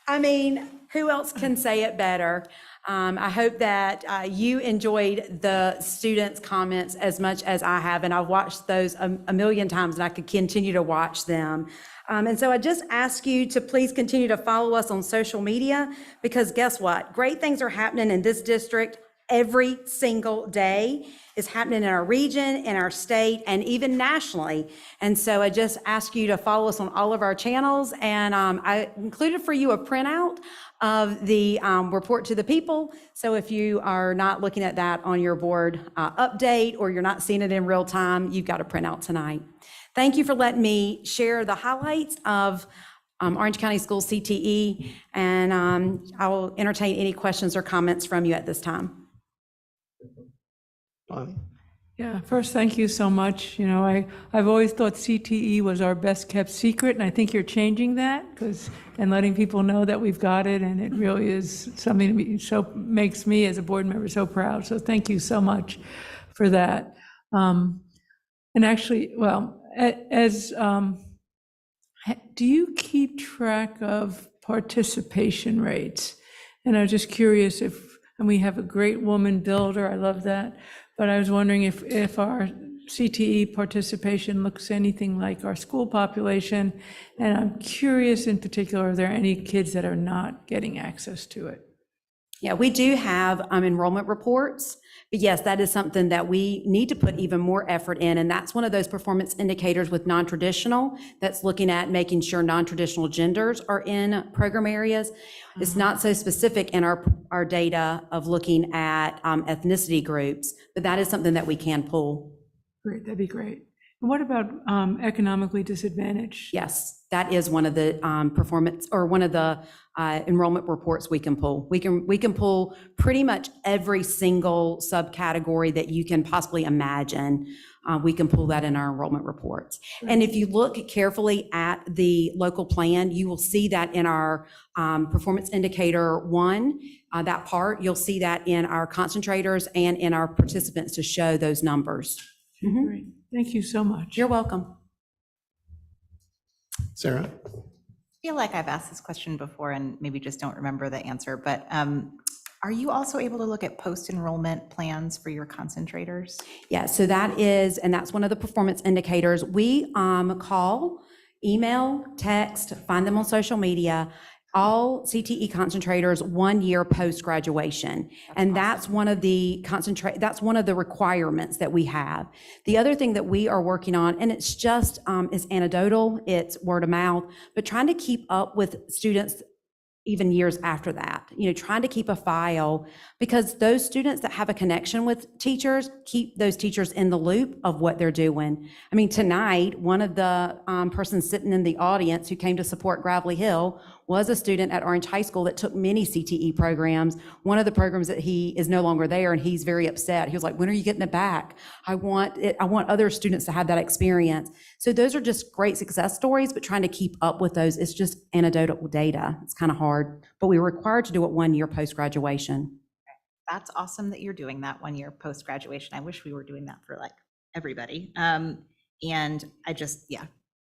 I mean, who else can say it better? I hope that you enjoyed the students' comments as much as I have, and I've watched those a million times, and I could continue to watch them. And so I just ask you to please continue to follow us on social media, because guess what? Great things are happening in this district every single day. It's happening in our region, in our state, and even nationally. And so I just ask you to follow us on all of our channels. And I included for you a printout of the report to the people. So if you are not looking at that on your board update, or you're not seeing it in real time, you've got a printout tonight. Thank you for letting me share the highlights of Orange County Schools CTE, and I will entertain any questions or comments from you at this time. Yeah, first, thank you so much. You know, I've always thought CTE was our best kept secret, and I think you're changing that and letting people know that we've got it, and it really is something to be, so makes me as a board member so proud. So thank you so much for that. And actually, well, do you keep track of participation rates? And I was just curious and we have a great woman builder, I love that. But I was wondering if our CTE participation looks anything like our school population. And I'm curious in particular, are there any kids that are not getting access to it? Yeah, we do have enrollment reports. But yes, that is something that we need to put even more effort in. And that's one of those performance indicators with non-traditional that's looking at making sure non-traditional genders are in program areas. It's not so specific in our data of looking at ethnicity groups, but that is something that we can pull. Great, that'd be great. And what about economically disadvantaged? Yes, that is one of the performance, or one of the enrollment reports we can pull. We can pull pretty much every single subcategory that you can possibly imagine. We can pull that in our enrollment reports. And if you look carefully at the local plan, you will see that in our performance indicator 1, that part, you'll see that in our concentrators and in our participants to show those numbers. Great. Thank you so much. You're welcome. Sarah? I feel like I've asked this question before and maybe just don't remember the answer, but are you also able to look at post-enrollment plans for your concentrators? Yeah, so that is, and that's one of the performance indicators. We call, email, text, find them on social media, all CTE concentrators 1 year post-graduation. And that's one of the that's one of the requirements that we have. The other thing that we are working on, and it's just, it's anecdotal, it's word of mouth, but trying to keep up with students even years after that, trying to keep a file, because those students that have a connection with teachers keep those teachers in the loop of what they're doing. I mean, tonight, one of the persons sitting in the audience who came to support Gravelly Hill was a student at Orange High School that took many CTE programs. One of the programs that he is no longer there, and he's very upset. He was like, when are you getting it back? I want other students to have that experience. So those are just great success stories, but trying to keep up with those, it's just anecdotal data. It's kind of hard, but we're required to do it 1 year post-graduation. That's awesome that you're doing that 1 year post-graduation. I wish we were doing that for like everybody. And I just,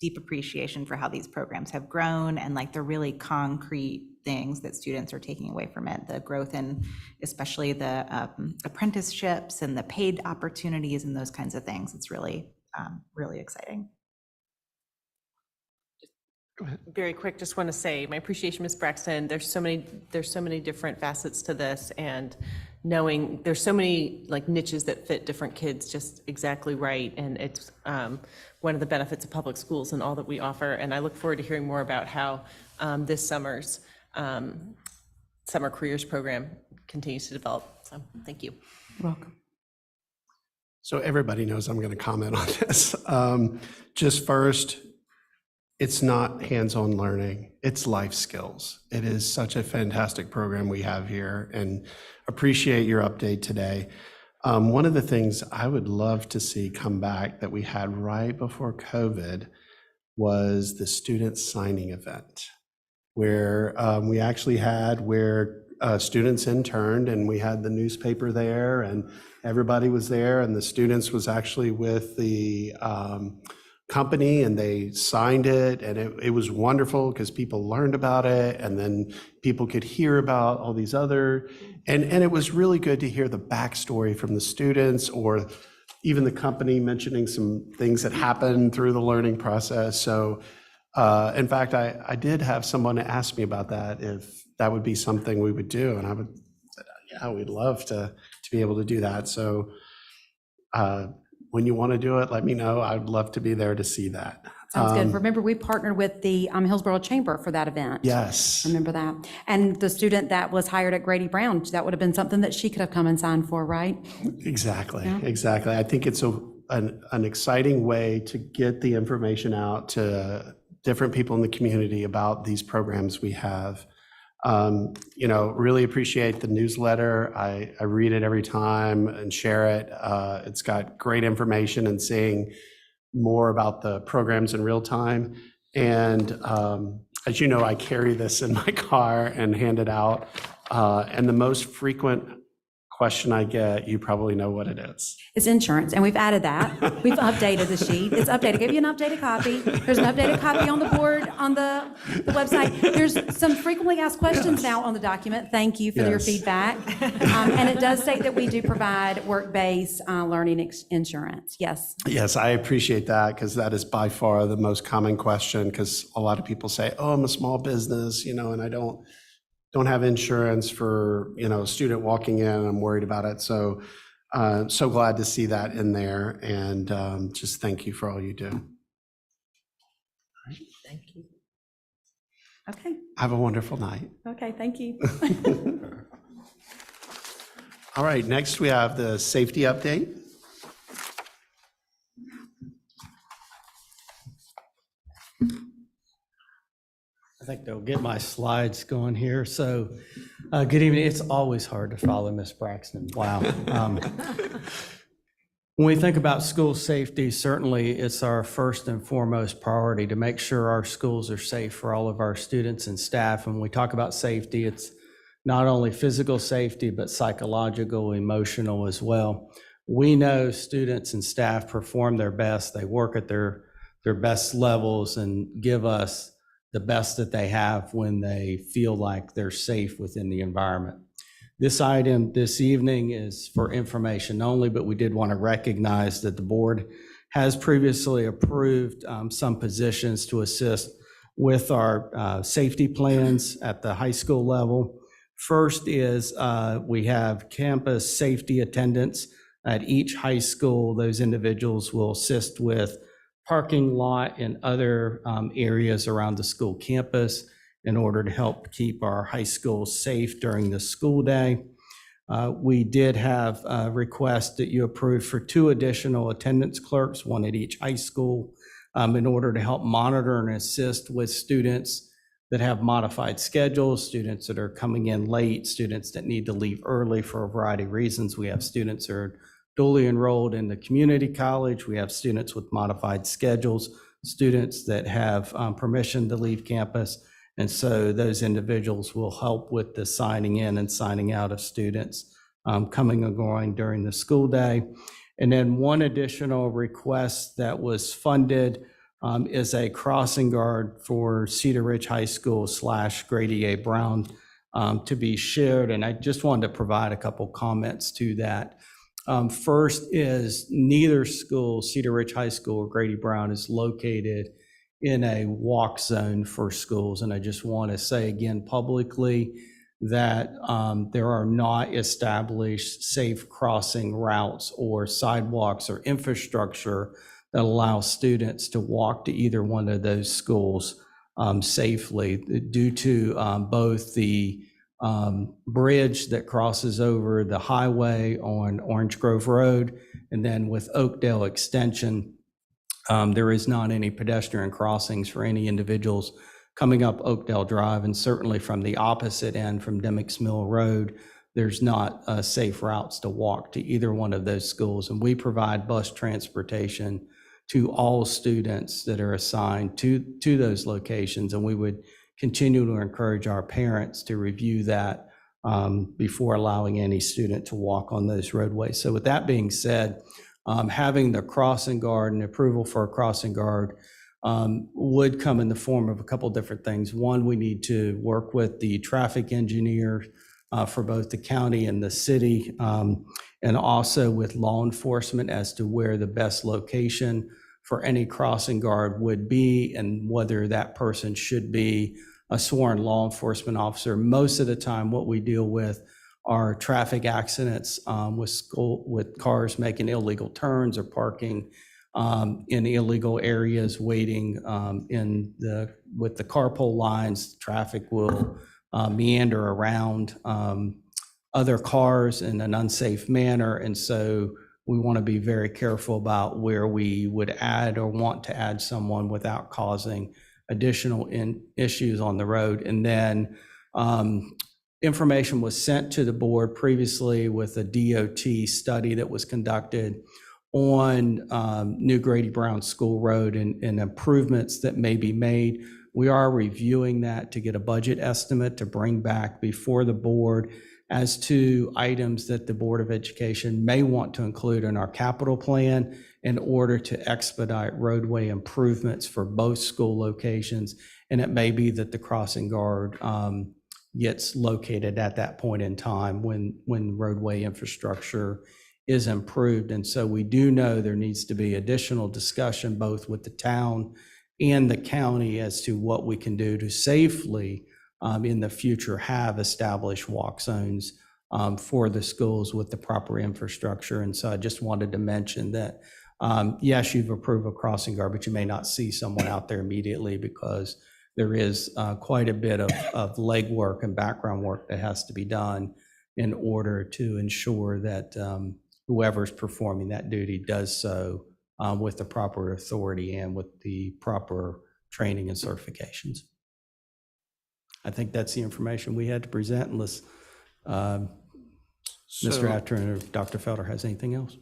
deep appreciation for how these programs have grown and like the really concrete things that students are taking away from it, the growth in especially the apprenticeships and the paid opportunities and those kinds of things. It's really, really exciting. Very quick, just want to say my appreciation, Ms. Braxton. There's so many different facets to this, and knowing there's so many like niches that fit different kids just exactly right. And it's one of the benefits of public schools and all that we offer. And I look forward to hearing more about how this summer's summer careers program continues to develop. So thank you. You're welcome. So everybody knows I'm going to comment on this. Just first, it's not hands-on learning, it's life skills. It is such a fantastic program we have here, and appreciate your update today. One of the things I would love to see come back that we had right before COVID was the student signing event, where we actually had students interned, and we had the newspaper there, and everybody was there, and the students was actually with the company, and they signed it, and it was wonderful because people learned about it, and then people could hear about all these other, and it was really good to hear the backstory from the students, or even the company mentioning some things that happened through the learning process. So in fact, I did have someone ask me about that, if that would be something we would do, and I would say, yeah, we'd love to be able to do that. So when you want to do it, let me know. I'd love to be there to see that. Sounds good. Remember, we partnered with the Hillsborough Chamber for that event. Yes. Remember that. And the student that was hired at Grady Brown, that would have been something that she could have come and signed for, right? Exactly, Yeah. exactly. I think it's an exciting way to get the information out to different people in the community about these programs we have. Really appreciate the newsletter. I read it every time and share it. It's got great information and seeing more about the programs in real time. And as you know, I carry this in my car and hand it out. And the most frequent question I get, you probably know what it is. It's insurance, and we've added that. We've updated the sheet. It's updated. I gave you an updated copy. There's an updated copy on the board, on the website. There's some frequently asked questions now on the document. Thank you for your Yes. feedback. And it does say that we do provide work-based learning insurance. Yes. Yes, I appreciate that, because that is by far the most common question, because a lot of people say, oh, I'm a small business, and I don't have insurance for, a student walking in, and I'm worried about it. So so glad to see that in there, and just thank you for all you do. Thank you. Okay. Have a wonderful night. Okay, thank you. All right, next we have the safety update. I think they'll get my slides going here. So good evening. It's always hard to follow Ms. Braxton. Wow. When we think about school safety, certainly it's our first and foremost priority to make sure our schools are safe for all of our students and staff. And when we talk about safety, it's not only physical safety, but psychological, emotional as well. We know students and staff perform their best. They work at their best levels and give us the best that they have when they feel like they're safe within the environment. This item this evening is for information only, but we did want to recognize that the board has previously approved some positions to assist with our safety plans at the high school level. First is we have campus safety attendants at each high school. Those individuals will assist with parking lot and other areas around the school campus in order to help keep our high schools safe during the school day. We did have a request that you approved for 2 additional attendance clerks, 1 at each high school, in order to help monitor and assist with students that have modified schedules, students that are coming in late, students that need to leave early for a variety of reasons. We have students that are duly enrolled in the community college. We have students with modified schedules, students that have permission to leave campus. And so those individuals will help with the signing in and signing out of students coming and going during the school day. And then one additional request that was funded is a crossing guard for Cedar Ridge High School / Grady A. Brown to be shared. And I just wanted to provide a couple comments to that. First is neither school, Cedar Ridge High School or Grady Brown, is located in a walk zone for schools. And I just want to say again publicly that there are not established safe crossing routes or sidewalks or infrastructure that allow students to walk to either one of those schools safely due to both the bridge that crosses over the highway on Orange Grove Road, and then with Oakdale Extension, there is not any pedestrian crossings for any individuals coming up Oakdale Drive, and certainly from the opposite end, from Demick's Mill Road, there's not safe routes to walk to either one of those schools. And we provide bus transportation to all students that are assigned to those locations, and we would continue to encourage our parents to review that before allowing any student to walk on those roadways. So with that being said, having the crossing guard and approval for a crossing guard would come in the form of a couple different things. One, we need to work with the traffic engineer for both the county and the city, and also with law enforcement as to where the best location for any crossing guard would be and whether that person should be a sworn law enforcement officer. Most of the time, what we deal with are traffic accidents with cars making illegal turns or parking in illegal areas, waiting with the carpool lines. Traffic will meander around other cars in an unsafe manner, and so we want to be very careful about where we would add or want to add someone without causing additional issues on the road. And then information was sent to the board previously with a DOT study that was conducted on New Grady Brown School Road and improvements that may be made. We are reviewing that to get a budget estimate to bring back before the board as to items that the Board of Education may want to include in our capital plan in order to expedite roadway improvements for both school locations. And it may be that the crossing guard gets located at that point in time when roadway infrastructure is improved. And so we do know there needs to be additional discussion both with the town and the county as to what we can do to safely in the future have established walk zones for the schools with the proper infrastructure. And so I just wanted to mention that, yes, you've approved a crossing guard, but you may not see someone out there immediately because there is quite a bit of legwork and background work that has to be done in order to ensure that whoever's performing that duty does so with the proper authority and with the proper training and certifications. I think that's the information we had to present, unless Mr. Attorney or Dr. Felder has anything else.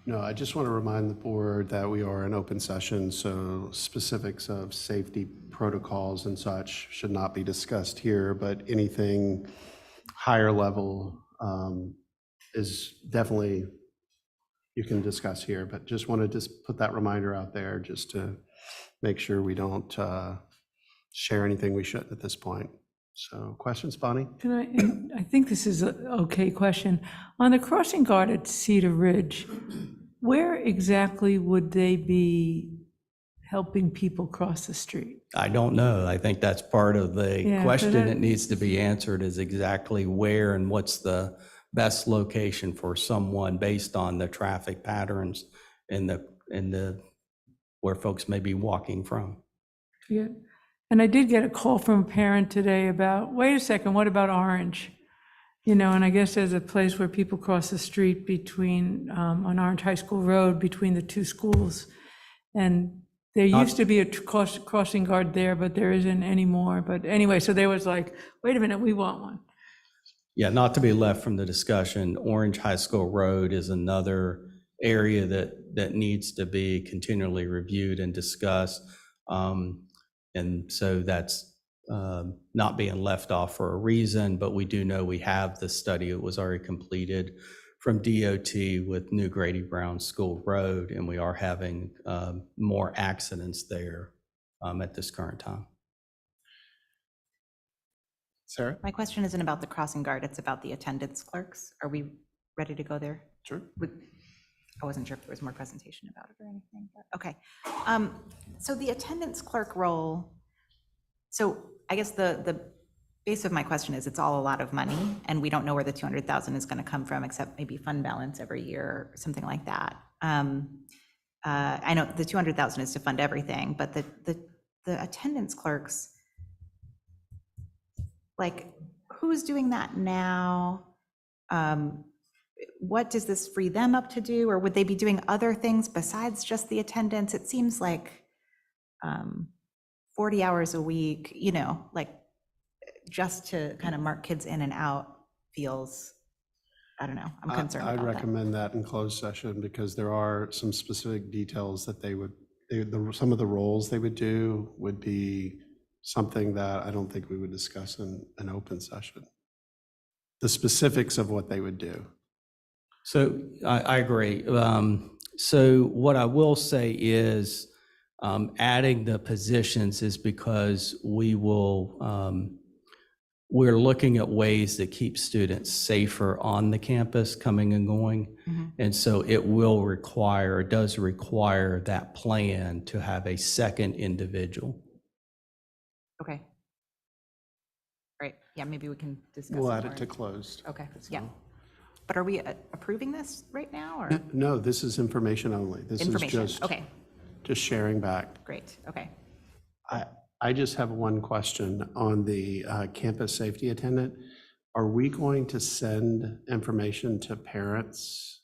No, I just want to remind the board that we are in open session, so specifics of safety protocols and such should not be discussed here, but anything higher level is definitely you can discuss here, but just wanted to put that reminder out there just to make sure we don't share anything we shouldn't at this point. So questions, Bonnie? Can I think this is an okay question. On the crossing guard at Cedar Ridge, where exactly would they be helping people cross the street? I don't know. I think that's part of the Yeah, so question that- that needs to be answered is exactly where and what's the best location for someone based on the traffic patterns and where folks may be walking from. Yeah. And I did get a call from a parent today about, wait a second, what about Orange? You know, and I guess there's a place where people cross the street between, on Orange High School Road, between the two schools. And there used to be a crossing guard there, but there isn't anymore. But anyway, so there was like, wait a minute, we want one. Yeah, not to be left from the discussion, Orange High School Road is another area that needs to be continually reviewed and discussed. And so that's not being left off for a reason, but we do know we have the study. It was already completed from DOT with New Grady Brown School Road, and we are having more accidents there at this current time. Sarah? My question isn't about the crossing guard, it's about the attendance clerks. Are we ready to go there? Sure. I wasn't sure if there was more presentation about it or anything, but okay. So the attendance clerk role, so I guess the base of my question is it's all a lot of money and we don't know where the 200,000 is going to come from except maybe fund balance every year or something like that. I know the 200,000 is to fund everything, but the attendance clerks, like who's doing that now? What does this free them up to do? Or would they be doing other things besides just the attendance? It seems like 40 hours a week, you know, like just to kind of mark kids in and out feels, I don't know, I'm concerned I'd about that. recommend that in closed session because there are some specific details that some of the roles they would do would be something that I don't think we would discuss in an open session. The specifics of what they would do. So I agree. So what I will say is adding the positions is because we're looking at ways that keep students safer on the campus coming and going. And so it does require that plan to have a second individual. Okay. Right, yeah, maybe we can discuss. We'll it add more. it to closed. Okay, yeah. But are we approving this right now or? No, this is information only. This is Information, just, okay, just sharing back. great, okay. I just have one question on the campus safety attendant. Are we going to send information to parents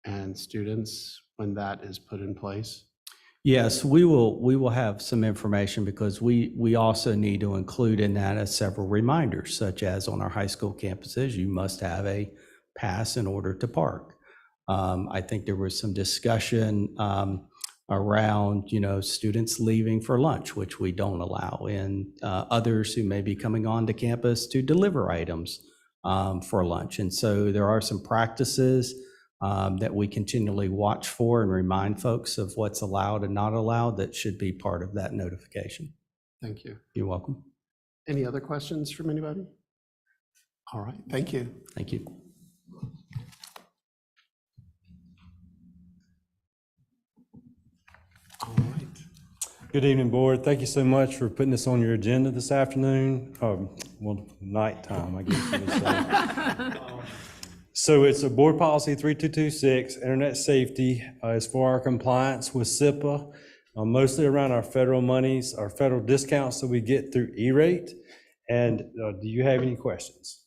and students when that is put in place? Yes, we will have some information because we also need to include in that several reminders, such as on our high school campuses, you must have a pass in order to park. I think there was some discussion around, students leaving for lunch, which we don't allow, and others who may be coming onto campus to deliver items for lunch. And so there are some practices that we continually watch for and remind folks of what's allowed and not allowed that should be part of that notification. Thank you. You're welcome. Any other questions from anybody? All right, thank you. Thank you. All right. Good evening, board. Thank you so much for putting this on your agenda this afternoon. Well, nighttime, I guess you would say. So it's a board policy 3226, internet safety. It's for our compliance with SIPA, mostly around our federal monies, our federal discounts that we get through E-rate. And do you have any questions?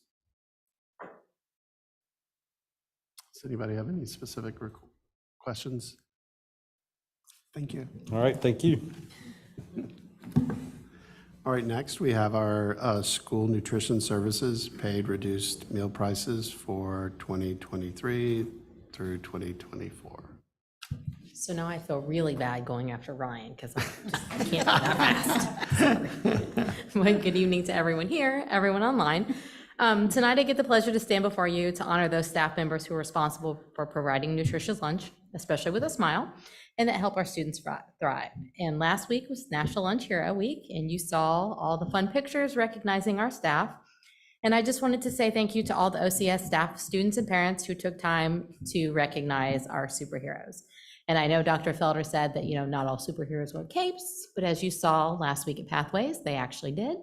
Does anybody have any specific questions? Thank you. All right, thank you. All right, next we have our school nutrition services paid reduced meal prices for 2023 through 2024. So now I feel really bad going after Ryan because I can't be that fast. Sorry. Well, good evening to everyone here, everyone online. Tonight, I get the pleasure to stand before you to honor those staff members who are responsible for providing nutritious lunch, especially with a smile, and that help our students thrive. And last week was National Lunch Hero Week, and you saw all the fun pictures recognizing our staff. And I just wanted to say thank you to all the OCS staff, students, and parents who took time to recognize our superheroes. And I know Dr. Felder said that, not all superheroes wear capes, but as you saw last week at Pathways, they actually did.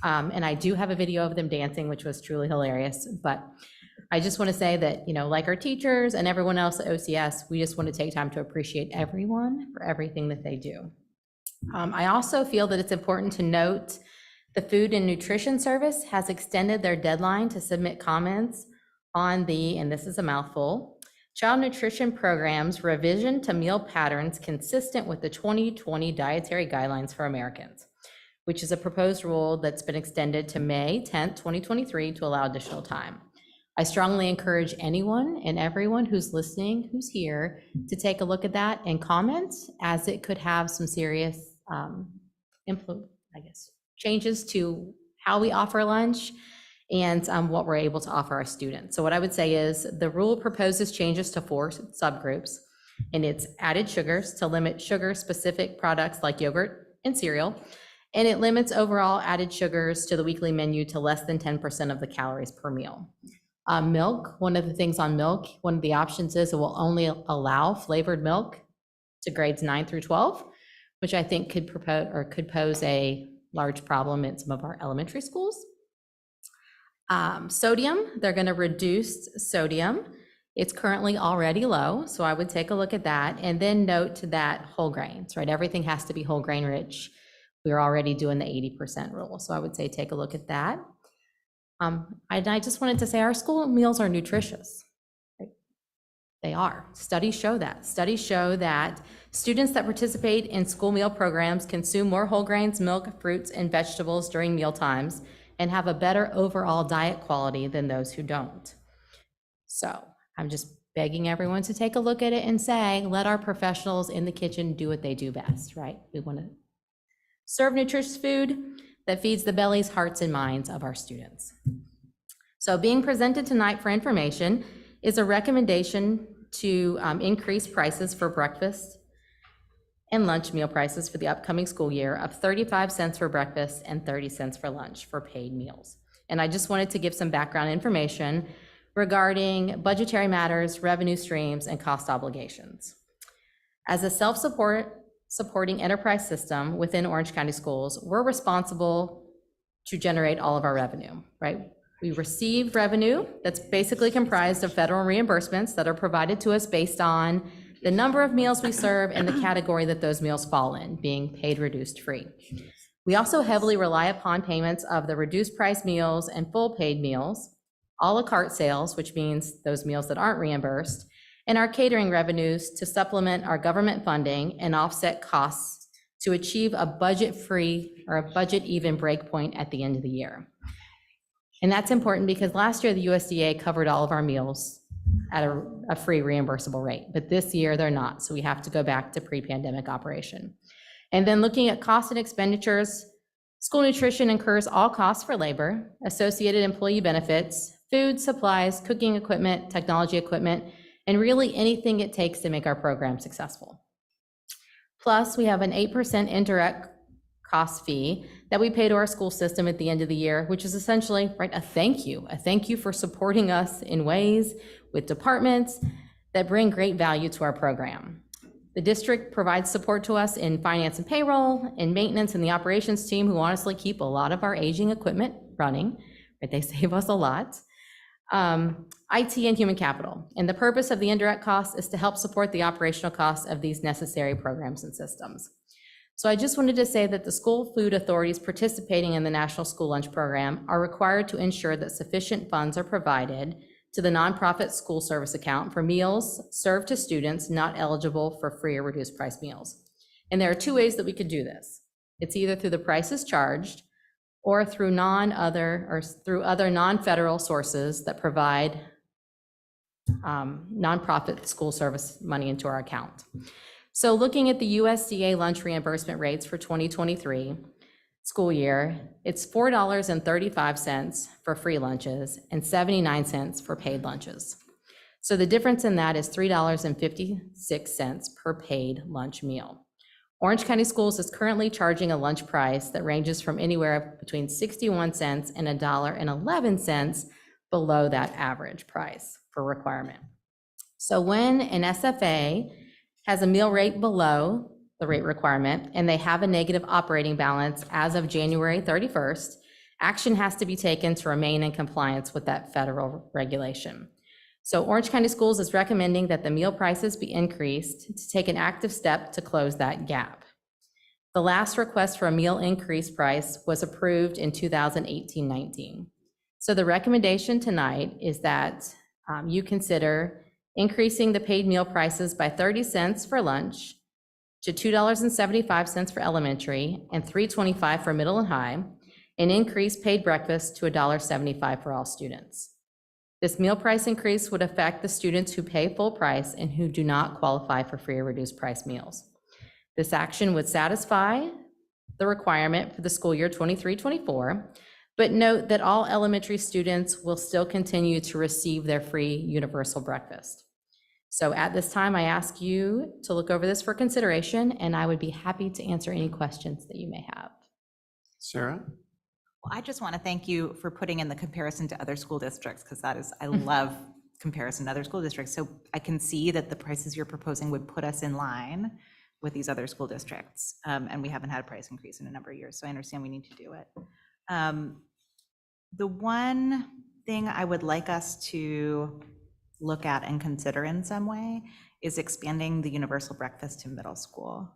And I do have a video of them dancing, which was truly hilarious. But I just want to say that, like our teachers and everyone else at OCS, we just want to take time to appreciate everyone for everything that they do. I also feel that it's important to note the Food and Nutrition Service has extended their deadline to submit comments on the, and this is a mouthful, Child Nutrition Program's revision to meal patterns consistent with the 2020 Dietary Guidelines for Americans, which is a proposed rule that's been extended to May 10th, 2023 to allow additional time. I strongly encourage anyone and everyone who's listening, who's here, to take a look at that and comment, as it could have some serious changes to how we offer lunch and what we're able to offer our students. So what I would say is the rule proposes changes to 4 subgroups, and it's added sugars to limit sugar-specific products like yogurt and cereal, and it limits overall added sugars to the weekly menu to less than 10% of the calories per meal. Milk, one of the things on milk, one of the options is it will only allow flavored milk to grades 9 through 12, which I think could pose a large problem in some of our elementary schools. Sodium, they're going to reduce sodium. It's currently already low, so I would take a look at that. And then note that whole grains, right? Everything has to be whole grain rich. We're already doing the 80% rule, so I would say take a look at that. I just wanted to say our school meals are nutritious. Right? They are. Studies show that. Studies show that students that participate in school meal programs consume more whole grains, milk, fruits, and vegetables during meal times and have a better overall diet quality than those who don't. So I'm just begging everyone to take a look at it and say, let our professionals in the kitchen do what they do best, right? We want to serve nutritious food that feeds the bellies, hearts, and minds of our students. So being presented tonight for information is a recommendation to increase prices for breakfast and lunch meal prices for the upcoming school year of 35 cents for breakfast and 30 cents for lunch for paid meals. And I just wanted to give some background information regarding budgetary matters, revenue streams, and cost obligations. As a self-supporting enterprise system within Orange County Schools, we're responsible to generate all of our revenue, right? We receive revenue that's basically comprised of federal reimbursements that are provided to us based on the number of meals we serve and the category that those meals fall in, being paid, reduced, free. We also heavily rely upon payments of the reduced price meals and full paid meals, a la carte sales, which means those meals that aren't reimbursed, and our catering revenues to supplement our government funding and offset costs to achieve a budget-free or a budget-even breakpoint at the end of the year. And that's important because last year the USDA covered all of our meals at a free reimbursable rate, but this year they're not, so we have to go back to pre-pandemic operation. And then looking at costs and expenditures, school nutrition incurs all costs for labor, associated employee benefits, food, supplies, cooking equipment, technology equipment, and really anything it takes to make our program successful. Plus, we have an 8% indirect cost fee that we pay to our school system at the end of the year, which is essentially, right, a thank you for supporting us in ways with departments that bring great value to our program. The district provides support to us in finance and payroll, in maintenance, and the operations team, who honestly keep a lot of our aging equipment running, right? They save us a lot. IT and human capital. And the purpose of the indirect costs is to help support the operational costs of these necessary programs and systems. So I just wanted to say that the school food authorities participating in the National School Lunch Program are required to ensure that sufficient funds are provided to the nonprofit school service account for meals served to students not eligible for free or reduced price meals. And there are 2 ways that we could do this. It's either through the prices charged or through other non-federal sources that provide nonprofit school service money into our account. So looking at the USDA lunch reimbursement rates for 2023, school year, it's $4.35 for free lunches and 79 cents for paid lunches. So the difference in that is $3.56 per paid lunch meal. Orange County Schools is currently charging a lunch price that ranges from anywhere between 61 cents and $1.11 below that average price for requirement. So when an SFA has a meal rate below the rate requirement and they have a negative operating balance as of January 31st, action has to be taken to remain in compliance with that federal regulation. So Orange County Schools is recommending that the meal prices be increased to take an active step to close that gap. The last request for a meal increase price was approved in 2018-19. So the recommendation tonight is that you consider increasing the paid meal prices by 30 cents for lunch to $2.75 for elementary and $3.25 for middle and high, and increase paid breakfast to $1.75 for all students. This meal price increase would affect the students who pay full price and who do not qualify for free or reduced price meals. This action would satisfy the requirement for the school year 23-24, but note that all elementary students will still continue to receive their free universal breakfast. So at this time, I ask you to look over this for consideration, and I would be happy to answer any questions that you may have. Sarah? Well, I just want to thank you for putting in the comparison to other school districts, because that is, I love comparison to other school districts. So I can see that the prices you're proposing would put us in line with these other school districts. And we haven't had a price increase in a number of years, so I understand we need to do it. The one thing I would like us to look at and consider in some way is expanding the universal breakfast to middle school.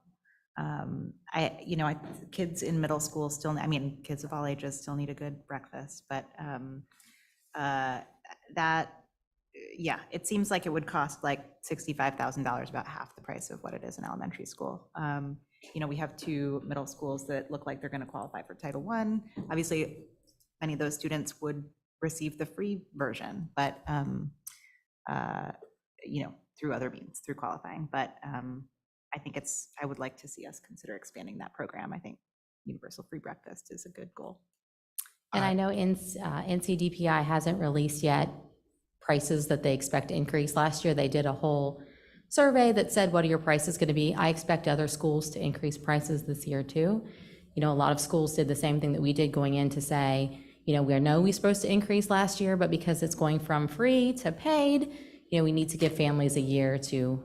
Kids in middle school still, kids of all ages still need a good breakfast, but it seems like it would cost like $65,000, about half the price of what it is in elementary school. We have 2 middle schools that look like they're going to qualify for Title I. Obviously, many of those students would receive the free version, but through other means, through qualifying. But I would like to see us consider expanding that program. I think universal free breakfast is a good goal. And I know NCDPI hasn't released yet prices that they expect to increase. Last year, they did a whole survey that said, what are your prices going to be? I expect other schools to increase prices this year too. A lot of schools did the same thing that we did going in to say, we're supposed to increase last year, but because it's going from free to paid, we need to give families a year to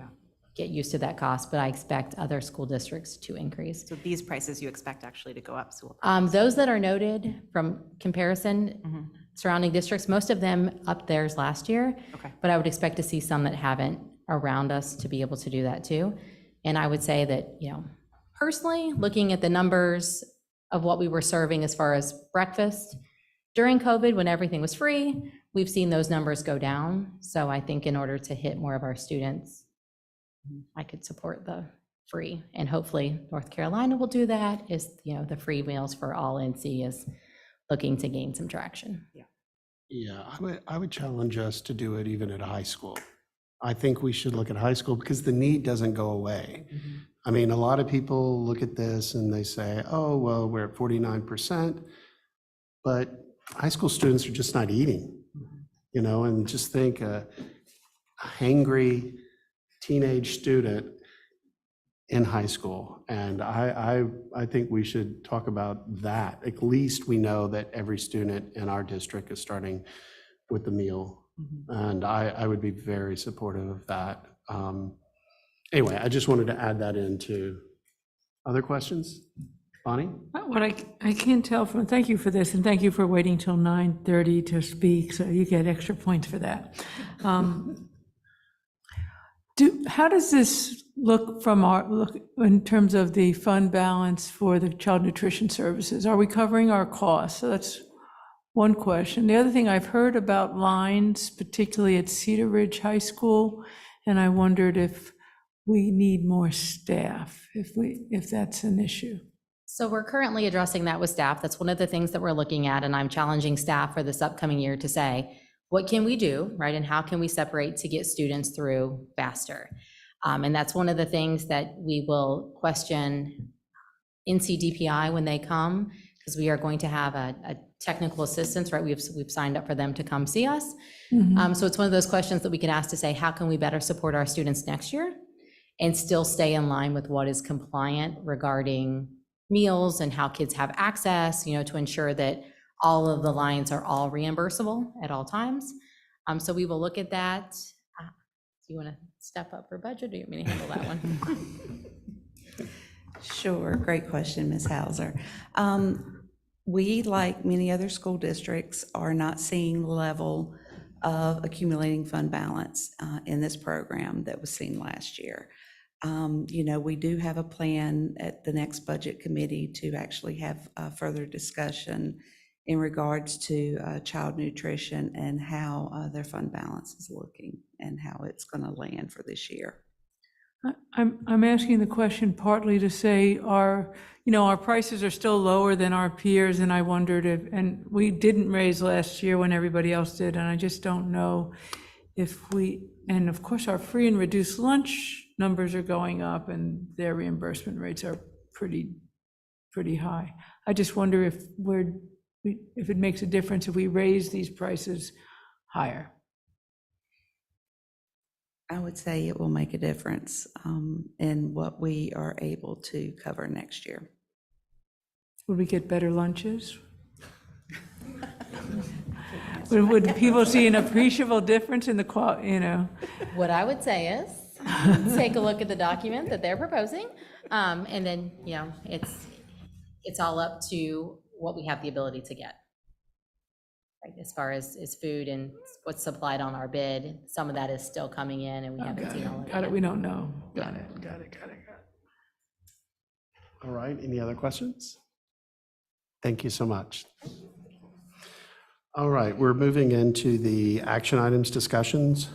get used to that cost, but I expect other school districts to increase. So these prices you expect actually to go up? Those that are noted from comparison, surrounding districts, most of them upped theirs last year, but I would expect to see some that haven't around us to be able to do that too. And I would say that, personally, looking at the numbers of what we were serving as far as breakfast during COVID, when everything was free, we've seen those numbers go down. So I think in order to hit more of our students, I could support the free, and hopefully North Carolina will do that. The free meals for all NC is looking to gain some traction. Yeah, I would challenge us to do it even at high school. I think we should look at high school because the need doesn't go away. A lot of people look at this and they say, oh, well, we're at 49%, but high school students are just not eating, and just think a hangry teenage student in high school. And I think we should talk about that. At least we know that every student in our district is starting with the meal. And I would be very supportive of that. Anyway, I just wanted to add that into other questions. Bonnie? What I can tell from, thank you for this, and thank you for waiting till 9:30 to speak, so you get extra points for that. How does this look in terms of the fund balance for the child nutrition services? Are we covering our costs? So that's one question. The other thing, I've heard about lines, particularly at Cedar Ridge High School, and I wondered if we need more staff, if that's an issue. So we're currently addressing that with staff. That's one of the things that we're looking at, and I'm challenging staff for this upcoming year to say, what can we do, right? And how can we separate to get students through faster? And that's one of the things that we will question NCDPI when they come because we are going to have a technical assistance, right? We've signed up for them to come see us. So it's one of those questions that we can ask to say, how can we better support our students next year and still stay in line with what is compliant regarding meals and how kids have access, to ensure that all of the lines are all reimbursable at all times. So we will look at that. Do you want to step up for budget, or do you want me to handle that one? Sure, great question, Ms. Hauser. We, like many other school districts, are not seeing the level of accumulating fund balance in this program that was seen last year. We do have a plan at the next budget committee to actually have further discussion in regards to child nutrition and how their fund balance is looking and how it's going to land for this year. I'm asking the question partly to say our prices are still lower than our peers, and I wondered and we didn't raise last year when everybody else did, and I just don't know if and of course our free and reduced lunch numbers are going up and their reimbursement rates are pretty high. I just wonder if it makes a difference if we raise these prices higher. I would say it will make a difference in what we are able to cover next year. Would we get better lunches? Would people see an appreciable difference in the quality, What I would say is, take a look at the document that they're proposing, and then, it's all up to what we have the ability to get. Right, as far as food and what's supplied on our bid, some of that is still coming in, and we haven't seen all of it. Got it, we don't know. Got it. All right, any other questions? Thank you so much. All right, we're moving into the action items discussions.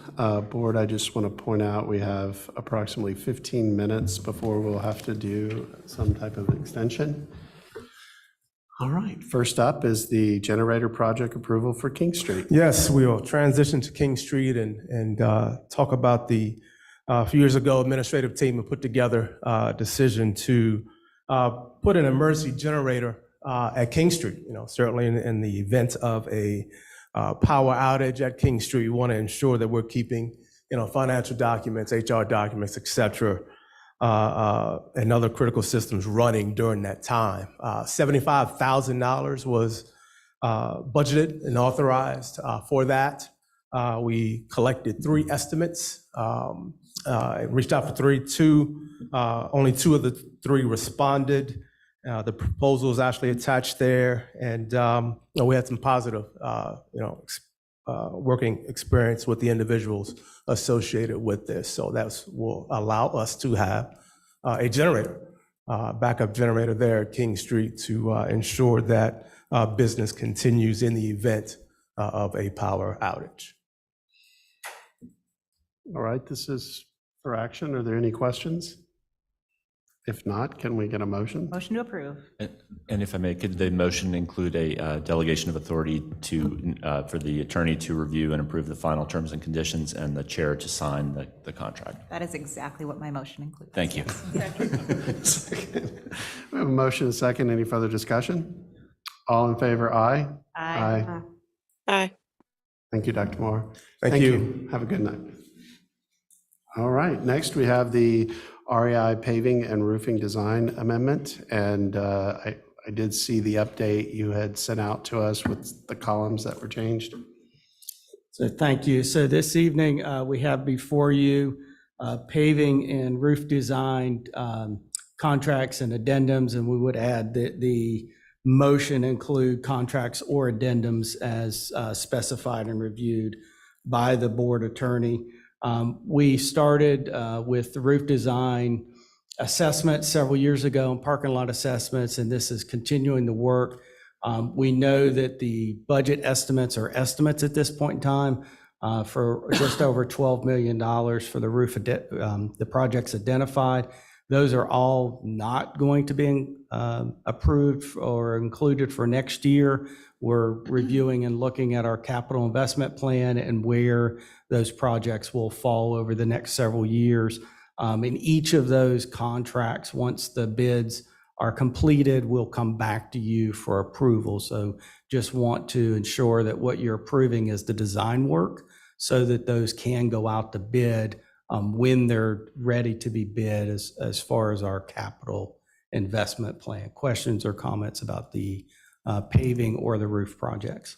Board, I just want to point out we have approximately 15 minutes before we'll have to do some type of extension. All right, first up is the generator project approval for King Street. Yes, we'll transition to King Street and talk about the few years ago administrative team had put together a decision to put an emergency generator at King Street. Certainly in the event of a power outage at King Street, we want to ensure that we're keeping financial documents, HR documents, et cetera, and other critical systems running during that time. $75,000 was budgeted and authorized for that. We collected 3 estimates, reached out for 3, only 2 of the 3 responded. The proposal is actually attached there, and we had some positive, working experience with the individuals associated with this. So that will allow us to have a generator, backup generator there at King Street to ensure that business continues in the event of a power outage. All right, this is for action. Are there any questions? If not, can we get a motion? Motion to approve. And if I may, could the motion include a delegation of authority for the attorney to review and approve the final terms and conditions and the chair to sign the contract? That is exactly what my motion includes. Thank you. Second. We have a motion and a second. Any further discussion? All in favor, aye? Aye. Aye. Thank you, Dr. Moore. Thank you. Have a good night. All right, next we have the REI paving and roofing design amendment. And I did see the update you had sent out to us with the columns that were changed. So thank you. So this evening, we have before you paving and roof design contracts and addendums, and we would add that the motion include contracts or addendums as specified and reviewed by the board attorney. We started with the roof design assessment several years ago and parking lot assessments, and this is continuing the work. We know that the budget estimates are estimates at this point in time for just over $12 million for the roof, the projects identified. Those are all not going to be approved or included for next year. We're reviewing and looking at our capital investment plan and where those projects will fall over the next several years. In each of those contracts, once the bids are completed, we'll come back to you for approval. So just want to ensure that what you're approving is the design work so that those can go out to bid when they're ready to be bid as far as our capital investment plan. Questions or comments about the paving or the roof projects?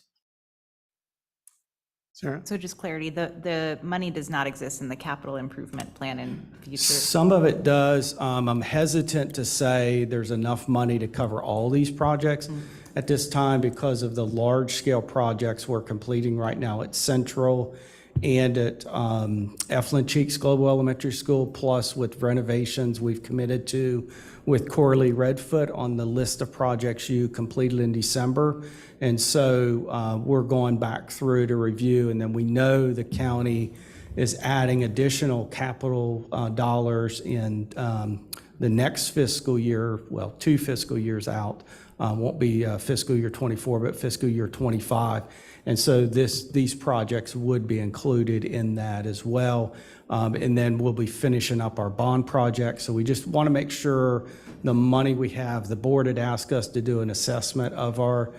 Sarah? So just clarity, the money does not exist in the capital improvement plan in future? Some of it does. I'm hesitant to say there's enough money to cover all these projects at this time because of the large-scale projects we're completing right now at Central and at Eflin Cheeks Global Elementary School, plus with renovations we've committed to with Corley Redfoot on the list of projects you completed in December. And so we're going back through to review, and then we know the county is adding additional capital dollars in the next fiscal year, well, 2 fiscal years out. Won't be fiscal year 24, but fiscal year 25. And so these projects would be included in that as well. And then we'll be finishing up our bond project. So we just want to make sure the money we have, the board had asked us to do an assessment of our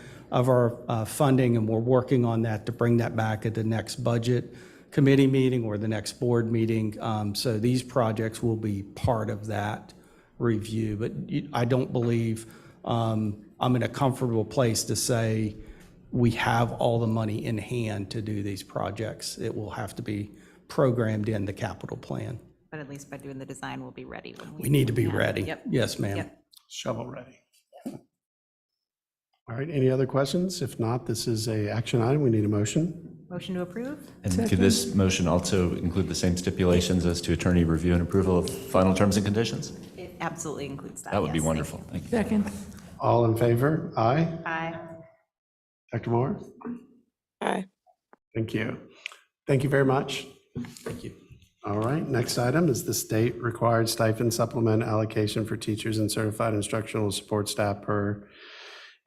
funding, and we're working on that to bring that back at the next budget committee meeting or the next board meeting. So these projects will be part of that review. But I don't believe I'm in a comfortable place to say we have all the money in hand to do these projects. It will have to be programmed in the capital plan. But at least by doing the design, we'll be ready. When We need to be yeah. ready. Yep. Yes, ma'am. Yep. Shovel ready. All right, any other questions? If not, this is a action item. We need a motion. Motion to approve? And could this motion also include the same stipulations as to attorney review and approval of final terms and conditions? It absolutely includes that. That would be yes. wonderful. Thank you. Second. All in favor? Aye. Aye. Dr. Moore? Aye. Thank you. Thank you very much. Thank you. All right, next item is the state required stipend supplement allocation for teachers and certified instructional support staff per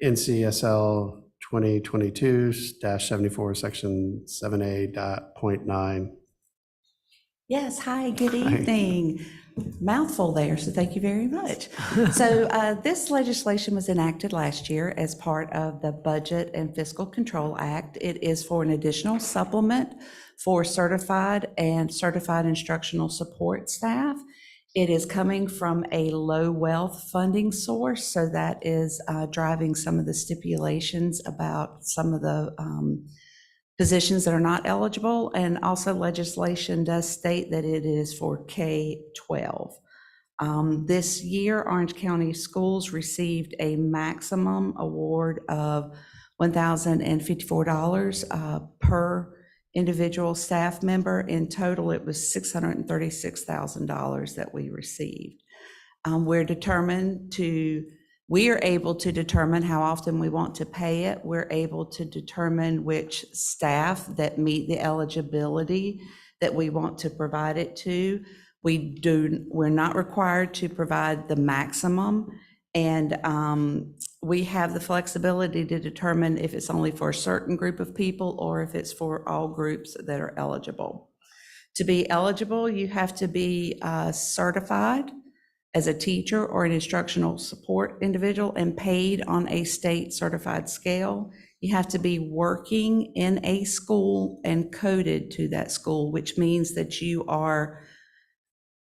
NCSL 2022-74, section 7A.9. Yes, hi, good evening. Mouthful there, so thank you very much. So this legislation was enacted last year as part of the Budget and Fiscal Control Act. It is for an additional supplement for certified and certified instructional support staff. It is coming from a low wealth funding source, so that is driving some of the stipulations about some of the positions that are not eligible, and also legislation does state that it is for K-12. This year, Orange County Schools received a maximum award of $1,054 per individual staff member. In total, it was $636,000 that we received. We are able to determine how often we want to pay it. We're able to determine which staff that meet the eligibility that we want to provide it to. We're not required to provide the maximum, and we have the flexibility to determine if it's only for a certain group of people or if it's for all groups that are eligible. To be eligible, you have to be certified as a teacher or an instructional support individual and paid on a state certified scale. You have to be working in a school and coded to that school, which means that you are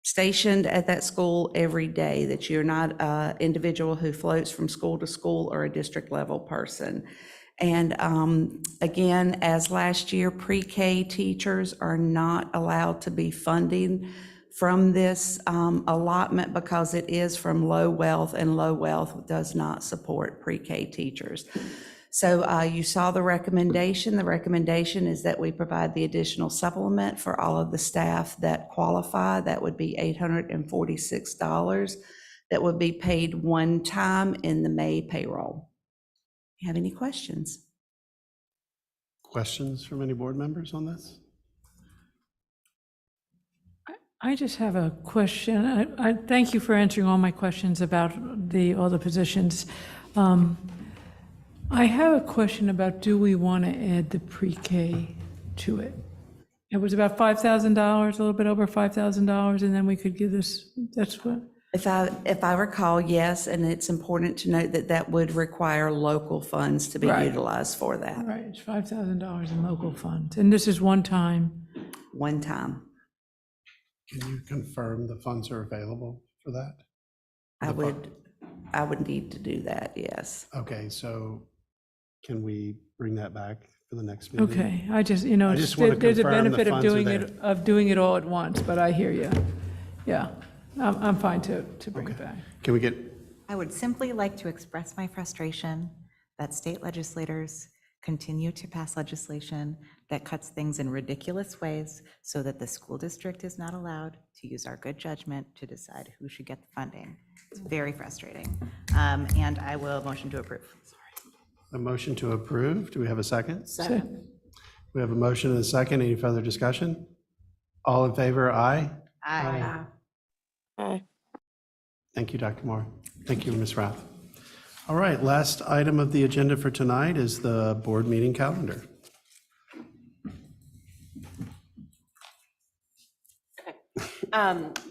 stationed at that school every day, that you're not an individual who floats from school to school or a district level person. And again, as last year, pre-K teachers are not allowed to be funding from this allotment because it is from low wealth, and low wealth does not support pre-K teachers. So you saw the recommendation. The recommendation is that we provide the additional supplement for all of the staff that qualify. That would be $846 that would be paid one time in the May payroll. You have any questions? Questions from any board members on this? I just have a question. I thank you for answering all my questions about all the positions. I have a question about, do we want to add the pre-K to it? It was about $5,000, a little bit over $5,000, and then we could give this, that's what, If I recall, yes, and it's important to note that that would require local funds to be Right. utilized for that. Right, it's $5,000 in local funds, and this is one time. One time. Can you confirm the funds are available for that? I would need to do that, yes. Okay, so can we bring that back for the next meeting? Okay, I just, you know, I just want to there's a confirm the benefit of funds are doing there. it, all at once, but I hear you. Yeah, I'm fine to bring it back. Can we get, I would simply like to express my frustration that state legislators continue to pass legislation that cuts things in ridiculous ways so that the school district is not allowed to use our good judgment to decide who should get the funding. It's very frustrating. And I will motion to approve. a motion to approve? Do we have a second? Second. We have a motion and a second. Any further discussion? All in favor, aye? Aye. Aye. Thank you, Dr. Moore. Thank you, Ms. Rath. All right, last item of the agenda for tonight is the board meeting calendar.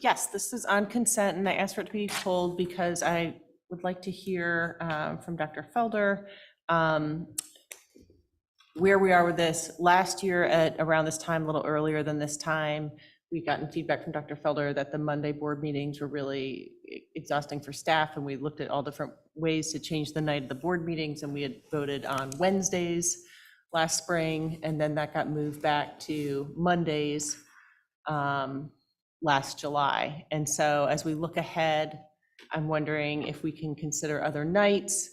Yes, this is on consent, and I asked for it to be pulled because I would like to hear from Dr. Felder where we are with this. Last year at around this time, a little earlier than this time, we gotten feedback from Dr. Felder that the Monday board meetings were really exhausting for staff, and we looked at all different ways to change the night of the board meetings, and we had voted on Wednesdays last spring, and then that got moved back to Mondays last July. And so as we look ahead, I'm wondering if we can consider other nights.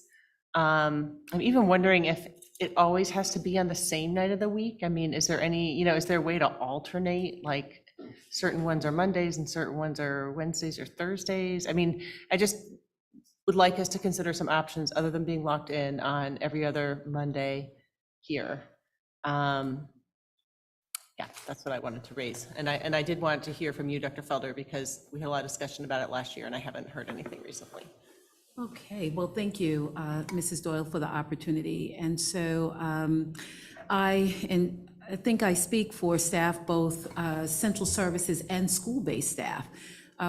I'm even wondering if it always has to be on the same night of the week. I mean, is there any, is there a way to alternate, like certain ones are Mondays and certain ones are Wednesdays or Thursdays? I mean, I just would like us to consider some options other than being locked in on every other Monday here. Yeah, that's what I wanted to raise. And I did want to hear from you, Dr. Felder, because we had a lot of discussion about it last year and I haven't heard anything recently. Okay, well, thank you, Mrs. Doyle, for the opportunity. And so I think I speak for staff, both central services and school-based staff.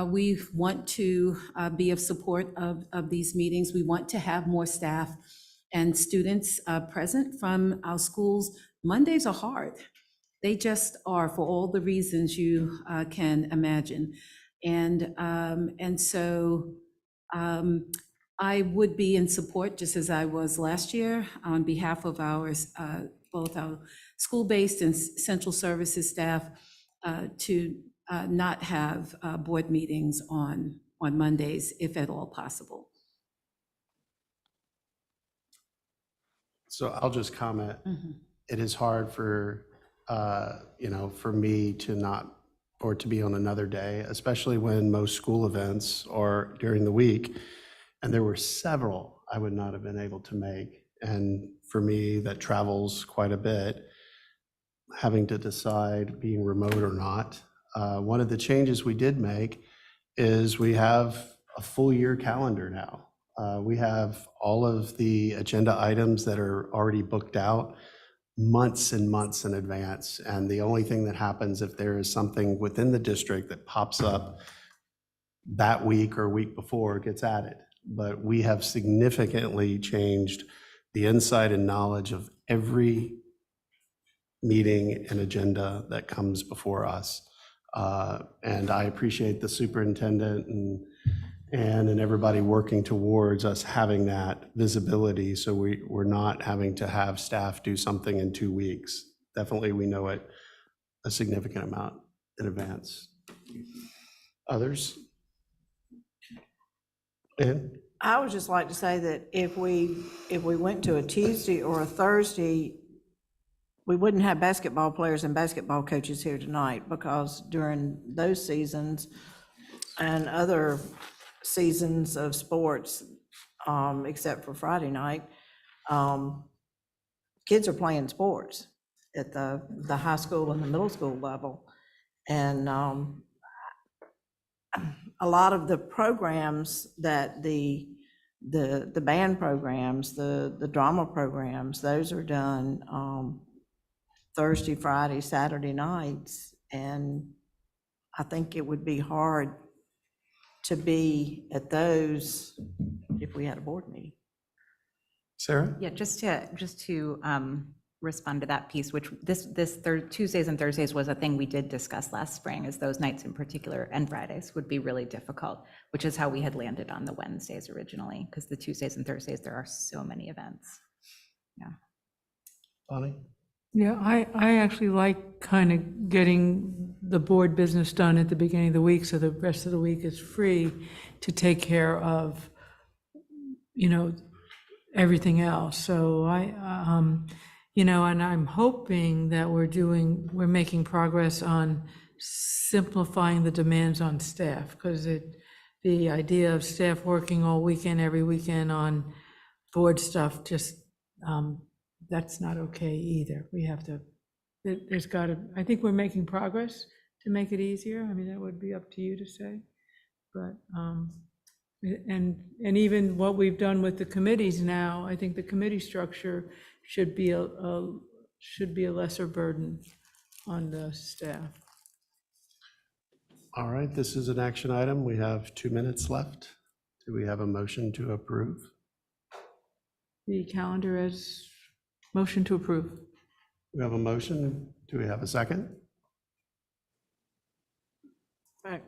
We want to be of support of these meetings. We want to have more staff and students present from our schools. Mondays are hard. They just are, for all the reasons you can imagine. And so I would be in support, just as I was last year, on behalf of ours, both our school-based and central services staff, to not have board meetings on Mondays, if at all possible. So I'll just comment. It is hard for, for me to not, or to be on another day, especially when most school events are during the week. And there were several I would not have been able to make. And for me, that travels quite a bit, having to decide being remote or not. One of the changes we did make is we have a full year calendar now. We have all of the agenda items that are already booked out months and months in advance. And the only thing that happens if there is something within the district that pops up that week or week before gets added. But we have significantly changed the insight and knowledge of every meeting and agenda that comes before us. And I appreciate the superintendent and everybody working towards us having that visibility, so we're not having to have staff do something in 2 weeks. Definitely, we know it a significant amount in advance. Others? Ann? I would just like to say that if we went to a Tuesday or a Thursday, we wouldn't have basketball players and basketball coaches here tonight, because during those seasons and other seasons of sports, except for Friday night, kids are playing sports at the high school and the middle school level. And a lot of the programs that the band programs, the drama programs, those are done Thursday, Friday, Saturday nights. And I think it would be hard to be at those if we had a board meeting. Sarah? Yeah, just to respond to that piece, which Tuesdays and Thursdays was a thing we did discuss last spring, is those nights in particular, and Fridays would be really difficult, which is how we had landed on the Wednesdays originally, because the Tuesdays and Thursdays, there are so many events. Yeah. Bonnie? Yeah, I actually like kind of getting the board business done at the beginning of the week, so the rest of the week is free to take care of, everything else. So and I'm hoping that we're making progress on simplifying the demands on staff, because the idea of staff working all weekend, every weekend on board stuff, just, that's not okay either. We have to, I think we're making progress to make it easier. I mean, that would be up to you to say. But, and even what we've done with the committees now, I think the committee structure should be a lesser burden on the staff. All right, this is an action item. We have 2 minutes left. Do we have a motion to approve? The calendar as motion to approve. We have a motion. Do we have a second?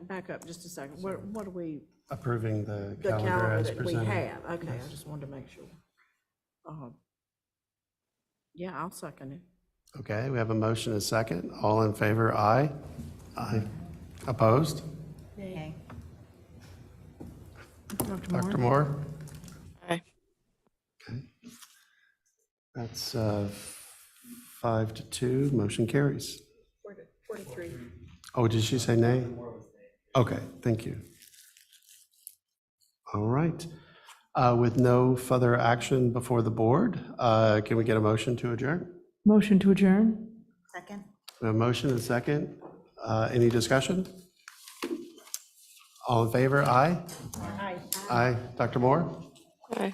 Back up just a second. What are we, Approving the the calendar calendar as that we presented. have? Okay, I just wanted to make sure. Yeah, I'll second it. Okay, we have a motion, and a second. All in favor, aye? Aye. Opposed? Okay. Dr. Moore? Aye. Okay. That's 5-2, motion carries. 43. Oh, did she say nay? Okay, thank you. All right. With no further action before the board, can we get a motion to adjourn? Motion to adjourn? Second. We have a motion and a second. Any discussion? All in favor, aye? Aye. Aye. Dr. Moore? Aye.